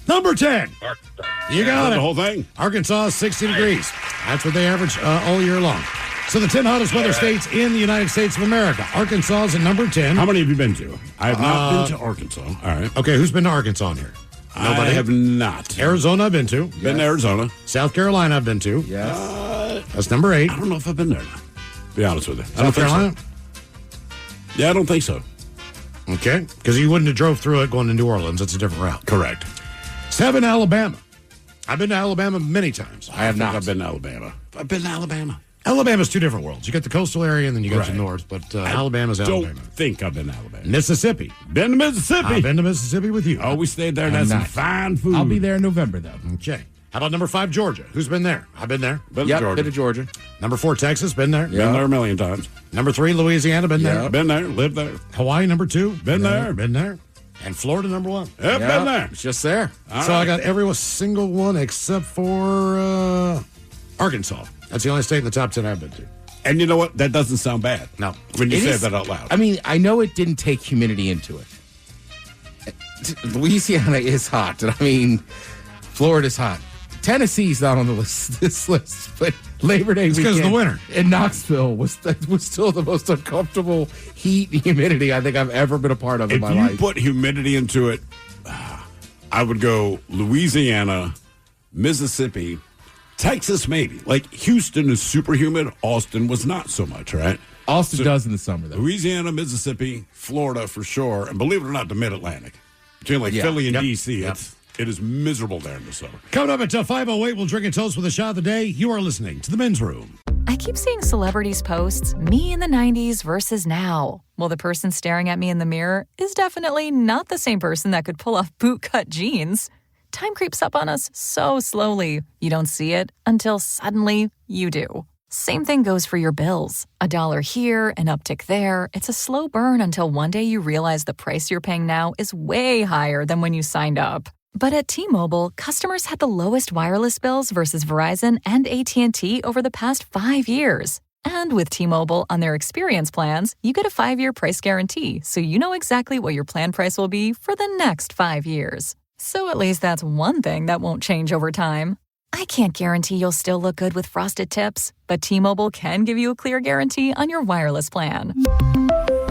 Number 10. Arkansas. You got The it. whole thing. Arkansas is 60 degrees. That's what they average all year long. So the 10 hottest weather states in the United States of America. Arkansas is at number 10. How many have you been to? I have not been to Arkansas. All right. Okay, who's been to Arkansas in here? Nobody? I have not. Arizona I've been to. Been to Arizona. South Carolina I've been to. Yes. That's number 8. I don't know if I've been there. To be honest with you. I don't South think so. Carolina? Yeah, I don't think so. Okay, because you wouldn't have drove through it going to New Orleans. That's a different route. Correct. 7, Alabama. I've been to Alabama many times. I have not. I've been to Alabama. I've been to Alabama. Alabama's 2 different worlds. You got the coastal area and then you got the Right. north, but Alabama's Don't Alabama. think I've been to Alabama. Mississippi. Been to Mississippi. I've been to Mississippi with you. Oh, we stayed there and I'm had some not. fine food. I'll be there in November, though. Okay. How about number 5, Georgia? Who's been there? I've been there. Been to Yep, Georgia. been to Georgia. Number 4, Texas. Been there. Been there a million times. Number 3, Louisiana. Been there. Been there. Lived there. Hawaii, number 2. Been there. Been there. And Florida, number 1. Yep, been there. It's just there. So I got every single one except for Arkansas. That's the only state in the top 10 I've been to. And you know what? That doesn't sound bad. No. When you It say is- that out loud. I mean, I know it didn't take humidity into it. Louisiana is hot. And I mean, Florida's hot. Tennessee's not on the list, this list, but Labor Day It's 'cause of weekend the winter. in Knoxville was still the most uncomfortable heat and humidity I think I've ever been a part of in if my you life. put humidity into it, I would go Louisiana, Mississippi, Texas maybe. Like Houston is super humid. Austin was not so much, right? Austin does in the summer, though. Louisiana, Mississippi, Florida for sure. And believe it or not, the Mid-Atlantic. Between like Philly and D.C., it is miserable there in the summer. Coming up at 5:08, we'll drink a toast with a shot of the day. You are listening to The Men's Room. I keep seeing celebrities posts, me in the 90s versus now. Well, the person staring at me in the mirror is definitely not the same person that could pull off bootcut jeans. Time creeps up on us so slowly. You don't see it until suddenly you do. Same thing goes for your bills. $1 here, an uptick there. It's a slow burn until one day you realize the price you're paying now is way higher than when you signed up. But at T-Mobile, customers had the lowest wireless bills versus Verizon and AT&T over the past 5 years. And with T-Mobile on their experience plans, you get a 5-year price guarantee, so you know exactly what your plan price will be for the next 5 years. So at least that's one thing that won't change over time. I can't guarantee you'll still look good with frosted tips, but T-Mobile can give you a clear guarantee on your wireless plan.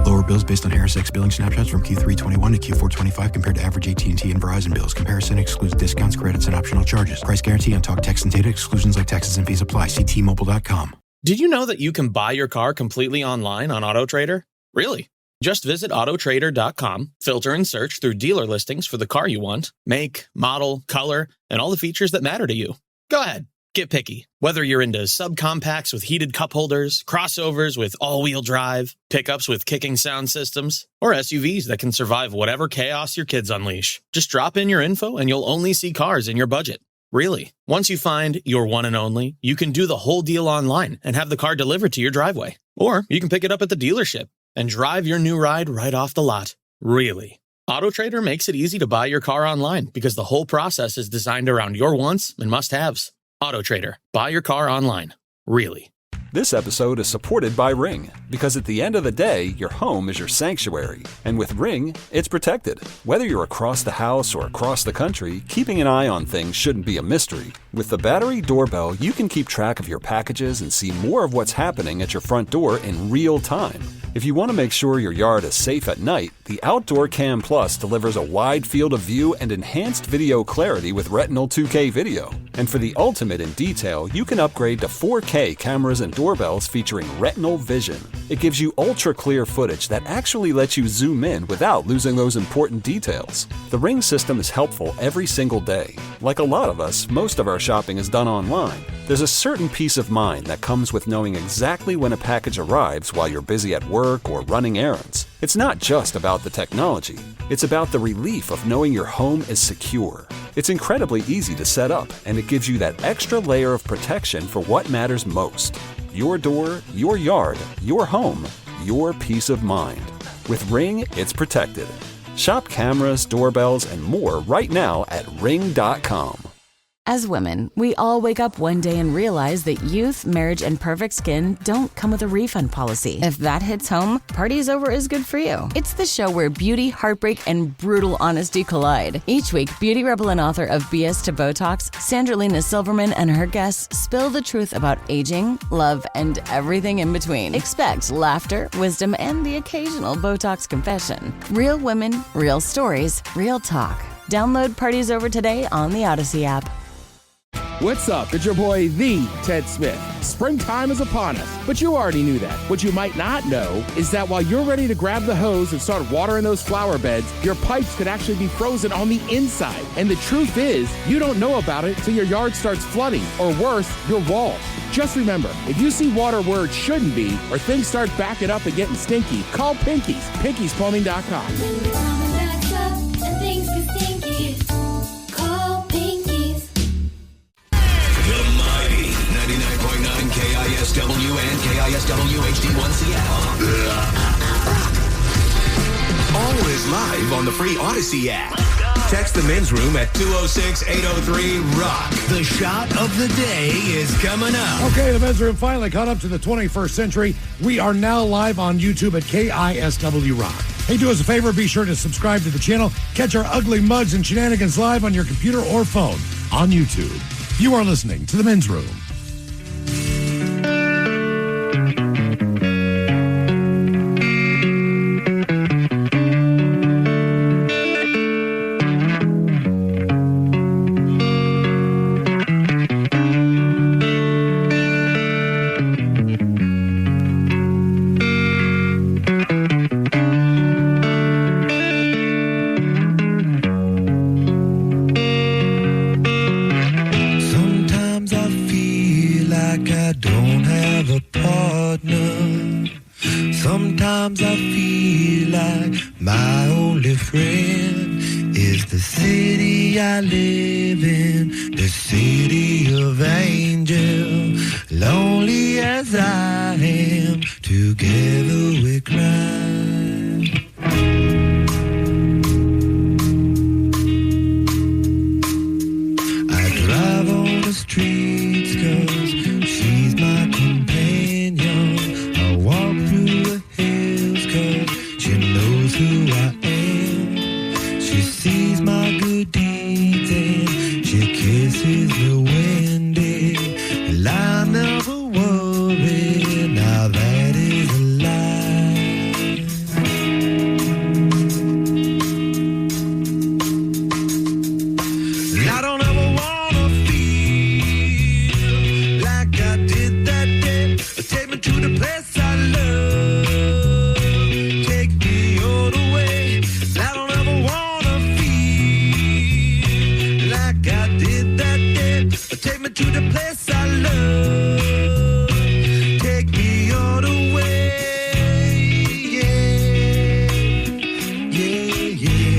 Lower bills based on HRSX billing snapshots from Q3 21 to Q4 25 compared to average AT&T and Verizon bills. Comparison excludes discounts, credits, and optional charges. Price guarantee on talk, text, and data. Exclusions like taxes and fees apply. See T-Mobile.com. Did you know that you can buy your car completely online on AutoTrader? Really? Just visit AutoTrader.com, filter and search through dealer listings for the car you want, make, model, color, and all the features that matter to you. Go ahead, get picky. Whether you're into subcompacts with heated cup holders, crossovers with all-wheel drive, pickups with kicking sound systems, or SUVs that can survive whatever chaos your kids unleash. Just drop in your info and you'll only see cars in your budget. Really. Once you find your one and only, you can do the whole deal online and have the car delivered to your driveway. Or you can pick it up at the dealership and drive your new ride right off the lot. Really. AutoTrader makes it easy to buy your car online because the whole process is designed around your wants and must-haves. AutoTrader. Buy your car online. Really. This episode is supported by Ring, because at the end of the day, your home is your sanctuary. And with Ring, it's protected. Whether you're across the house or across the country, keeping an eye on things shouldn't be a mystery. With the battery doorbell, you can keep track of your packages and see more of what's happening at your front door in real time. If you want to make sure your yard is safe at night, the Outdoor Cam Plus delivers a wide field of view and enhanced video clarity with Retinal 2K video. And for the ultimate in detail, you can upgrade to 4K cameras and doorbells featuring Retinal Vision. It gives you ultra-clear footage that actually lets you zoom in without losing those important details. The Ring system is helpful every single day. Like a lot of us, most of our shopping is done online. There's a certain peace of mind that comes with knowing exactly when a package arrives while you're busy at work or running errands. It's not just about the technology. It's about the relief of knowing your home is secure. It's incredibly easy to set up, and it gives you that extra layer of protection for what matters most. Your door, your yard, your home, your peace of mind. With Ring, it's protected. Shop cameras, doorbells, and more right now at Ring.com. As women, we all wake up one day and realize that youth, marriage, and perfect skin don't come with a refund policy. If that hits home, Party's Over is good for you. It's the show where beauty, heartbreak, and brutal honesty collide. Each week, beauty rebel and author of BS to Botox, Sandralina Silverman and her guests spill the truth about aging, love, and everything in between. Expect laughter, wisdom, and the occasional Botox confession. Real women, real stories, real talk. Download Party's Over today on the Odyssey app. What's up? It's your boy, the Ted Smith. Springtime is upon us, but you already knew that. What you might not know is that while you're ready to grab the hose and start watering those flower beds, your pipes could actually be frozen on the inside. And the truth is, you don't know about it till your yard starts flooding, or worse, your walls. Just remember, if you see water where it shouldn't be, or things start backing up and getting stinky, call Pinky's, Pinky'sPlumbing.com. KISW and KISW HD1 Seattle. Always live on the free Odyssey app. Text the men's room at 206-803-ROCK. The shot of the day is coming up. Okay, the men's room finally caught up to the 21st century. We are now live on YouTube at KISW Rock. Hey, do us a favor, be sure to subscribe to the channel. Catch our ugly mugs and shenanigans live on your computer or phone on YouTube. You are listening to the men's room. feel like my only friend is the city I live in, the city of angel. Lonely as I am, together we cry. I drive on the streets 'cause she's my companion. I walk through the hills 'cause she knows who I am. She sees my good deeds and she kisses the windy. And I never worry, now that is a lie. And I don't ever wanna feel like I did that day. Take me to the place I love. Take me all the way. I don't ever wanna feel like I did that day. Take me to the place I love. Take me all the way. Yeah, yeah, yeah.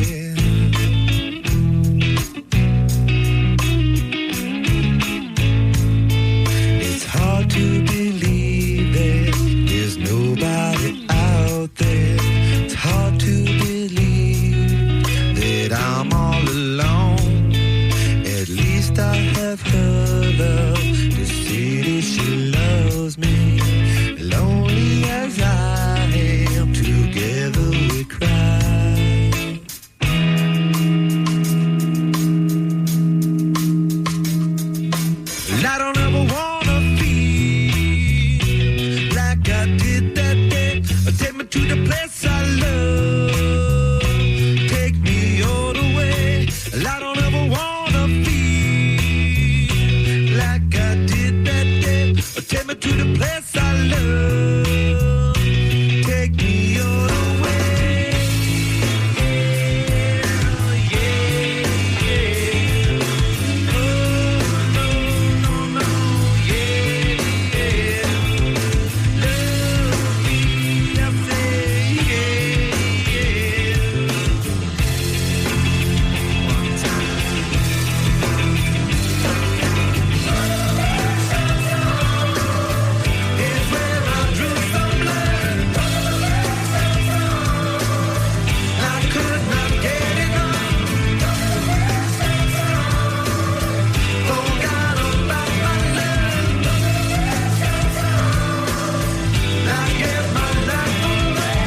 It's hard to believe that there's nobody out there. It's hard to believe that I'm all alone. At least I have her love. The city, she loves me. Lonely as I am, together we cry. And I don't ever wanna feel like I did that day. Take me to the place I love. Take me all the way. And I don't ever wanna feel like I did that day. Take me to the place I love. Take me all the way. Yeah, yeah. Oh, no, no, no. Yeah, yeah. Love me, I say, yeah, yeah. One time. It's where I drew some blood. I could not get enough. Forgot about my love. I gave my life away.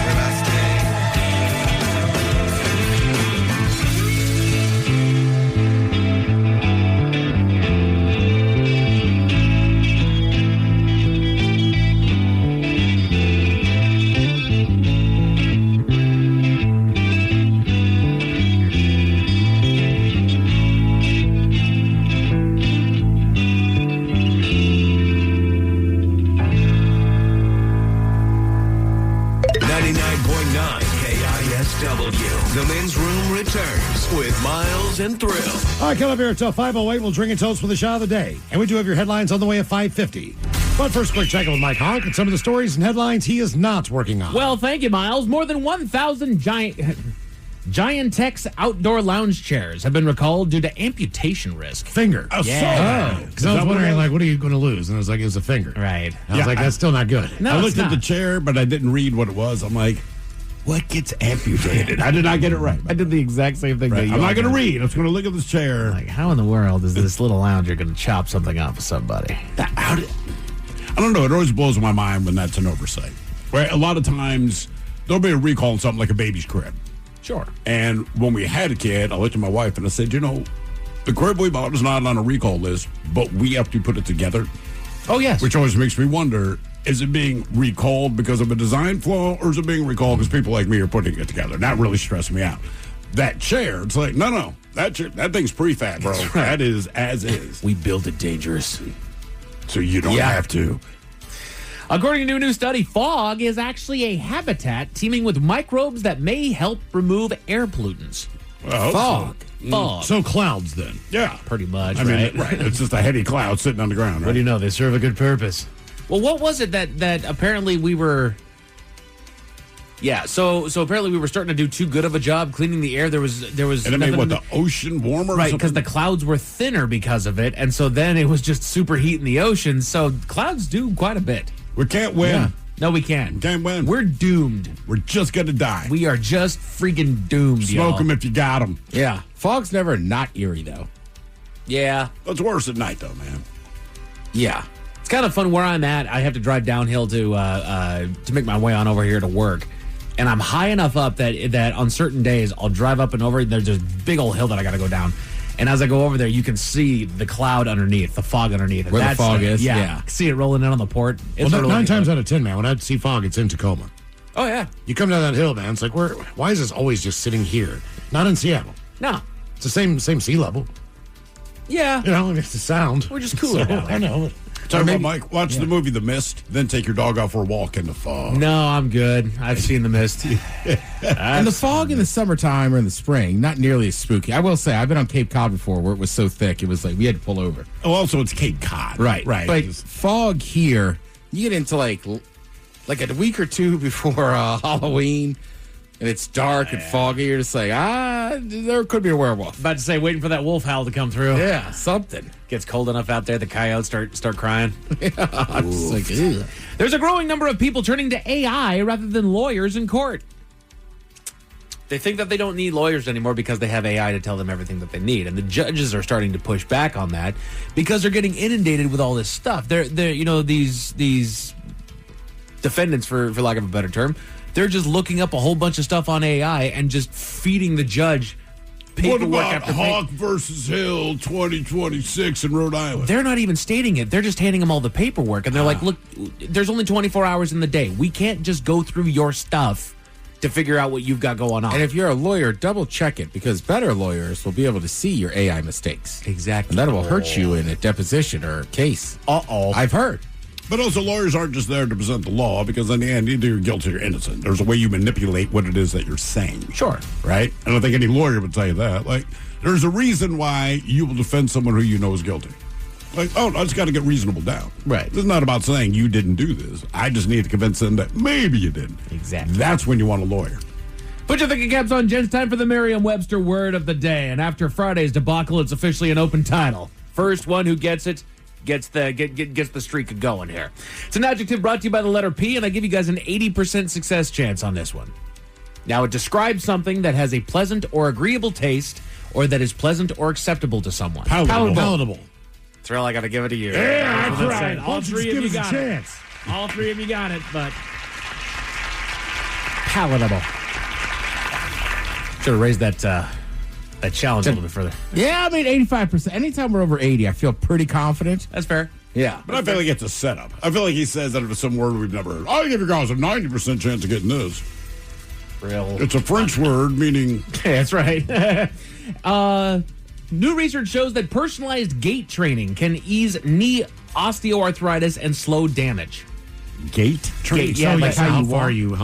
Will I stay? KISW. The men's room returns with Miles and Thrill. All right, coming up here until 5:08, we'll drink and toast for the shot of the day. And we do have your headlines on the way at 5:50. But first, quick check-in with Mike Honk and some of the stories and headlines he is not working on. Well, thank you, Miles. More than 1,000 Giantex outdoor lounge chairs have been recalled due to amputation risk. Finger. Oh, yeah. so- Because I was wondering, like, what are you going to lose? And I was like, it's a finger. Right. I was like, that's still not good. I looked at the chair, but I didn't read what it was. I'm like, what gets amputated? I did not get it right. I did the exact same thing. Right. That I'm you not going to did. read. I'm just going to look at this chair. Like, how in the world is this little lounger going to chop something off of somebody? I don't know. It always blows my mind when that's an oversight. Where a lot of times there'll be a recall on something like a baby's crib. Sure. And when we had a kid, I looked at my wife and I said, you know, the crib we bought is not on a recall list, but we have to put it together. Oh, yes. Which always makes me wonder, is it being recalled because of a design flaw, or is it being recalled because people like me are putting it together? That really stressed me out. That chair, it's like, no, that thing's prefab, bro. Right. That is as is. We build it dangerous. So you don't have to. According to a new study, fog is actually a habitat teeming with microbes that may help remove air pollutants. Fog. Fog. So clouds then. Yeah. Pretty much, I mean, right? right. It's just a heady cloud sitting on the ground, right? What do you know? They serve a good purpose. Well, what was it that apparently we were... Yeah, so apparently we were starting to do too good of a job cleaning the air. There was And it made the ocean warmer? Right, because the clouds were thinner because of it, and so then it was just super heat in the ocean. So clouds do quite a bit. We can't win. Yeah. No, we can't. Can't win. We're doomed. We're just going to die. We are just freaking doomed, Smoke them if you got them. Yeah. Fog's never not eerie, though. Yeah. It's worse at night, though, man. Yeah. It's kind of fun where I'm at. I have to drive downhill to make my way on over here to work. And I'm high enough up that on certain days I'll drive up and over, and there's this big old hill that I got to go down. And as I go over there, you can see the cloud underneath, the fog underneath. Where the fog is? Yeah. See it rolling in on the port. It's Well, really 9 times neat. out of 10, man, when I see fog, it's in Tacoma. Oh, yeah. You come down that hill, man, it's like, why is this always just sitting here? Not in Seattle. No. It's the same sea level. Yeah. You know, it's the sound. We're just cooler down there. I know. Talk about, Mike, watch the movie The Mist, then take your dog out for a walk in the fog. No, I'm good. I've seen the mist. And the fog in the summertime or in the spring, not nearly as spooky. I will say, I've been on Cape Cod before where it was so thick, it was like we had to pull over. Oh, also, it's Cape Cod. Right. Right. But fog here, you get into like a week or two before Halloween, and it's dark and foggy. You're just like, there could be a werewolf. About to say, waiting for that wolf howl to come through. Yeah, something. Gets cold enough out there, the coyotes start crying. I'm just like, ew. There's a growing number of people turning to AI rather than lawyers in court. They think that they don't need lawyers anymore because they have AI to tell them everything that they need. And the judges are starting to push back on that because they're getting inundated with all this stuff. They're these defendants, for lack of a better term, they're just looking up a whole bunch of stuff on AI and just feeding the judge What paperwork about after Hawk versus Hill 2026 in Rhode Island? They're not even stating it. They're just handing them all the paperwork. And they're like, look, there's only 24 hours in the day. We can't just go through your stuff to figure out what you've got going on. And if you're a lawyer, double check it because better lawyers will be able to see your AI mistakes. Exactly. And that will hurt you in a deposition or a case. I've heard. But also, lawyers aren't just there to present the law because in the end, either you're guilty or innocent. There's a way you manipulate what it is that you're saying. Sure. Right? I don't think any lawyer would tell you that. Like, there's a reason why you will defend someone who you know is guilty. Like, I just got to get reasonable doubt. Right. This is not about saying you didn't do this. I just need to convince them that maybe you didn't. Exactly. That's when you want a lawyer. Put your thinking caps on, gents. Time for the Merriam-Webster word of the day. And after Friday's debacle, it's officially an open title. First one who gets it gets the streak going here. It's an adjective brought to you by the letter P, and I give you guys an 80% success chance on this one. Now, it describes something that has a pleasant or agreeable taste, or that is pleasant or acceptable to someone. Palatable. Thrill, I got to give it to you. Yeah, That's that's what I'm right. saying. All three of you got it. All three of you got it, but palatable. Should have raised that challenge a little bit further. Yeah, I mean, 85%. Anytime we're over 80, I feel pretty confident. That's fair. Yeah. But I feel like it's a setup. I feel like he says that it's some word we've never heard. I'll give you guys a 90% chance of getting this. Real. It's a French word meaning... That's right. New research shows that personalized gait training can ease knee osteoarthritis and slow damage. Gait training? Gait, yeah, like how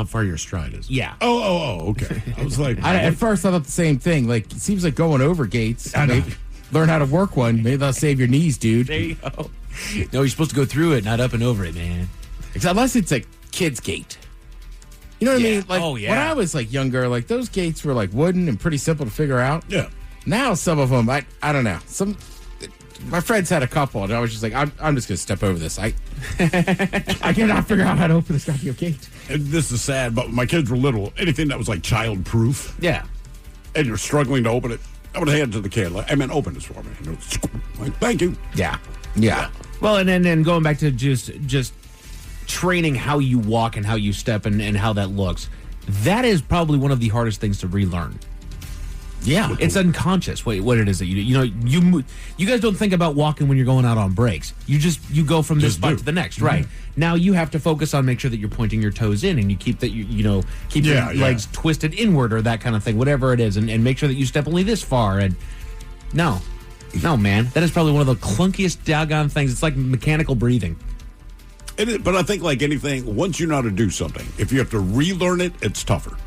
far your stride is. Yeah. Oh, okay. I was like... At first, I thought the same thing. Like, it seems like going over gates. Maybe learn how to work one. Maybe that'll save your knees, dude. There you go. No, you're supposed to go through it, not up and over it, man. Unless it's like kids' gate. You know what I mean? Like, yeah. when I was like younger, like those gates were like wooden and pretty simple to figure out. Yeah. Now some of them, I don't know. My friends had a couple, and I was just like, I'm just gonna step over this. I cannot figure out how to open this goddamn gate. And this is sad, but when my kids were little, anything that was like child-proof, Yeah. and you're struggling to open it, I would hand it to the kid. Like, I meant, open this for me. And it was like, thank you. Yeah. Well, and then going back to just training how you walk and how you step and how that looks, that is probably one of the hardest things to relearn. Yeah. It's unconscious. what it is that you guys don't think about walking when you're going out on breaks. You go from this spot to the next, right? Now you have to focus on make sure that you're pointing your toes in and you keep that keep your legs twisted inward or that kind of thing, whatever it is, and make sure that you step only this far. And no, man, that is probably one of the clunkiest doggone things. It's like mechanical breathing. But I think like anything, once you know how to do something, if you have to relearn it, it's tougher.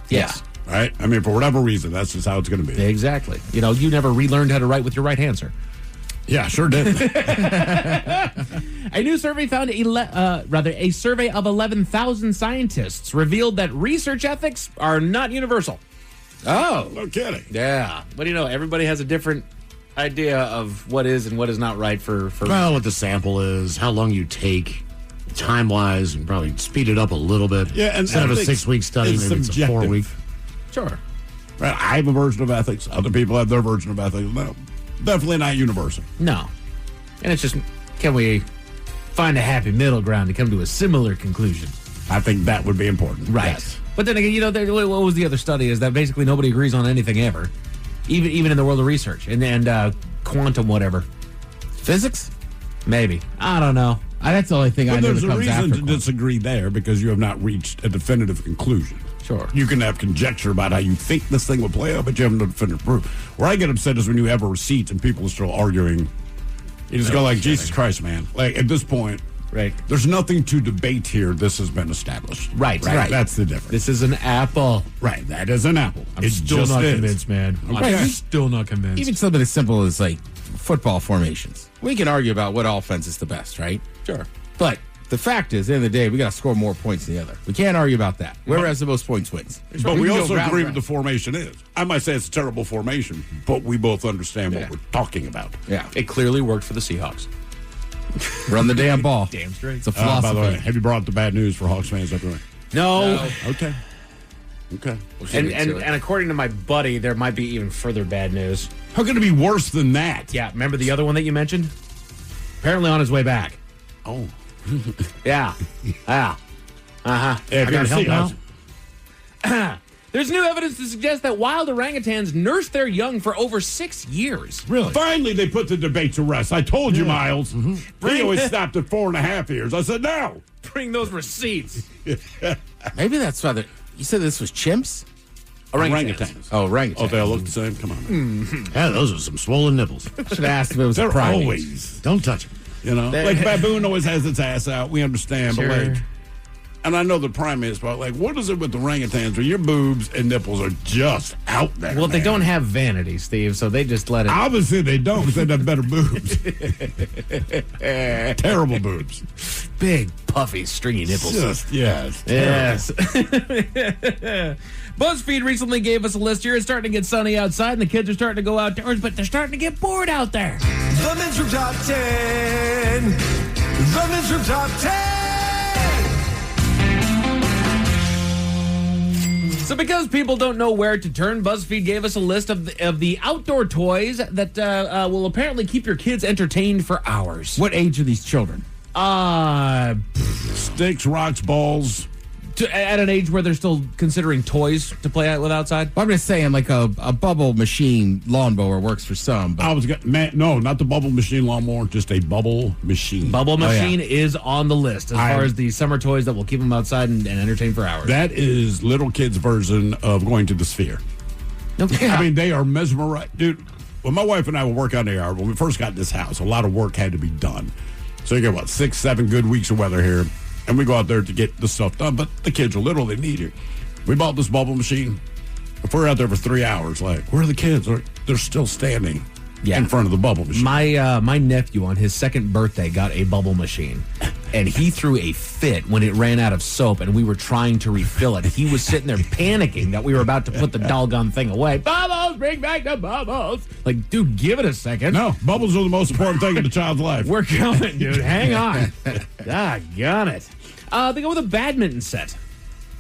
Yes. Right? I mean, for whatever reason, that's just how it's going to be. Exactly. You know, you never relearned how to write with your right hand, sir. Yeah, sure did. A new survey found a survey of 11,000 scientists revealed that research ethics are not universal. Oh, no kidding. Yeah. What do you know? Everybody has a different idea of what is and what is not right for Well, what the sample is, how long you take, time-wise, and probably speed it up a little bit. Yeah, and instead of a ethics 6-week study, is maybe it's a subjective. 4-week. Sure. Right? I have a version of ethics. Other people have their version of ethics. No, definitely not universal. No. And it's just, can we find a happy middle ground to come to a similar conclusion? I think that would be important. Right. Yes. But then again, you know, what was the other study is that basically nobody agrees on anything ever, even in the world of research and quantum whatever. Physics? Maybe. I don't know. That's the only thing I know There's that a comes reason after to quantum. disagree there because you have not reached a definitive conclusion. Sure. You can have conjecture about how you think this thing will play out, but you have no definitive proof. Where I get upset is when you have a receipt and people are still arguing. You just go like, Jesus Christ, man. Like, at this point, right? There's nothing to debate here. This has been established. Right. That's the difference. This is an apple. Right. That is an apple. I'm It still just not is. convinced, man. Okay. I'm still not convinced. Even something as simple as like football formations. We can argue about what offense is the best, right? Sure. But the fact is, at the end of the day, we got to score more points than the other. We can't argue about that. Whoever has the most points wins. But we can go also round agree round. with the formation is. I might say it's a terrible formation, but we both understand what we're talking about. Yeah. It clearly worked for the Seahawks. Run the damn ball. Damn straight. It's a philosophy. By the way, have you brought up the bad news for Hawks fans up there? No. Okay. Okay. And according to my buddy, there might be even further bad news. How could it be worse than that? Yeah, remember the other one that you mentioned? Apparently on his way back. Oh. Yeah. Yeah. Uh-huh. If I you're gotta help Seahawks- out. There's new evidence to suggest that wild orangutans nurse their young for over 6 years. Really? Finally, they put the debate to rest. I told you, Miles. He always stopped at 4.5 years. I said, no. Bring those receipts. Maybe that's why you said this was chimps? Orangutans. Oh, orangutans. Oh, they all look the same? Come on. Yeah, those are some swollen nipples. Should have asked if it was a They're primate. always. Don't touch it. You know, like baboon always has its ass out. We understand, Sure. but like, and I know the primates, but like, what is it with the orangutans where your boobs and nipples are just out there? Well, they man? don't have vanity, Steve, so they just let it. Obviously, they don't because they have better boobs. Terrible boobs. Big, puffy, stringy nipples. Just, yes. Yes. BuzzFeed recently gave us a list here. It's starting to get sunny outside, and the kids are starting to go outdoors, but they're starting to get bored out there. The Men's Room Top 10. The Men's Room Top 10. So because people don't know where to turn, BuzzFeed gave us a list of the outdoor toys that will apparently keep your kids entertained for hours. What age are these children? Sticks, rocks, balls. At an age where they're still considering toys to play with outside? Well, I'm just saying, like a bubble machine lawnmower works for some. But I was no, not the bubble machine lawnmower, just a bubble machine. Bubble machine is on the list as far as the summer toys that will keep them outside and entertained for hours. That is little kids' version of going to the Sphere. Okay. I mean, they are mesmerized. Dude, when my wife and I would work out in the yard, when we first got this house, a lot of work had to be done. So you get, 6-7 good weeks of weather here. And we go out there to get the stuff done, but the kids are little, they need it. We bought this bubble machine. If we're out there for 3 hours, like, where are the kids? They're still standing in front of the bubble machine. My nephew on his second birthday got a bubble machine, and he threw a fit when it ran out of soap, and we were trying to refill it. He was sitting there panicking that we were about to put the doggone thing away. Bubbles, bring back the bubbles. Like, dude, give it a second. No, bubbles are the most important thing in the child's life. We're coming, dude. Hang on. Got it. They go with a badminton set.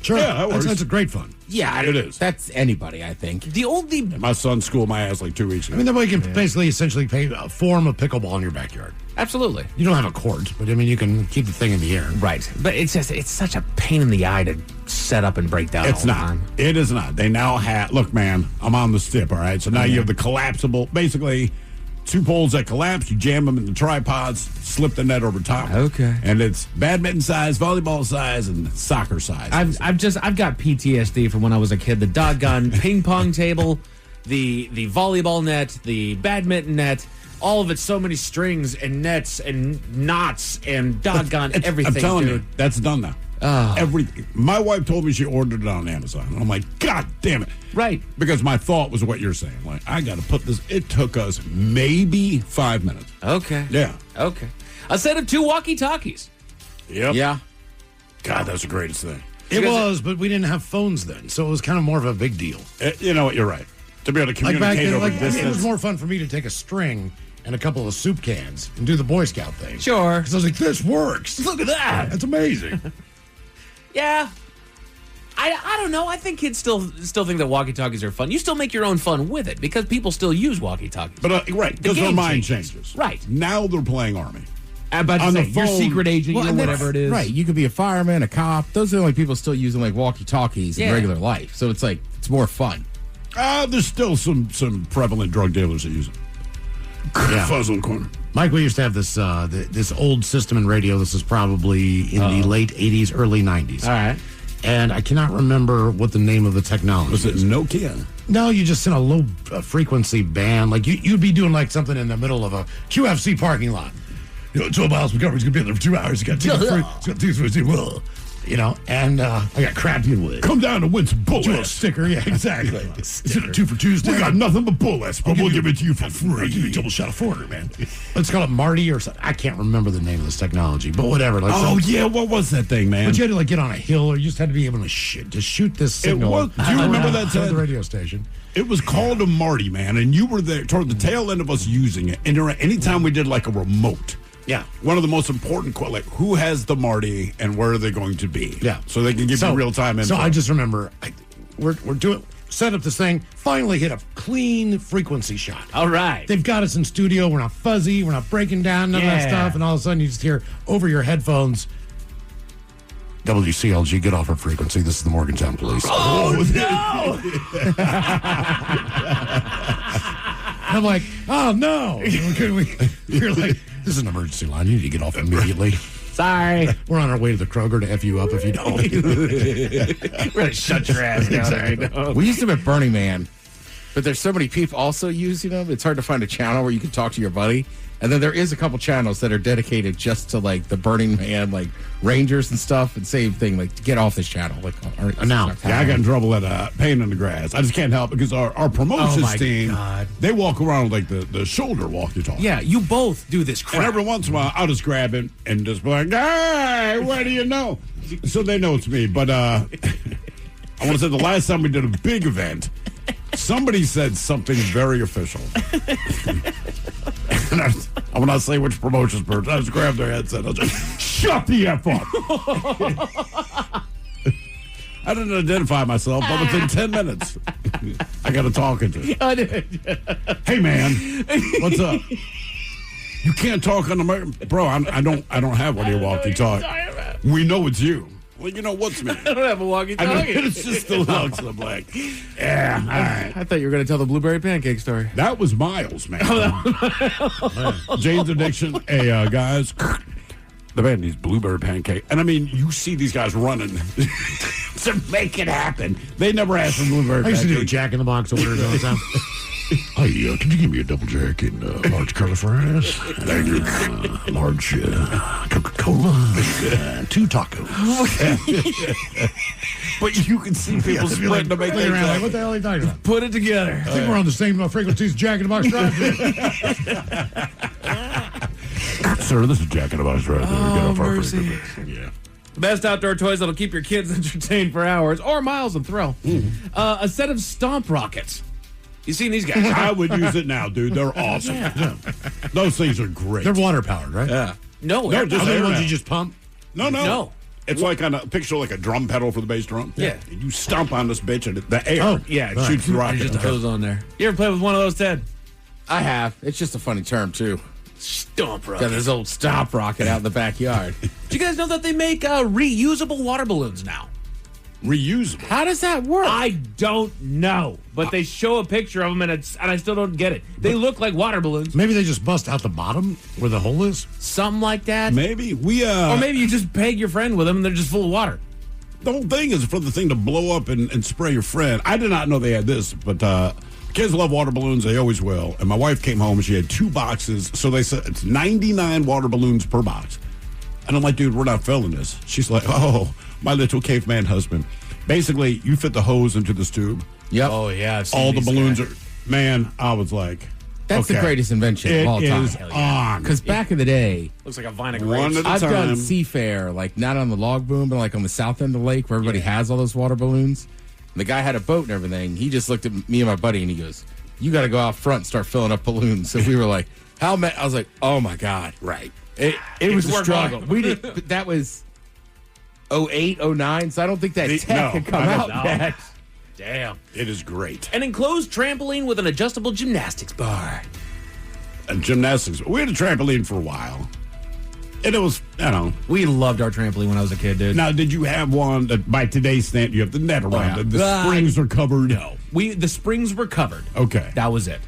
Sure, Yeah, that works. that's a great fun. yeah, It is. That's anybody, I think. The only My son schooled my ass like 2 weeks ago. I mean, that way you can basically essentially paint a form of pickleball in your backyard. absolutely You don't have a court, but I mean, you can keep the thing in the air. right, but it's such a pain in the eye to set up and break down. It's all the not. time. It is not. They now have, look, man, I'm on the stip, all right? So now you have the collapsible, basically 2 poles that collapse, you jam them in the tripods, slip the net over top. Okay. And it's badminton size, volleyball size, and soccer size. I've got PTSD from when I was a kid. The doggone ping pong table the volleyball net, the badminton net, all of it, so many strings and nets and knots and doggone everything. I'm telling dude. you, that's done now. Everything. My wife told me she ordered it on Amazon. And I'm like, God damn it. Right. Because my thought was what you're saying. Like, I got to put this. It took us maybe 5 minutes. Okay. Yeah. Okay. A set of 2 walkie-talkies. Yep. Yeah. God, that's the greatest thing. It was, but we didn't have phones then, so it was kind of more of a big deal. You know what? You're right. To be able to Like back communicate then, over it distance. was more fun for me to take a string and a couple of soup cans and do the Boy Scout thing. Sure. Because I was like, this works. Look at that. That's amazing. Yeah. I don't know. I think kids still think that walkie-talkies are fun. You still make your own fun with it because people still use walkie-talkies. But right, because their game mind changes. changes. Right. Now they're playing Army. I'm about to On say, the your phone- secret agent, Well, or and that's- whatever it is. Right. You could be a fireman, a cop. Those are the only people still using like walkie-talkies Yeah. in regular life. So it's like, it's more fun. There's still some prevalent drug dealers that use it. Yeah. Fuzz on the corner. Mike, we used to have this this old system in radio. This is probably in the late 80s, early 90s. All right. And I cannot remember what the name of the technology Was it is. Nokia? No, you just sent a low frequency band. Like you'd be doing like something in the middle of a QFC parking lot. 12 miles per hour. He's going to be there for 2 hours. He's got to you know, and I got crap to deal with. Come down to win some bullets. Do a sticker, yeah, exactly. Is it a 2 for Tuesday? We got nothing but bullets, but we'll give it to you for free. I'll give you a double shot of Forger, man. Let's call it Marty or something. I can't remember the name of this technology, but whatever. Like Yeah, what was that thing, man? But you had to like get on a hill, or you just had to be able to shoot this signal. Do you remember that? To the radio station. It was called a Marty, man, and you were there toward the tail end of us using it. And anytime we did like a remote. Yeah. One of the most important, like, who has the Marty and where are they going to be? Yeah. So they can give you real time info. So I just remember, we're doing, set up this thing, finally hit a clean frequency shot. All right. They've got us in studio. We're not fuzzy. We're not breaking down, none of that stuff. And all of a sudden you just hear over your headphones, WCLG, get off our frequency. This is the Morgantown Police. Oh, no! I'm like, oh, no. You're like, this is an emergency line. You need to get off immediately. Sorry. We're on our way to the Kroger to F you up if you don't. We're going to shut your ass down. Exactly. We used to at Burning Man, but there's so many people also use, it's hard to find a channel where you can talk to your buddy. And then there is a couple channels that are dedicated just to like the Burning Man, like Rangers and stuff, and same thing, like to get off this channel. Like Yeah, I got in trouble at Pain in the Grass. I just can't help it because our promotions team, they walk around with like the shoulder walkie-talkie. Yeah, you both do this crap. And every once in a while, I'll just grab it and just be like, hey, what do you know? So they know it's me. But I want to say the last time we did a big event, somebody said something very official. And I will not say which promotions person. I just grabbed their headset. I was just, shut the F up. I didn't identify myself, but within 10 minutes, I got a talking to. Hey, man, what's up? You can't talk on the mic. Bro, I don't have one of your walkie-talkie. We know it's you. Well, you know what's me? I don't have a walkie-talkie. I mean, it's just the looks. I'm like, yeah, all right. I thought you were going to tell the blueberry pancake story. That was Miles, man. Jane's Addiction. Hey, guys, the band needs blueberry pancake. And I mean, you see these guys running to make it happen. They never asked for blueberry I used to do pancake. Jack in the Box orders all the time. Hey, can you give me a double Jack and large curly fries? Thank you. Large Coca-Cola, 2 tacos. But you can see people splitting to make looking it around like, happen. what the hell are you talking about? Put it together. I think we're on the same frequencies as Jack in the Box drive. Sir, this is Jack in the Box drive. Oh, Get off our mercy. frequency. Yeah. Best outdoor toys that'll keep your kids entertained for hours, or Miles and Thrill. A set of stomp rockets. You seen these guys? I would use it now, dude. They're awesome. Those things are great. They're water powered, right? Yeah. No, No, just Are they air the ones now. you just pump? No. It's like on a picture, like a drum pedal for the bass drum. Yeah. And you stomp on this bitch, and the air, Oh, it right. shoots the rocket. There's just a hose on there. You ever play with one of those, Ted? I have. It's just a funny term, too. Stomp Got rocket. this old stop rocket out in the backyard. Do you guys know that they make reusable water balloons now? Reusable. How does that work? I don't know, but they show a picture of them, and I still don't get it. They look like water balloons. Maybe they just bust out the bottom where the hole is. Something like that. Maybe Or maybe you just peg your friend with them, and they're just full of water. the whole thing is for the thing to blow up and spray your friend. I did not know they had this, but Kids love water balloons. They always will. And my wife came home and she had 2 boxes. So they said it's 99 water balloons per box. And I'm like, dude, we're not filling this. She's like, oh, my little caveman husband. Basically, you fit the hose into this tube. Yep. Oh, yeah. I've seen All the these balloons guys. are, man, I was like, That's the okay. greatest invention of all time. It is on. Because back in the day, Looks like a vine of One grapes. at a I've done time. seafair, like not on the log boom, but like on the south end of the lake where everybody has all those water balloons. And the guy had a boat and everything. He just looked at me and my buddy and he goes, "You got to go out front and start filling up balloons." So we were like, "How many?" I was like, "Oh my god!" Right. It was a worth struggle. it. We did. But that was 08, 09, so I don't think that tech no, had come I out don't- yet. Damn. It is great. An enclosed trampoline with an adjustable gymnastics bar. And gymnastics. We had a trampoline for a while. And it was, I don't know. We loved our trampoline when I was a kid, dude. Now, did you have one that by today's standard, you have the net around it? The springs are covered? No. The springs were covered. Okay. That was it.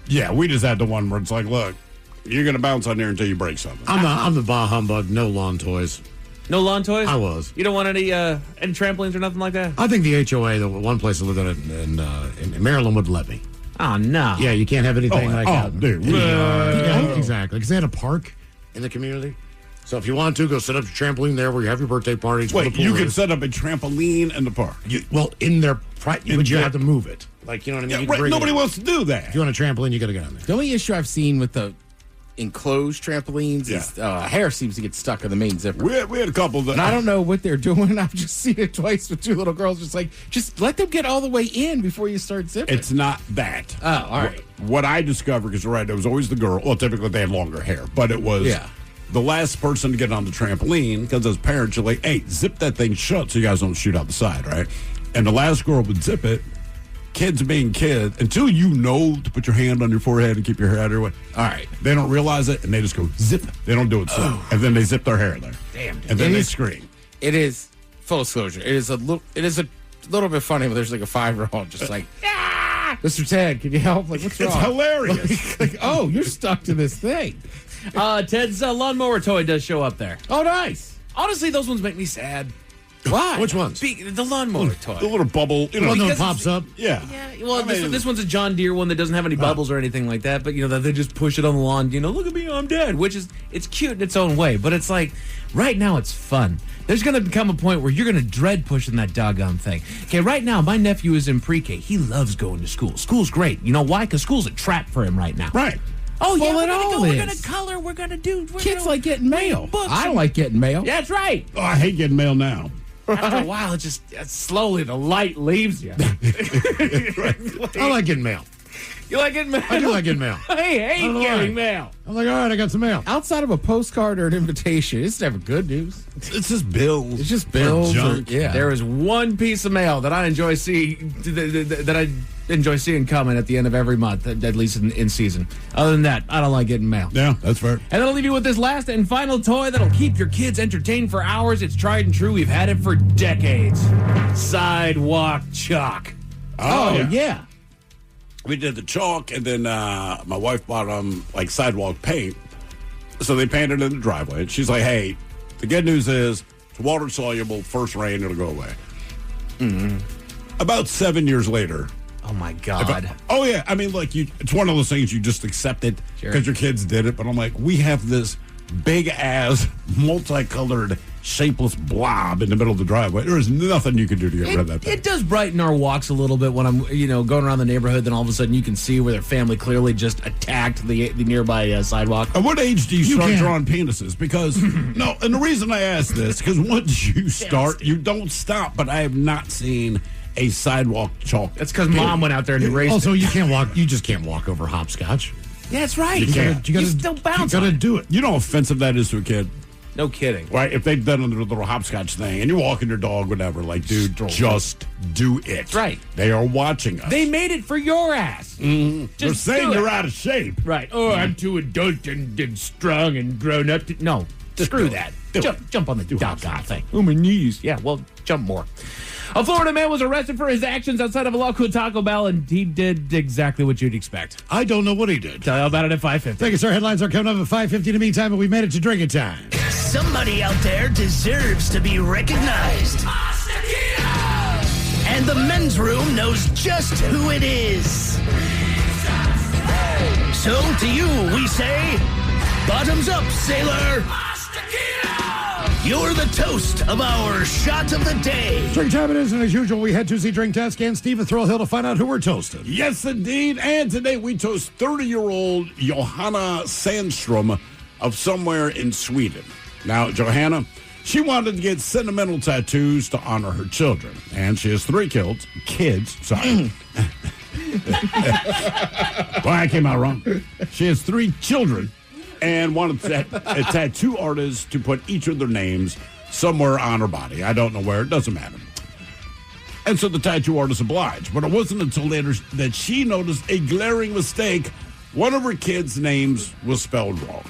Yeah, we just had the one where it's like, look, you're going to bounce on there until you break something. I'm the bah humbug, no lawn toys. No lawn toys? I was. You don't want any trampolines or nothing like that? I think the HOA, the one place I lived in Maryland, would let me. Oh, no. Yeah, you can't have anything like that. Dude. Yeah, exactly. Because they had a park in the community. So if you want to, go set up your trampoline there where you have your birthday parties. Wait, you could set up a trampoline in the park? In their but you have to move it. Like, you know what I mean? Yeah, You can right, bring nobody it. wants to do that. If you want a trampoline, you got to get on there. The only issue I've seen with the enclosed trampolines is hair seems to get stuck in the main zipper. We had a couple that. And I don't know what they're doing. I've just seen it twice with 2 little girls. Just let them get all the way in before you start zipping. It's not that. Oh, all right. What I discovered, because you're right, it was always the girl. Well, typically they had longer hair, but it was the last person to get on the trampoline, because as parents, you're like, hey, zip that thing shut so you guys don't shoot out the side, right? And the last girl would zip it. Kids being kids, until you know to put your hand on your forehead and keep your hair out of your way. All right. They don't realize it, and they just go zip. They don't do it so. And then they zip their hair there. Damn. Dude. And then they scream. It is full disclosure. It is a little bit funny, but there's like a 5-year-old just like, Mr. Ted, can you help? Like, what's wrong? It's hilarious. Like, oh, you're stuck to this thing. Ted's lawnmower toy does show up there. Oh, nice. Honestly, those ones make me sad. Why? Which ones? The lawnmower toy. The little bubble. You know, One that Because pops up. yeah. Yeah, well, this one's a John Deere one that doesn't have any bubbles or anything like that, but, they just push it on the lawn, look at me, I'm dead, which is, it's cute in its own way, but it's like, right now it's fun. There's going to become a point where you're going to dread pushing that doggone thing. Okay, right now, my nephew is in pre-K. He loves going to school. School's great. You know why? Because school's a trap for him right now. Right. Oh, yeah, Well, we're it going to all go, we're is. going to color, we're going to do... Kids like getting mail. books I and- like getting mail. Yeah, that's right. Oh, I hate getting mail now. After a while, it just slowly the light leaves you. I like getting mail. You like getting mail? I do like getting mail. I hate don't know getting why. mail. I'm like, all right, I got some mail. Outside of a postcard or an invitation, it's never good news. It's just bills. It's just bills. junk. Yeah. There is one piece of mail that I enjoy seeing coming at the end of every month, at least in season. Other than that, I don't like getting mail. Yeah, that's fair. And that'll leave you with this last and final toy that'll keep your kids entertained for hours. It's tried and true. We've had it for decades. Sidewalk chalk. Oh, yeah. We did the chalk, and then my wife bought like sidewalk paint. So they painted it in the driveway. And she's like, hey, the good news is it's water soluble. First rain, it'll go away. Mm-hmm. About 7 years later. Oh, my God. Oh, yeah. I mean, look, it's one of those things you just accept it because your kids did it. But I'm like, we have this big-ass, multicolored, shapeless blob in the middle of the driveway. There is nothing you can do to get rid of that thing. It does brighten our walks a little bit when I'm, going around the neighborhood. Then all of a sudden you can see where their family clearly just attacked the nearby sidewalk. At what age do you start drawing penises? Because, no, and the reason I ask this, because once you start, you don't stop. But I have not seen a sidewalk chalk. That's because Mom went out there and erased Also, it. you can't walk. You just can't walk over hopscotch. Yeah, that's right. You can't. You gotta still bounce You got to on it. do it. You know how offensive that is to a kid? No kidding. Right? If they've done a little hopscotch thing and you're walking your dog, whatever, like, dude, just do it. Right. They are watching us. They made it for your ass. They're Just saying do it. you're out of shape. Right. Oh, I'm too adult and strong and grown up. No, screw that. Jump on the doggone thing. Oh, my knees. Yeah, well, jump more. A Florida man was arrested for his actions outside of a local Taco Bell, and he did exactly what you'd expect. I don't know what he did. Tell you about it at 5:50. Thank you, sir. Headlines are coming up at 5:50 in the meantime, but we made it to drinking time. Somebody out there deserves to be recognized. And the men's room knows just who it is. So to you, we say, bottoms up, sailor. You're the toast of our shot of the day. Drink time it is, and as usual, we head to the drink desk and Steve at Thrill Hill to find out who we're toasting. Yes, indeed. And today we toast 30-year-old Johanna Sandstrom of somewhere in Sweden. Now, Johanna, she wanted to get sentimental tattoos to honor her children. And she has 3 kids. Sorry. Well, I came out wrong. She has 3 children and wanted a tattoo artist to put each of their names somewhere on her body. I don't know where. It doesn't matter. And so the tattoo artist obliged. But it wasn't until later that she noticed a glaring mistake. One of her kids' names was spelled wrong.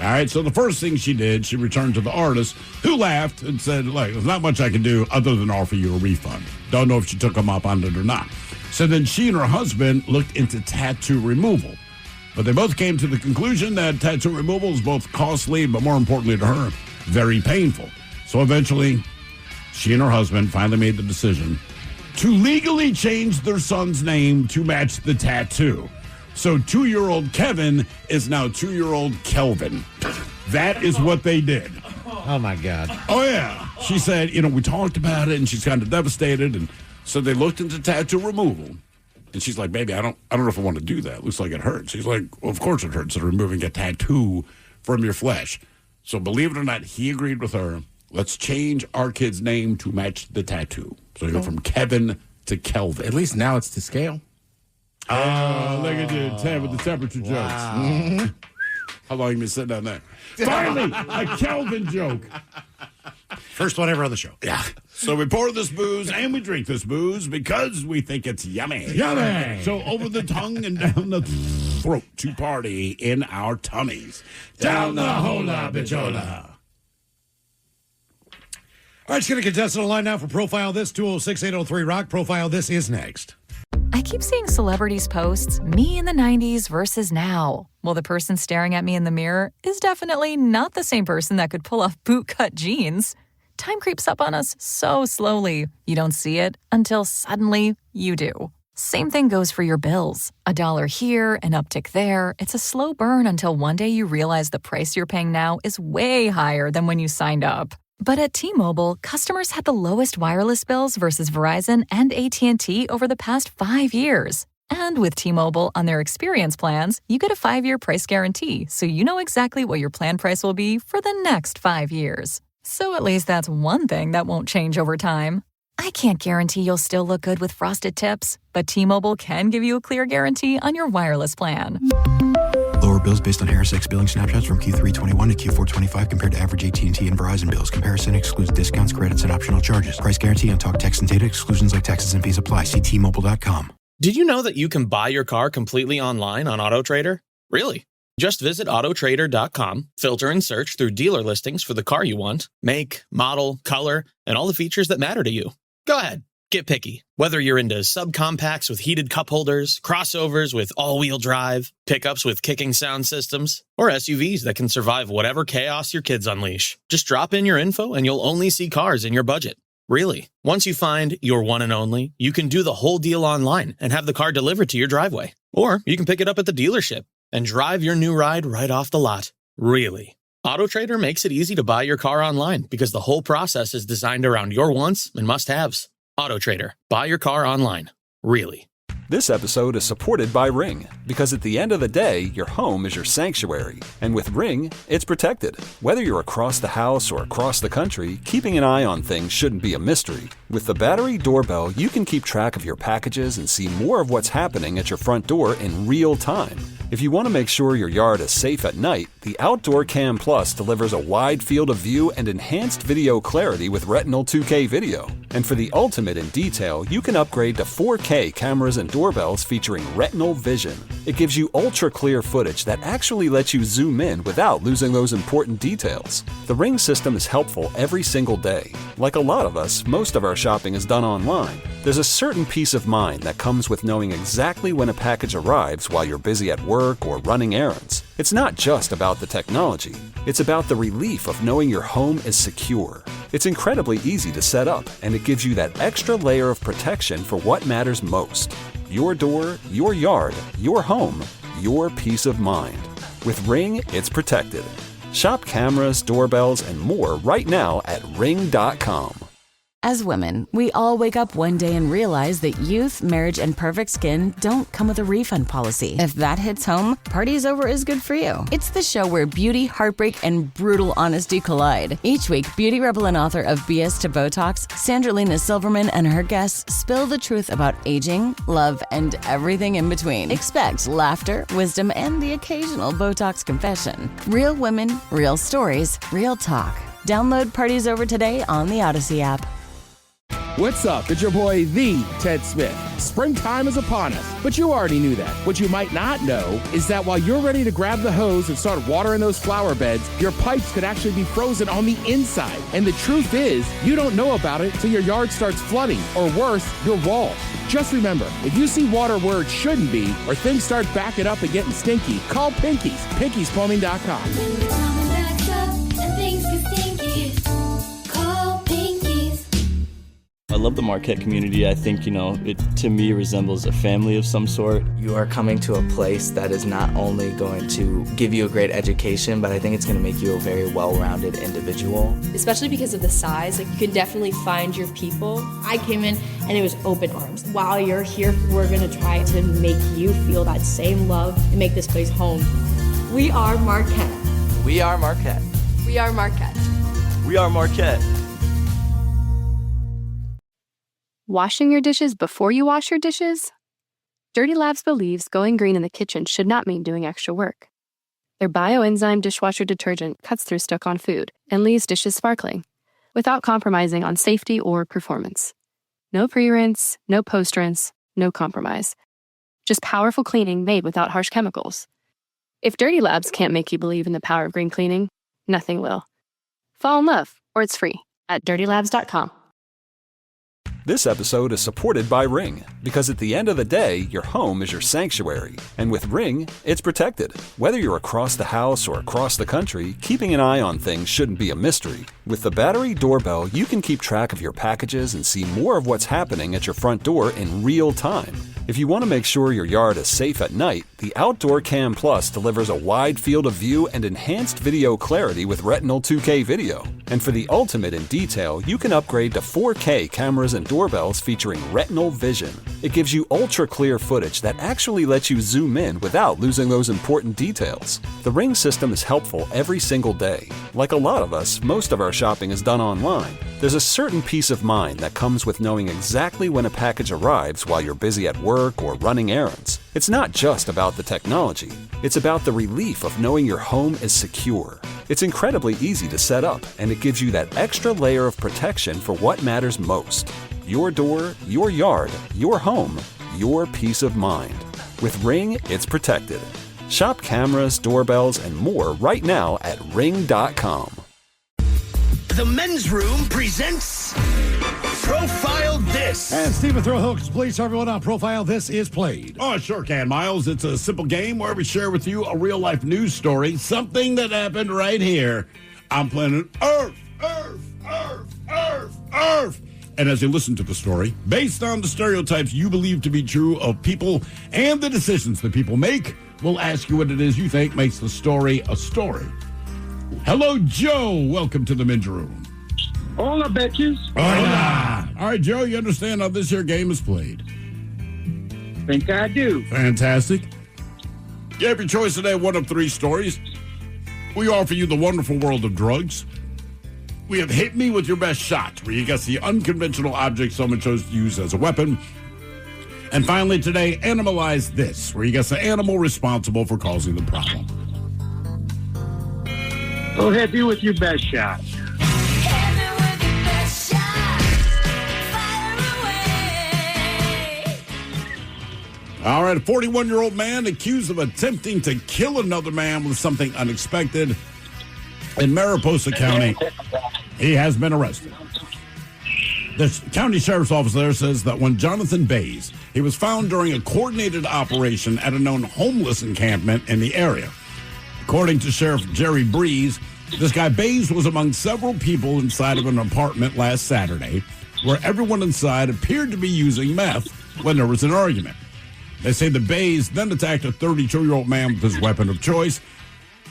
All right, so the first thing she did, she returned to the artist, who laughed and said, "Look, there's not much I can do other than offer you a refund." Don't know if she took him up on it or not. So then she and her husband looked into tattoo removal. But they both came to the conclusion that tattoo removal is both costly, but more importantly to her, very painful. So eventually, she and her husband finally made the decision to legally change their son's name to match the tattoo. So 2-year-old Kevin is now 2-year-old Kelvin. That is what they did. Oh, my God. Oh, yeah. She said, we talked about it, and she's kind of devastated. And so they looked into tattoo removal. And she's like, "Baby, I don't know if I want to do that. It looks like it hurts." He's like, "Well, of course it hurts. They're removing a tattoo from your flesh." So believe it or not, he agreed with her. Let's change our kid's name to match the tattoo. So you go from Kevin to Kelvin. At least now it's to scale. Oh, look at you, Ted, with the temperature jokes. Mm-hmm. How long have you been sitting on that? Finally, a Kelvin joke. First one ever on the show. Yeah. So we pour this booze and we drink this booze because we think it's yummy. Yummy. So over the tongue and down the throat to party in our tummies. Down the hola bijola. All right, let's get a contestant on the line now for Profile This, 206-803-ROCK. Profile This is next. I keep seeing celebrities posts, me in the 90s versus now. Well, the person staring at me in the mirror is definitely not the same person that could pull off bootcut jeans. Time creeps up on us so slowly. You don't see it until suddenly you do. Same thing goes for your bills. $1 here, an uptick there. It's a slow burn until one day you realize the price you're paying now is way higher than when you signed up. But at T-Mobile, customers had the lowest wireless bills versus Verizon and AT&T over the past 5 years. And with T-Mobile on their experience plans, you get a 5-year price guarantee, so you know exactly what your plan price will be for the next 5 years. So at least that's one thing that won't change over time. I can't guarantee you'll still look good with frosted tips, but T-Mobile can give you a clear guarantee on your wireless plan. Lower bills based on Harris X billing snapshots from Q3 21 to Q4 25 compared to average AT&T and Verizon bills. Comparison excludes discounts, credits, and optional charges. Price guarantee on talk, text, and data. Exclusions like taxes and fees apply. See T-Mobile.com. Did you know that you can buy your car completely online on AutoTrader? Really? Just visit AutoTrader.com, filter and search through dealer listings for the car you want, make, model, color, and all the features that matter to you. Go ahead, get picky. Whether you're into subcompacts with heated cup holders, crossovers with all-wheel drive, pickups with kicking sound systems, or SUVs that can survive whatever chaos your kids unleash. Just drop in your info and you'll only see cars in your budget. Really. Once you find your one and only, you can do the whole deal online and have the car delivered to your driveway. Or you can pick it up at the dealership and drive your new ride right off the lot. Really. AutoTrader makes it easy to buy your car online because the whole process is designed around your wants and must-haves. AutoTrader. Buy your car online. Really. This episode is supported by Ring, because at the end of the day, your home is your sanctuary. And with Ring, it's protected. Whether you're across the house or across the country, keeping an eye on things shouldn't be a mystery. With the battery doorbell, you can keep track of your packages and see more of what's happening at your front door in real time. If you want to make sure your yard is safe at night, the Outdoor Cam Plus delivers a wide field of view and enhanced video clarity with Retinal 2K video. And for the ultimate in detail, you can upgrade to 4K cameras and doorbells featuring Retinal Vision. It gives you ultra-clear footage that actually lets you zoom in without losing those important details. The Ring system is helpful every single day. Like a lot of us, most of our shopping is done online. There's a certain peace of mind that comes with knowing exactly when a package arrives while you're busy at work or running errands. It's not just about the technology. It's about the relief of knowing your home is secure. It's incredibly easy to set up, and it gives you that extra layer of protection for what matters most. Your door, your yard, your home, your peace of mind. With Ring, it's protected. Shop cameras, doorbells, and more right now at Ring.com. As women, we all wake up one day and realize that youth, marriage, and perfect skin don't come with a refund policy. If that hits home, Party's Over is good for you. It's the show where beauty, heartbreak, and brutal honesty collide. Each week, beauty rebel and author of BS to Botox, Sandralina Silverman and her guests spill the truth about aging, love, and everything in between. Expect laughter, wisdom, and the occasional Botox confession. Real women, real stories, real talk. Download Party's Over today on the Odyssey app. What's up? It's your boy, the Ted Smith. Springtime is upon us, but you already knew that. What you might not know is that while you're ready to grab the hose and start watering those flower beds, your pipes could actually be frozen on the inside. And the truth is, you don't know about it till your yard starts flooding, or worse, your walls. Just remember, if you see water where it shouldn't be, or things start backing up and getting stinky, call Pinkies, PinkiesPlumbing.com. I love the Marquette community. I think, it to me resembles a family of some sort. You are coming to a place that is not only going to give you a great education, but I think it's going to make you a very well-rounded individual. Especially because of the size, you can definitely find your people. I came in and it was open arms. While you're here, we're going to try to make you feel that same love and make this place home. We are Marquette. We are Marquette. We are Marquette. We are Marquette. Washing your dishes before you wash your dishes? Dirty Labs believes going green in the kitchen should not mean doing extra work. Their bioenzyme dishwasher detergent cuts through stuck-on food and leaves dishes sparkling, without compromising on safety or performance. No pre-rinse, no post-rinse, no compromise. Just powerful cleaning made without harsh chemicals. If Dirty Labs can't make you believe in the power of green cleaning, nothing will. Fall in love, or it's free, at dirtylabs.com. This episode is supported by Ring, because at the end of the day, your home is your sanctuary. And with Ring, it's protected. Whether you're across the house or across the country, keeping an eye on things shouldn't be a mystery. With the battery doorbell, you can keep track of your packages and see more of what's happening at your front door in real time. If you want to make sure your yard is safe at night, the Outdoor Cam Plus delivers a wide field of view and enhanced video clarity with Retinal 2K video. And for the ultimate in detail, you can upgrade to 4K cameras and doorbells featuring Retinal Vision. It gives you ultra-clear footage that actually lets you zoom in without losing those important details. The Ring system is helpful every single day. Like a lot of us, most of our shopping is done online. There's a certain peace of mind that comes with knowing exactly when a package arrives while you're busy at work or running errands. It's not just about the technology. It's about the relief of knowing your home is secure. It's incredibly easy to set up, and it gives you that extra layer of protection for what matters most. Your door, your yard, your home, your peace of mind. With Ring, it's protected. Shop cameras, doorbells, and more right now at Ring.com. The Men's Room presents Profile This. And Stephen Throwhooks, please tell everyone how Profile This is played. Oh, sure can, Miles. It's a simple game where we share with you a real-life news story, something that happened right here on planet Earth. Earth. And as you listen to the story, based on the stereotypes you believe to be true of people and the decisions that people make, we'll ask you what it is you think makes the story a story. Hello, Joe. Welcome to the Men's Room. Hola, bitches. Hola. All right, Joe, you understand how this here game is played? Think I do. Fantastic. You have your choice today, one of three stories. We offer you the wonderful world of drugs. We have Hit Me With Your Best Shot, where you guess the unconventional object someone chose to use as a weapon. And finally today, Animalize This, where you guess the animal responsible for causing the problem. Go hit me with your best shot. All right, a 41-year-old man accused of attempting to kill another man with something unexpected in Mariposa County. He has been arrested. The county sheriff's office there says that when Jonathan Bays, he was found during a coordinated operation at a known homeless encampment in the area. According to Sheriff Jerry Breeze, this guy Bays was among several people inside of an apartment last Saturday where everyone inside appeared to be using meth when there was an argument. They say the Bays then attacked a 32-year-old man with his weapon of choice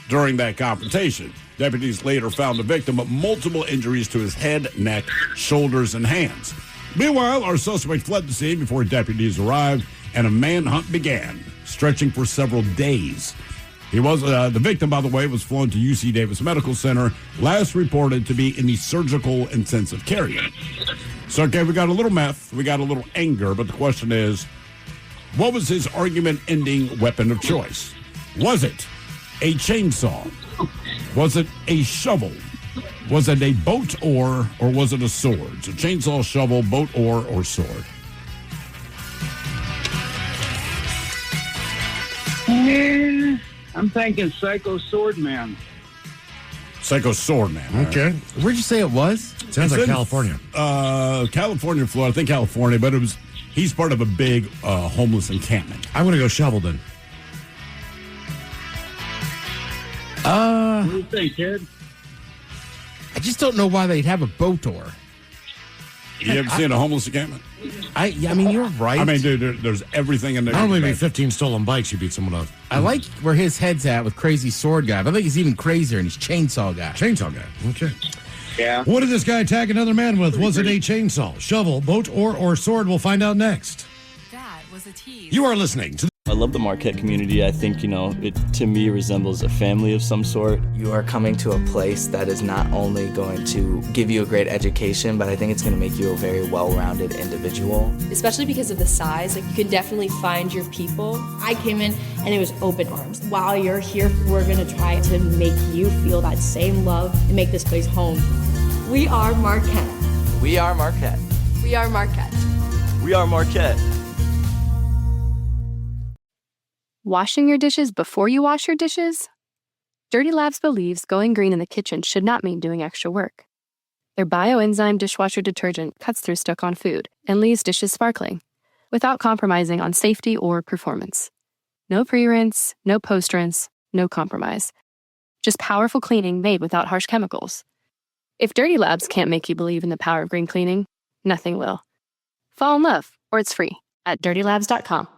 during that confrontation. Deputies later found the victim with multiple injuries to his head, neck, shoulders, and hands. Meanwhile, our suspect fled the scene before deputies arrived, and a manhunt began, stretching for several days. The victim, by the way, was flown to UC Davis Medical Center, last reported to be in the surgical intensive care unit. So, okay, we got a little meth, we got a little anger, but the question is, what was his argument-ending weapon of choice? Was it a chainsaw? Was it a shovel? Was it a boat oar, or was it a sword? So chainsaw, shovel, boat oar, or sword? Yeah, I'm thinking Psycho Swordman. Psycho Swordman. Okay. Where'd you say it was? Sounds like California. California, Florida. I think California, but he's part of a big homeless encampment. I'm going to go shovel then. What do you think, kid? I just don't know why they'd have a boat oar. You ever seen a homeless encampment? I mean, you're right. I mean, dude, there's everything in there. Not only be 15 stolen bikes, you beat someone up. I like where his head's at with Crazy Sword Guy, but I think he's even crazier, and he's Chainsaw Guy. Chainsaw Guy. Okay. Yeah. What did this guy attack another man with? Was it a chainsaw, shovel, boat, or sword? We'll find out next. That was a tease. You are listening to I love the Marquette community. I think, it to me resembles a family of some sort. You are coming to a place that is not only going to give you a great education, but I think it's going to make you a very well-rounded individual. Especially because of the size, you can definitely find your people. I came in and it was open arms. While you're here, we're going to try to make you feel that same love and make this place home. We are Marquette. We are Marquette. We are Marquette. We are Marquette. Washing your dishes before you wash your dishes? Dirty Labs believes going green in the kitchen should not mean doing extra work. Their bioenzyme dishwasher detergent cuts through stuck-on food and leaves dishes sparkling, without compromising on safety or performance. No pre-rinse, no post-rinse, no compromise. Just powerful cleaning made without harsh chemicals. If Dirty Labs can't make you believe in the power of green cleaning, nothing will. Fall in love, or it's free, at dirtylabs.com.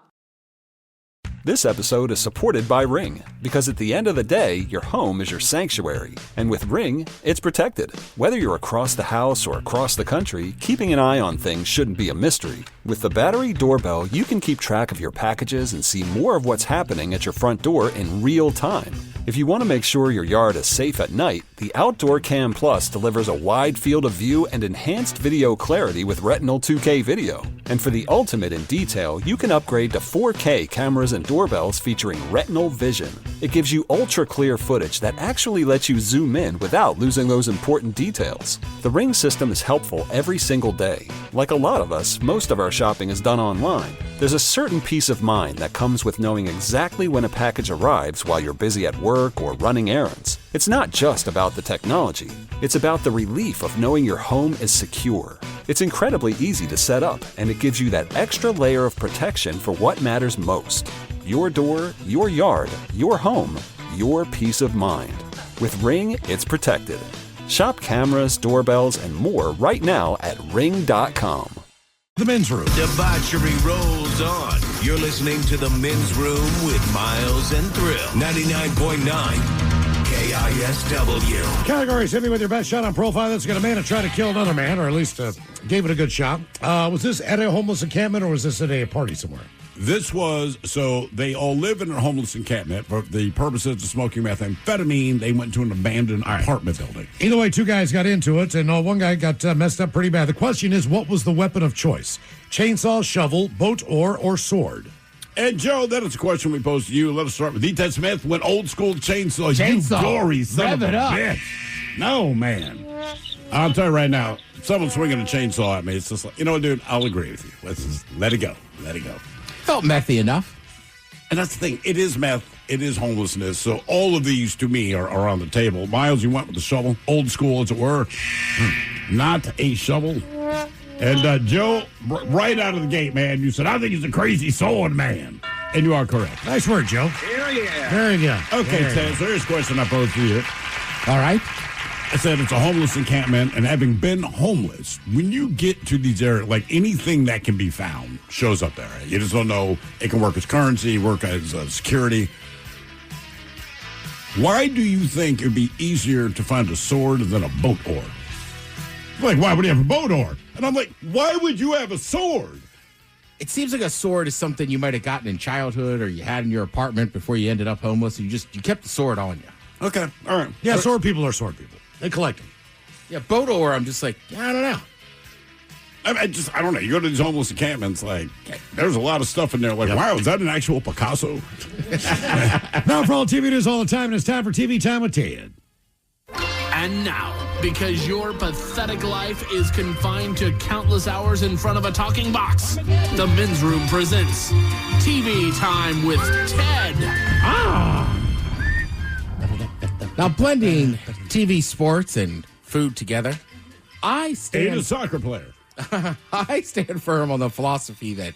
This episode is supported by Ring, because at the end of the day, your home is your sanctuary. And with Ring, it's protected. Whether you're across the house or across the country, keeping an eye on things shouldn't be a mystery. With the battery doorbell, you can keep track of your packages and see more of what's happening at your front door in real time. If you want to make sure your yard is safe at night, the Outdoor Cam Plus delivers a wide field of view and enhanced video clarity with Retinal 2K video. And for the ultimate in detail, you can upgrade to 4K cameras and doorbells featuring Retinal Vision. It gives you ultra-clear footage that actually lets you zoom in without losing those important details. The Ring system is helpful every single day. Like a lot of us, most of our shopping is done online. There's a certain peace of mind that comes with knowing exactly when a package arrives while you're busy at work or running errands. It's not just about the technology. It's about the relief of knowing your home is secure. It's incredibly easy to set up, and it gives you that extra layer of protection for what matters most. Your door, your yard, your home, your peace of mind. With Ring, it's protected. Shop cameras, doorbells, and more right now at Ring.com. The Men's Room. Debauchery rolls on. You're listening to The Men's Room with Miles and Thrill. 99.9 KISW. Categories: hit me with your best shot on profile that's going to man and try to kill another man, or at least gave it a good shot. Was this at a homeless encampment, or was this at a party somewhere? This was, so they all live in a homeless encampment. For the purposes of smoking methamphetamine, they went to an abandoned apartment building. Either way, two guys got into it, and one guy got messed up pretty bad. The question is, what was the weapon of choice? Chainsaw, shovel, boat oar, or sword? And Joe, that is a question we posed to you. Let us start with Ted Smith. Went old school chainsaw. Chainsaw. You gory son of a Rev it up. bitch. No, man. I'll tell you right now, if someone's swinging a chainsaw at me, it's just like, you know what, dude, I'll agree with you. Let's just let it go. Let it go. Felt methy enough. And that's the thing. It is meth. It is homelessness. So all of these, to me, are on the table. Miles, you went with the shovel. Old school, as it were. Not a shovel. And Joe, right out of the gate, man, you said, I think he's a crazy sword man. And you are correct. Nice work, Joe. Hell yeah. Very good. Okay, Very Ted, so here's a question I posed to you. All right. I said it's a homeless encampment, and having been homeless, when you get to these areas, like anything that can be found shows up there. You just don't know. It can work as currency, work as security. Why do you think it would be easier to find a sword than a boat oar? Like, why would you have a boat oar? And I'm like, why would you have a sword? It seems like a sword is something you might have gotten in childhood or you had in your apartment before you ended up homeless. And you kept the sword on you. Okay, all right. Yeah, sword people are sword people. They collect them. Yeah, boat oar, I'm just like, I don't know. I don't know. You go to these homeless encampments, like, there's a lot of stuff in there. Like, wow, is that an actual Picasso? Now for all TV news all the time, and it's time for TV Time with Ted. And now, because your pathetic life is confined to countless hours in front of a talking box, the Men's Room presents TV Time with Ted. Now, blending TV sports and food together, I stand a soccer player. I stand firm on the philosophy that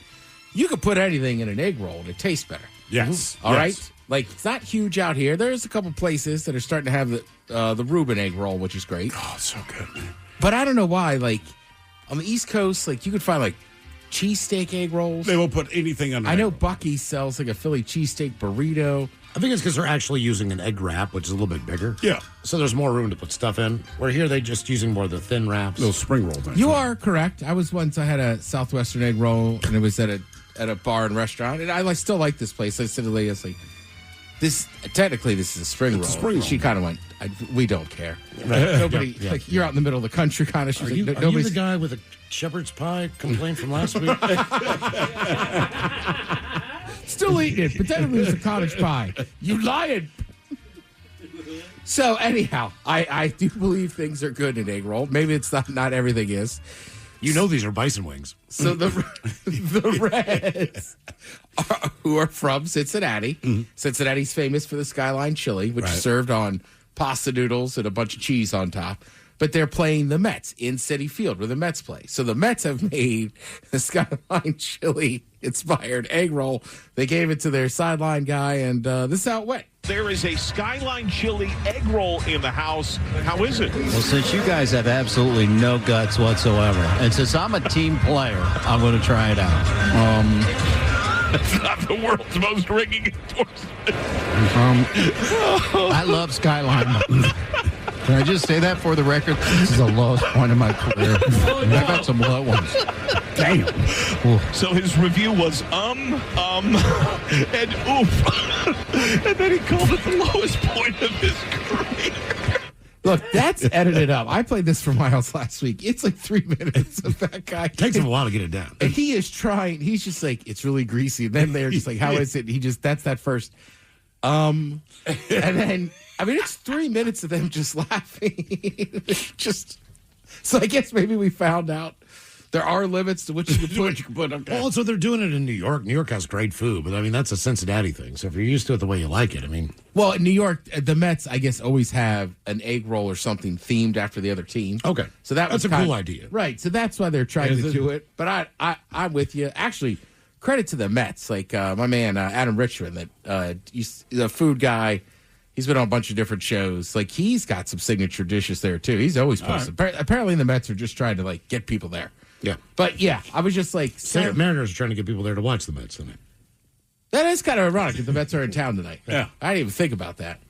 you could put anything in an egg roll and it tastes better. Yes. All right? Like, it's not huge out here. There's a couple places that are starting to have the Reuben egg roll, which is great. Oh, it's so good, man. But I don't know why. Like, on the East Coast, like, you could find, like, cheesesteak egg rolls. They will put anything on. I know Buc-ee's sells, like, a Philly cheesesteak burrito. I think it's because they're actually using an egg wrap, which is a little bit bigger. Yeah. So there's more room to put stuff in. Where here, they're just using more of the thin wraps. Little spring roll things. You are correct. I had a Southwestern egg roll, and it was at a bar and restaurant. And I still like this place. I said to the lady, I was like, this is a spring roll. Spring roll. She kind of went, we don't care. Nobody, you're out in the middle of the country kind of. She's are you the guy with a shepherd's pie complaint from last week? Still eating it. Pretend it was a cottage pie. You lying. So anyhow, I do believe things are good in egg roll. Maybe it's not everything is. You know these are bison wings. So the Reds, who are from Cincinnati. Mm-hmm. Cincinnati's famous for the Skyline chili, which is served on pasta noodles and a bunch of cheese on top. But they're playing the Mets in Citi Field where the Mets play. So the Mets have made the Skyline chili-inspired egg roll. They gave it to their sideline guy, and this is how it went. There is a Skyline chili egg roll in the house. How is it? Well, since you guys have absolutely no guts whatsoever, and since I'm a team player, I'm going to try it out. It's not the world's most ringing endorsement. I love Skyline. Can I just say that for the record? This is the lowest point of my career. I've got some low ones. Damn. So his review was and oof. And then he called it the lowest point of his career. Look, that's edited up. I played this for Miles last week. It's like 3 minutes of that guy. It takes him a while to get it down. And he is trying. He's just like, it's really greasy. And then they're just like, how is it? That's that first. And then, I mean, it's 3 minutes of them just laughing. So I guess maybe we found out there are limits to which you can put. Okay. Well, also, they're doing it in New York. New York has great food, but I mean, that's a Cincinnati thing. So if you're used to it the way you like it, I mean. Well, in New York, the Mets, I guess, always have an egg roll or something themed after the other team. Okay. So that's a cool idea. Right. So that's why they're trying to do it. But I'm with you. Actually, credit to the Mets. Like my man, Adam Richmond, he's a food guy. He's been on a bunch of different shows. Like, he's got some signature dishes there, too. He's always posted. Right. Apparently, the Mets are just trying to, like, get people there. Yeah. But, yeah, I was just like... Mariners are trying to get people there to watch the Mets tonight. That is kind of ironic that the Mets are in town tonight. Yeah. I didn't even think about that.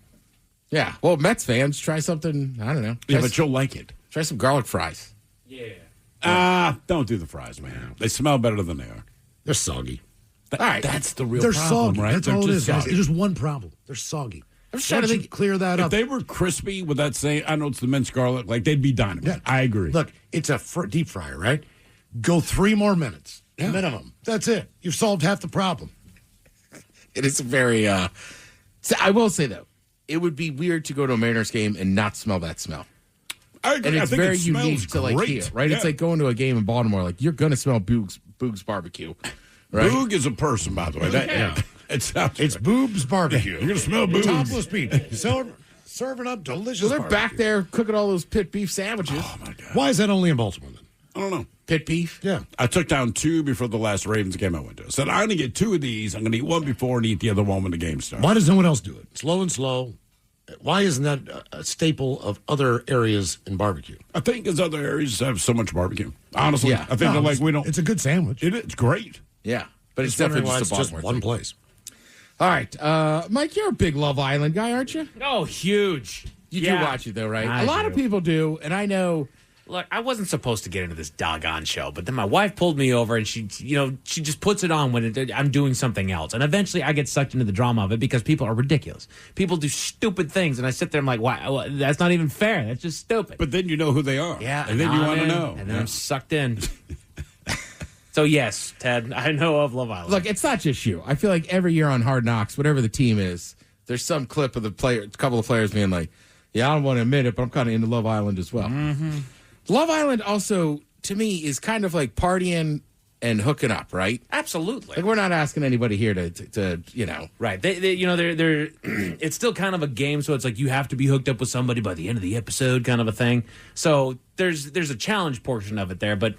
Yeah. Well, Mets fans, try something, I don't know. But you'll like it. Try some garlic fries. Yeah. Don't do the fries, man. They smell better than they are. They're soggy. All right. That's the real They're problem, soggy. right? That's all it is. There's just one problem. They're soggy. I'm trying to think, clear that if up. If they were crispy with that saying, I know it's the minced garlic, like they'd be dynamite. Yeah. I agree. Look, it's a deep fryer, right? Go 3 more minutes minimum. That's it. You've solved half the problem. It is very. I will say though, it would be weird to go to a Mariners game and not smell that smell. I agree. And it's very unique to like great. here, right? Yeah. It's like going to a game in Baltimore. Like you're gonna smell Boog's barbecue. Right? Boog is a person, by the way. It's Boob's barbecue. You're gonna smell Boobs. Topless people serving up delicious. So they're barbecue. back there cooking all those pit beef sandwiches. Oh my god! Why is that only in Baltimore then? I don't know. Pit beef? Yeah. I took down 2 before the last Ravens game I went to. I said, I'm going to get 2 of these. I'm going to eat one before and eat the other one when the game starts. Why does no one else do it? Slow and slow. Why isn't that a staple of other areas in barbecue? I think because other areas have so much barbecue. Honestly, Yeah. I think they're like, we don't. It's a good sandwich. It's great. Yeah, but it's Just wondering definitely why just a it's Baltimore one thing. place. All right, Mike, you're a big Love Island guy, aren't you? Oh, huge. You do watch it, though, right? I A lot do. of people do, and I know. Look, I wasn't supposed to get into this doggone show, but then my wife pulled me over, and she just puts it on when I'm doing something else, and eventually I get sucked into the drama of it because people are ridiculous. People do stupid things, and I sit there and I'm like, "Why? That's not even fair. That's just stupid." But then you know who they are. Yeah, and then you I'm want to in, know. and then I'm sucked in. So yes, Ted, I know of Love Island. Look, it's not just you. I feel like every year on Hard Knocks, whatever the team is, there's some clip of a couple of players being like, "Yeah, I don't want to admit it, but I'm kind of into Love Island as well." Mm-hmm. Love Island also, to me, is kind of like partying and hooking up, right? Absolutely. Like we're not asking anybody here to Right. They're it's still kind of a game, so it's like you have to be hooked up with somebody by the end of the episode, kind of a thing. So there's a challenge portion of it there, but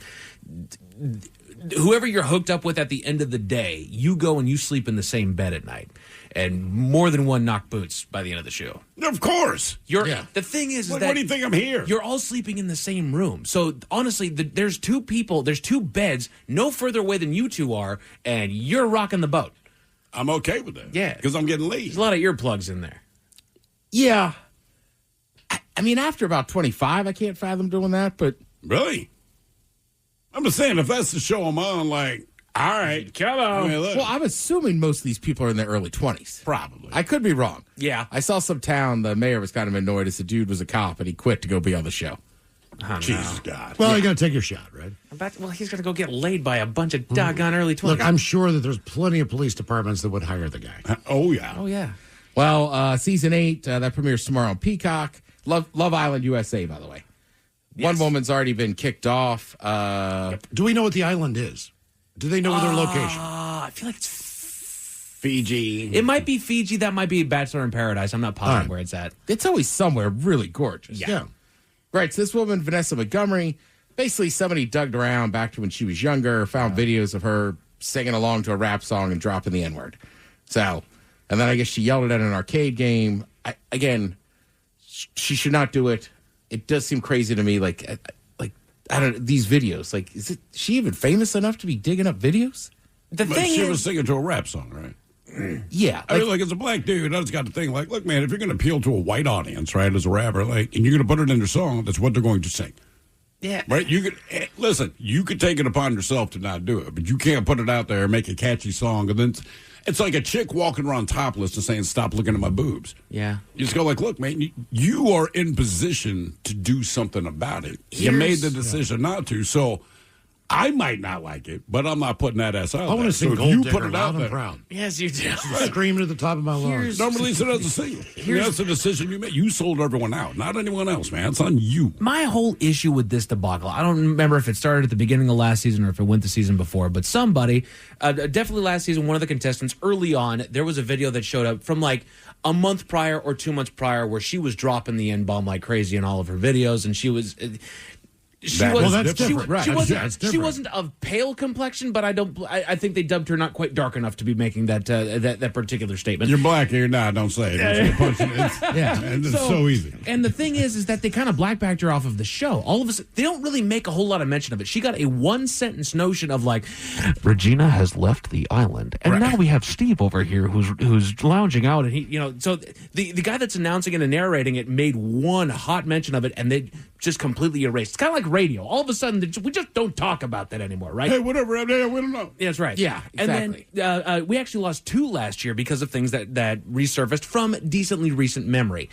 whoever you're hooked up with at the end of the day, you go and you sleep in the same bed at night. And more than one knock boots by the end of the show. Of course. The thing is What that do you think I'm here? You're all sleeping in the same room. So honestly, there's two people, there's two beds, no further away than you two are, and you're rocking the boat. I'm okay with that. Yeah. Because I'm getting laid. There's a lot of earplugs in there. Yeah. I mean, after about 25, I can't fathom doing that, but... Really? I'm just saying, if that's the show I'm on, like, all right. Come on. I mean, look. Well, I'm assuming most of these people are in their early 20s. Probably. I could be wrong. Yeah. I saw some town, the mayor was kind of annoyed as the dude was a cop, and he quit to go be on the show. Oh, Jesus God. Well, you got to take your shot, right? Well, he's going to go get laid by a bunch of doggone early 20s. Look, I'm sure that there's plenty of police departments that would hire the guy. Oh, yeah. Oh, yeah. Well, season 8, that premieres tomorrow on Peacock. Love Island USA, by the way. Yes. One woman's already been kicked off. Do we know what the island is? Do they know their location? I feel like it's Fiji. It might be Fiji. That might be Bachelor in Paradise. I'm not positive right. where it's at. It's always somewhere really gorgeous. Yeah. Right, so this woman, Vanessa Montgomery, basically somebody dug around back to when she was younger, found videos of her singing along to a rap song and dropping the N-word. So, and then I guess she yelled it at an arcade game. She should not do it. It does seem crazy to me, like I don't know, these videos. Like, is she even famous enough to be digging up videos? But she was singing to a rap song, right? Yeah. I mean, like, as a black dude, I just got to think, like, look, man, if you're going to appeal to a white audience, right, as a rapper, like, and you're going to put it in your song, that's what they're going to sing. Yeah. Right? You could, listen, you could take it upon yourself to not do it, but you can't put it out there and make a catchy song, and then it's like a chick walking around topless and saying, stop looking at my boobs. Yeah. You just go like, look, man, you are in position to do something about it. You made the decision not to, so I might not like it, but I'm not putting that ass out. I want to sing so Gold you Digger put it loud out and there. proud. Yes, you do. Screaming at the top of my lungs. Don't release it as a single. That's the decision you made. You sold everyone out, not anyone else, man. It's on you. My whole issue with this debacle, I don't remember if it started at the beginning of last season or if it went the season before, but somebody, definitely last season, one of the contestants, early on, there was a video that showed up from like a month prior or 2 months prior where she was dropping the N-bomb like crazy in all of her videos, and she was... She wasn't of pale complexion, but I think they dubbed her not quite dark enough to be making that particular statement. You're black or you're not. Don't say it. And it's so easy. And the thing is that they kind of blackbacked her off of the show. All of us, they don't really make a whole lot of mention of it. She got a one-sentence notion of like, Regina has left the island, and now we have Steve over here who's lounging out, and he, so the guy that's announcing it and narrating it made one hot mention of it, and they just completely erased. It's kind of like radio. All of a sudden, we just don't talk about that anymore, right? Hey, whatever. We don't know. Yeah, that's right. Yeah, exactly. And then we actually lost 2 last year because of things that resurfaced from decently recent memory.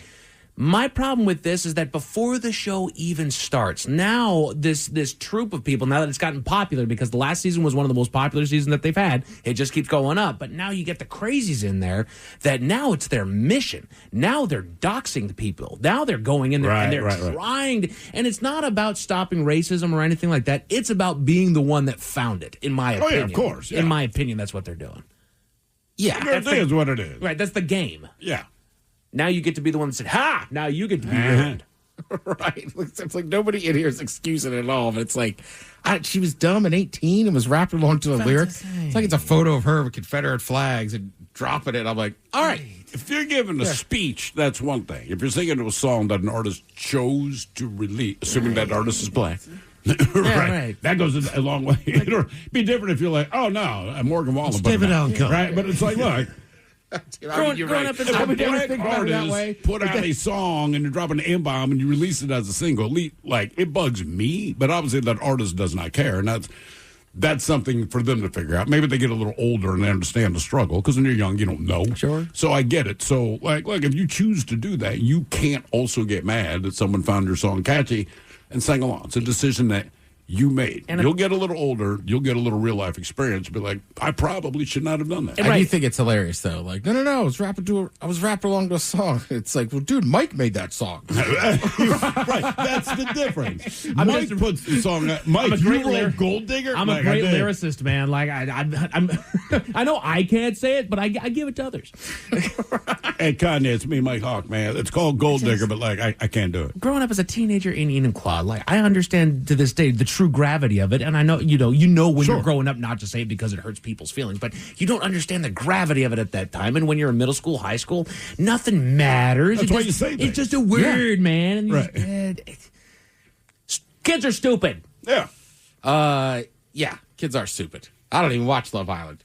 My problem with this is that before the show even starts, now this troop of people, now that it's gotten popular, because the last season was one of the most popular seasons that they've had, it just keeps going up. But now you get the crazies in there that now it's their mission. Now they're doxing the people. Now they're going in there and they're trying to, and it's not about stopping racism or anything like that. It's about being the one that found it, in my opinion. Oh, yeah, of course. Yeah. In my opinion, that's what they're doing. Yeah. That is what it is. Right, that's the game. Yeah. Now you get to be the one that said, ha! Now you get to be ruined. Right. It's like nobody in here is excusing it at all. But it's like, she was dumb at 18 and was rapping along to the lyrics. It's like it's a photo of her with Confederate flags and dropping it. I'm like, all right. If you're giving a speech, that's one thing. If you're singing to a song that an artist chose to release, assuming that artist is black. Right. That goes a long way. It'd be different if you're like, oh, no, Morgan Wallen. David Allen Coe. Right? But it's like, look. Growing up in if a black artist put out a song and you drop an M-bomb and you release it as a single, like, it bugs me, but obviously that artist does not care, and that's something for them to figure out. Maybe they get a little older and they understand the struggle, because when you're young, you don't know. Sure. So I get it. So, like, look, if you choose to do that, you can't also get mad that someone found your song catchy and sang along. It's a decision that you made. And you'll get a little older. You'll get a little real life experience. Be like, I probably should not have done that. I do think it's hilarious though. Like, no. I was rapping along to a song. It's like, well, dude, Mike made that song. Right. That's the difference. Mike puts the song. Mike, you wrote Gold Digger. I'm a great lyricist, man. Like I'm I know I can't say it, but I give it to others. Hey, Kanye, it's me, Mike Hawk, man. It's called Gold Digger, but like I can't do it. Growing up as a teenager in Enumclaw, like I understand to this day the true gravity of it, and I know you know when you're growing up not to say it because it hurts people's feelings, but you don't understand the gravity of it at that time. And when you're in middle school, high school, nothing matters. That's why you say it's just a word, man. And right. Kids are stupid. Yeah. Yeah, kids are stupid. I don't even watch Love Island.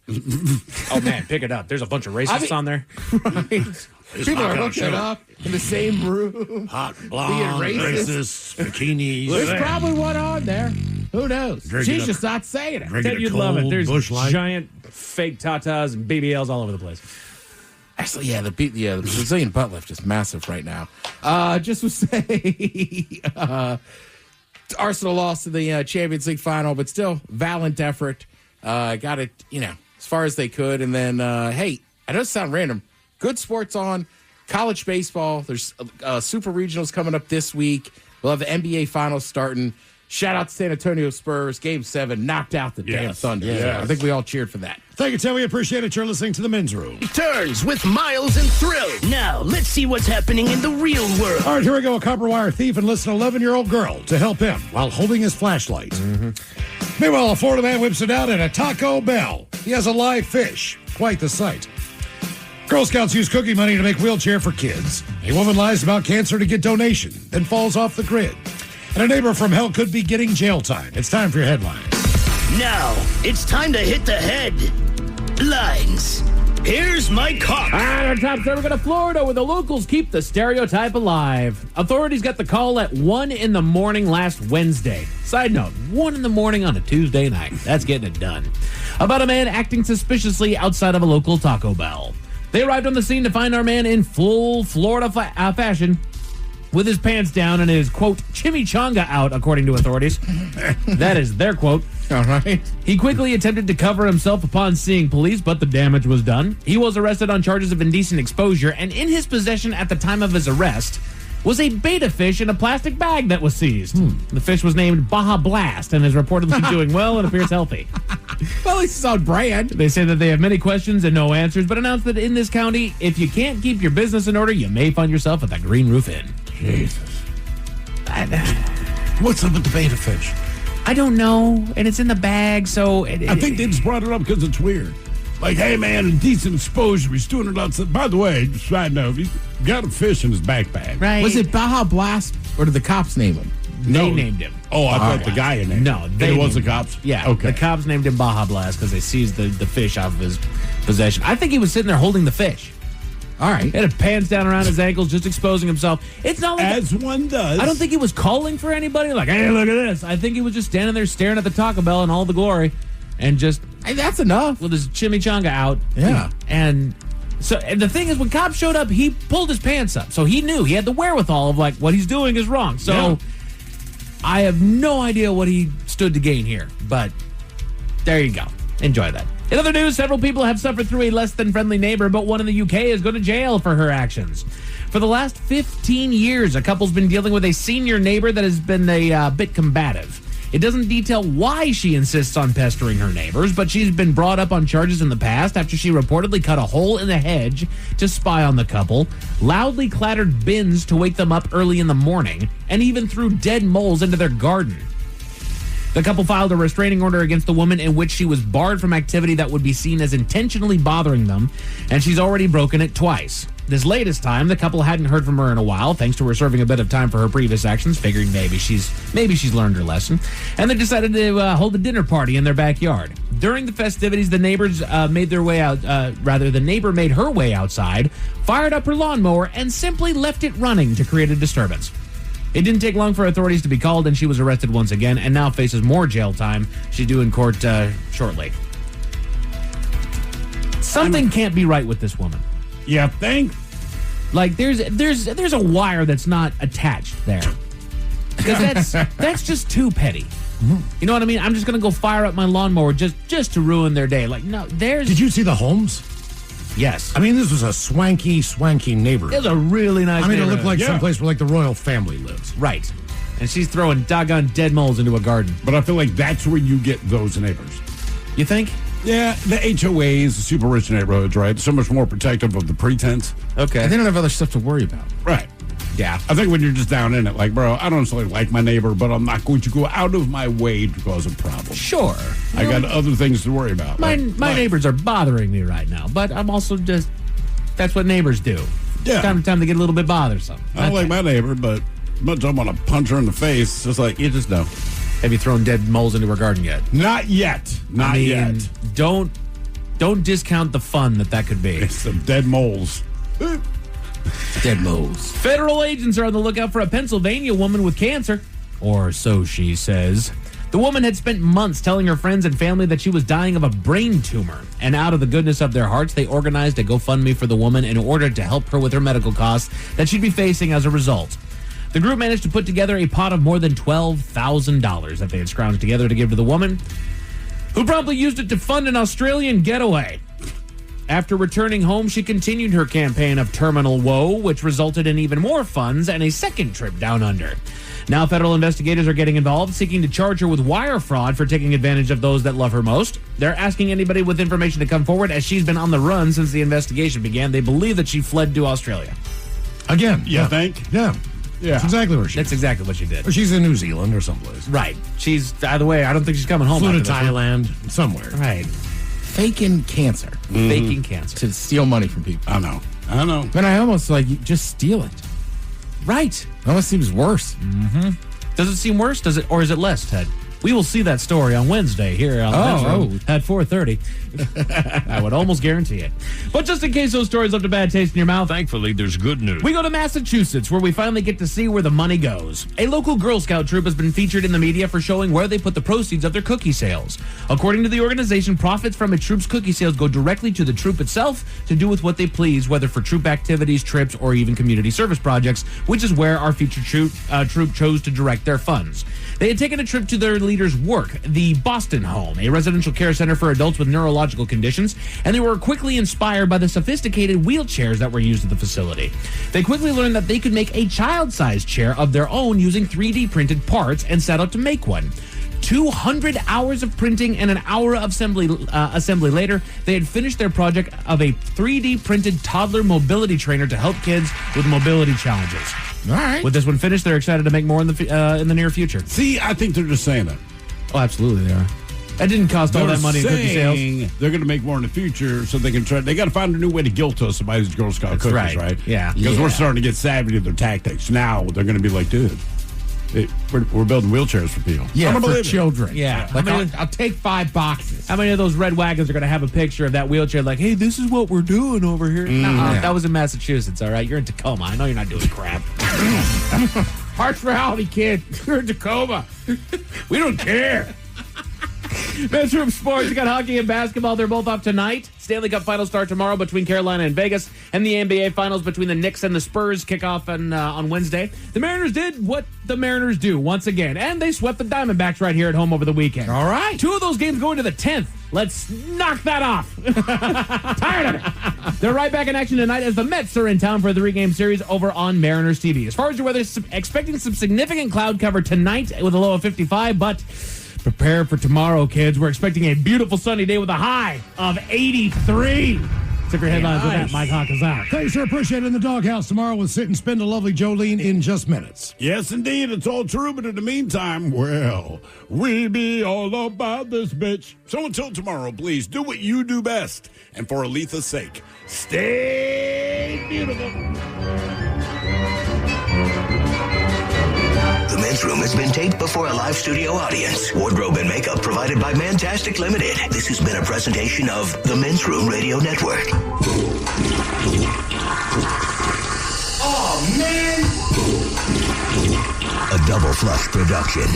Oh man, pick it up. There's a bunch of racists on there. Right. People are hooking up in the same room. Hot blonde, being racist, bikinis. There's probably one on there. Who knows? She's just not saying it. Ted, you'd love it. There's giant fake tatas and BBLs all over the place. Actually, yeah, the Brazilian butt lift is massive right now. Just to say, Arsenal lost in the Champions League final, but still, valiant effort. Got it, as far as they could. And then, hey, I know it sounds random. Good sports on. College baseball. There's Super Regionals coming up this week. We'll have the NBA Finals starting. Shout out to San Antonio Spurs. Game 7 knocked out the damn Thunder. Yes. I think we all cheered for that. Thank you, Tim. We appreciate it. You're listening to The Men's Room. Turns with Miles and Thrill. Now, let's see what's happening in the real world. All right, here we go. A copper wire thief enlists an 11-year-old girl to help him while holding his flashlight. Mm-hmm. Meanwhile, a Florida man whips it out at a Taco Bell. He has a live fish. Quite the sight. Girl Scouts use cookie money to make wheelchair for kids. A woman lies about cancer to get donation, then falls off the grid. And a neighbor from hell could be getting jail time. It's time for your headlines. Now, it's time to hit the headlines. Here's Mike Hawk. Our top story, we're going to Florida, where the locals keep the stereotype alive. Authorities got the call at 1 in the morning last Wednesday. Side note, 1 in the morning on a Tuesday night. That's getting it done. About a man acting suspiciously outside of a local Taco Bell. They arrived on the scene to find our man in full Florida fashion, with his pants down and his, quote, chimichanga out, according to authorities. That is their quote. All right. He quickly attempted to cover himself upon seeing police, but the damage was done. He was arrested on charges of indecent exposure, and in his possession at the time of his arrest was a beta fish in a plastic bag that was seized. The fish was named Baja Blast and is reportedly doing well and appears healthy. Well, at least it's on brand. They say that they have many questions and no answers, but announced that in this county, if you can't keep your business in order, you may find yourself at the Green Roof Inn. Jesus. What's up with the beta fish? I don't know, and it's in the bag, so... I think they just brought it up because it's weird. Like, hey, man, indecent exposure. He's doing it outside. By the way, side note, he's got a fish in his backpack. Right. Was it Baja Blast, or did the cops name him? They named him. Oh, I thought the guy named him. No, it was the cops? Yeah. Okay. The cops named him Baja Blast because they seized the fish off of his possession. I think he was sitting there holding the fish. All right. He had pants down around his ankles, just exposing himself. It's not like as one does. I don't think he was calling for anybody, like, hey, look at this. I think he was just standing there staring at the Taco Bell in all the glory and just... Hey, that's enough. With his chimichanga out. Yeah. And the thing is, when cops showed up, he pulled his pants up. So he knew. He had the wherewithal of, like, what he's doing is wrong. So... Yeah. I have no idea what he stood to gain here, but there you go. Enjoy that. In other news, several people have suffered through a less than friendly neighbor, but one in the UK is going to jail for her actions. For the last 15 years, a couple's been dealing with a senior neighbor that has been a bit combative. It doesn't detail why she insists on pestering her neighbors, but she's been brought up on charges in the past after she reportedly cut a hole in the hedge to spy on the couple, loudly clattered bins to wake them up early in the morning, and even threw dead moles into their garden. The couple filed a restraining order against the woman in which she was barred from activity that would be seen as intentionally bothering them, and she's already broken it twice. This latest time, the couple hadn't heard from her in a while, thanks to her serving a bit of time for her previous actions, figuring maybe she's learned her lesson, and they decided to hold a dinner party in their backyard. During the festivities, the neighbors made their way out. The neighbor made her way outside, fired up her lawnmower, and simply left it running to create a disturbance. It didn't take long for authorities to be called, and she was arrested once again, and now faces more jail time. She's due in court shortly. Something can't be right with this woman. You think? Like there's a wire that's not attached there, because that's just too petty. You know what I mean? I'm just gonna go fire up my lawnmower just to ruin their day. Like, no, there's. Did you see the homes? Yes. I mean, this was a swanky neighborhood. It was a really nice. I mean, it looked like Yeah. someplace where like the royal family lives. Right. And she's throwing doggone dead moles into a garden. But I feel like that's where you get those neighbors. You think? Yeah, the HOAs, the super rich neighborhoods, right? So much more protective of the pretense. Okay. And they don't have other stuff to worry about. Right. Yeah. I think when you're just down in it, like, bro, I don't necessarily like my neighbor, but I'm not going to go out of my way to cause a problem. Sure. I got other things to worry about. My neighbors are bothering me right now, but I'm also just. That's what neighbors do. Yeah. Time to time they get a little bit bothersome. I don't like my neighbor, but as much as I want to punch her in the face, it's just like, you just know. Have you thrown dead moles into her garden yet? Not yet. Not yet. Don't discount the fun that could be. It's some dead moles. Dead moles. Federal agents are on the lookout for a Pennsylvania woman with cancer, or so she says. The woman had spent months telling her friends and family that she was dying of a brain tumor, and out of the goodness of their hearts, they organized a GoFundMe for the woman in order to help her with her medical costs that she'd be facing as a result. The group managed to put together a pot of more than $12,000 that they had scrounged together to give to the woman, who promptly used it to fund an Australian getaway. After returning home, she continued her campaign of terminal woe, which resulted in even more funds and a second trip down under. Now federal investigators are getting involved, seeking to charge her with wire fraud for taking advantage of those that love her most. They're asking anybody with information to come forward, as she's been on the run since the investigation began. They believe that she fled to Australia. Again, You think? Yeah. Yeah. That's exactly where she That's is. exactly what she did. Or she's in New Zealand or someplace. Right. She's, by the way, I don't think she's coming home. Flew to after this one. Thailand, somewhere. Right. Faking cancer. Faking cancer. To steal money from people. I know. Man, I almost like you just steal it. Right. It almost seems worse. Mm-hmm. Does it seem worse? Does it, or is it less, Ted? We will see that story on Wednesday here on Men's Room at 4:30. I would almost guarantee it. But just in case those stories left a bad taste in your mouth, Thankfully, there's good news. we go to Massachusetts, where we finally get to see where the money goes. A local Girl Scout troop has been featured in the media for showing where they put the proceeds of their cookie sales. According to the organization, profits from a troop's cookie sales go directly to the troop itself to do with what they please, whether for troop activities, trips, or even community service projects, which is where our featured troop chose to direct their funds. They had taken a trip to their leader's work, the Boston Home, a residential care center for adults with neurological conditions, and they were quickly inspired by the sophisticated wheelchairs that were used at the facility. They quickly learned that they could make a child-sized chair of their own using 3D printed parts and set out to make one. 200 hours of printing and an hour of assembly later, they had finished their project of a 3D printed toddler mobility trainer to help kids with mobility challenges. All right. With this one finished, they're excited to make more in the near future. See, I think they're just saying that. Oh, absolutely they are. That didn't cost all that money in cookie sales. They're going to make more in the future, so they can try. They got to find a new way to guilt us about these Girl Scout cookies, right? Yeah. Because we're starting to get savvy to their tactics. Now they're going to be like, dude, we're building wheelchairs for people. Yeah, I don't for believe it. children. Yeah. Like, I'll take 5 boxes. How many of those red wagons are going to have a picture of that wheelchair like, hey, this is what we're doing over here? Yeah. That was in Massachusetts, all right? You're in Tacoma. I know you're not doing crap. Harsh reality, kid. You're in Tacoma. We don't care. Men's Room Sports, you got hockey and basketball. They're both off tonight. Stanley Cup Finals start tomorrow between Carolina and Vegas, and the NBA Finals between the Knicks and the Spurs kick off on Wednesday. The Mariners did what the Mariners do once again, and they swept the Diamondbacks right here at home over the weekend. All right. 2 of those games going to the 10th. Let's knock that off. Tired of it. They're right back in action tonight as the Mets are in town for a 3-game series over on Mariners TV. As far as your weather, expecting some significant cloud cover tonight with a low of 55, but prepare for tomorrow, kids. We're expecting a beautiful sunny day with a high of 83. Tip your headlines with that. Mike Hawk is out. Thanks, sir. Appreciate it. In the doghouse tomorrow with Sit and Spin the lovely Jolene in just minutes. Yes, indeed. It's all true. But in the meantime, well, we be all about this bitch. So until tomorrow, please do what you do best. And for Aletha's sake, stay beautiful. The Men's Room has been taped before a live studio audience. Wardrobe and makeup provided by Mantastic Limited. This has been a presentation of the Men's Room Radio Network. Oh, man! A Double Flush production.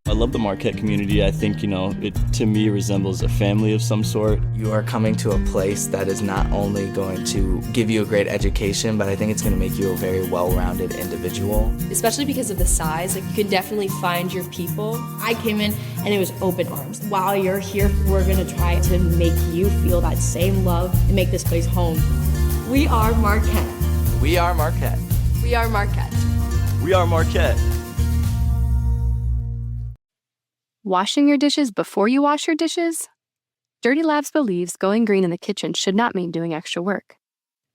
I love the Marquette community. I think, it to me resembles a family of some sort. You are coming to a place that is not only going to give you a great education, but I think it's going to make you a very well-rounded individual. Especially because of the size, you can definitely find your people. I came in and it was open arms. While you're here, we're going to try to make you feel that same love and make this place home. We are Marquette. We are Marquette. We are Marquette. We are Marquette. Washing your dishes before you wash your dishes? Dirty Labs believes going green in the kitchen should not mean doing extra work.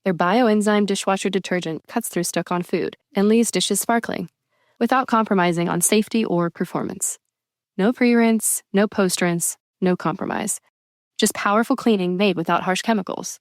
Their bioenzyme dishwasher detergent cuts through stuck-on food and leaves dishes sparkling, without compromising on safety or performance. No pre-rinse, no post-rinse, no compromise. Just powerful cleaning made without harsh chemicals.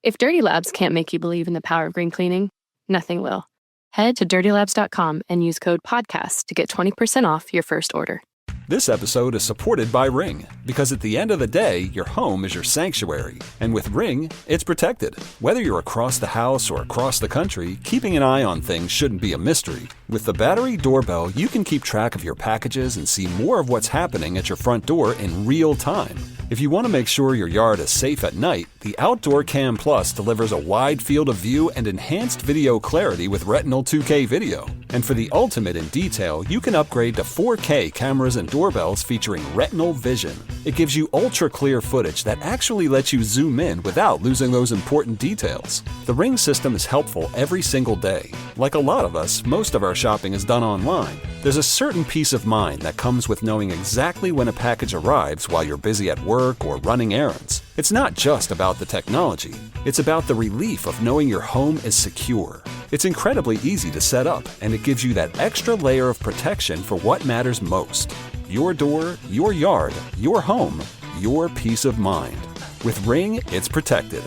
If Dirty Labs can't make you believe in the power of green cleaning, nothing will. Head to dirtylabs.com and use code PODCAST to get 20% off your first order. This episode is supported by Ring, because at the end of the day, your home is your sanctuary. And with Ring, it's protected. Whether you're across the house or across the country, keeping an eye on things shouldn't be a mystery. With the battery doorbell, you can keep track of your packages and see more of what's happening at your front door in real time. If you want to make sure your yard is safe at night, the Outdoor Cam Plus delivers a wide field of view and enhanced video clarity with Retinal 2K video. And for the ultimate in detail, you can upgrade to 4K cameras and doorbells featuring Retinal Vision. It gives you ultra-clear footage that actually lets you zoom in without losing those important details. The Ring system is helpful every single day. Like a lot of us, most of our shopping is done online. There's a certain peace of mind that comes with knowing exactly when a package arrives while you're busy at work or running errands. It's not just about the technology. It's about the relief of knowing your home is secure. It's incredibly easy to set up, and it gives you that extra layer of protection for what matters most. Your door, your yard, your home, your peace of mind. With Ring, it's protected.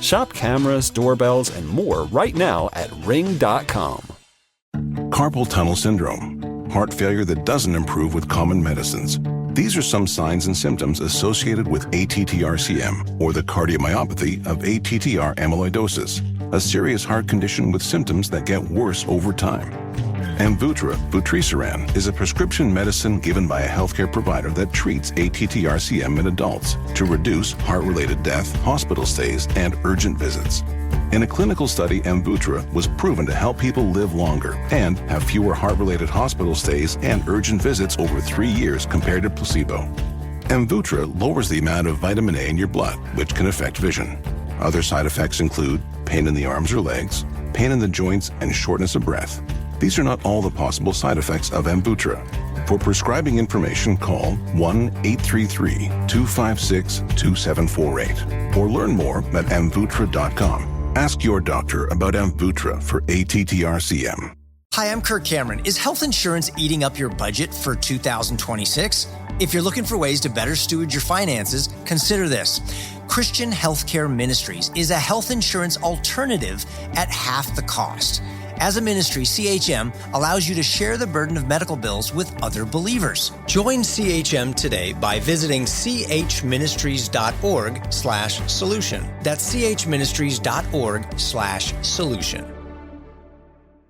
Shop cameras, doorbells, and more right now at ring.com. Carpal tunnel syndrome, heart failure that doesn't improve with common medicines. These are some signs and symptoms associated with ATTR-CM, or the cardiomyopathy of ATTR amyloidosis, a serious heart condition with symptoms that get worse over time. Amvuttra, vutrisiran, is a prescription medicine given by a healthcare provider that treats ATTR-CM in adults to reduce heart-related death, hospital stays, and urgent visits. In a clinical study, Amvuttra was proven to help people live longer and have fewer heart-related hospital stays and urgent visits over 3 years compared to placebo. Amvuttra lowers the amount of vitamin A in your blood, which can affect vision. Other side effects include pain in the arms or legs, pain in the joints, and shortness of breath. These are not all the possible side effects of Amvuttra. For prescribing information, call 1-833-256-2748 or learn more at amvuttra.com. Ask your doctor about Amvuttra for ATTR-CM. Hi, I'm Kirk Cameron. Is health insurance eating up your budget for 2026? If you're looking for ways to better steward your finances, consider this. Christian Healthcare Ministries is a health insurance alternative at half the cost. As a ministry, CHM allows you to share the burden of medical bills with other believers. Join CHM today by visiting chministries.org/solution. That's chministries.org/solution.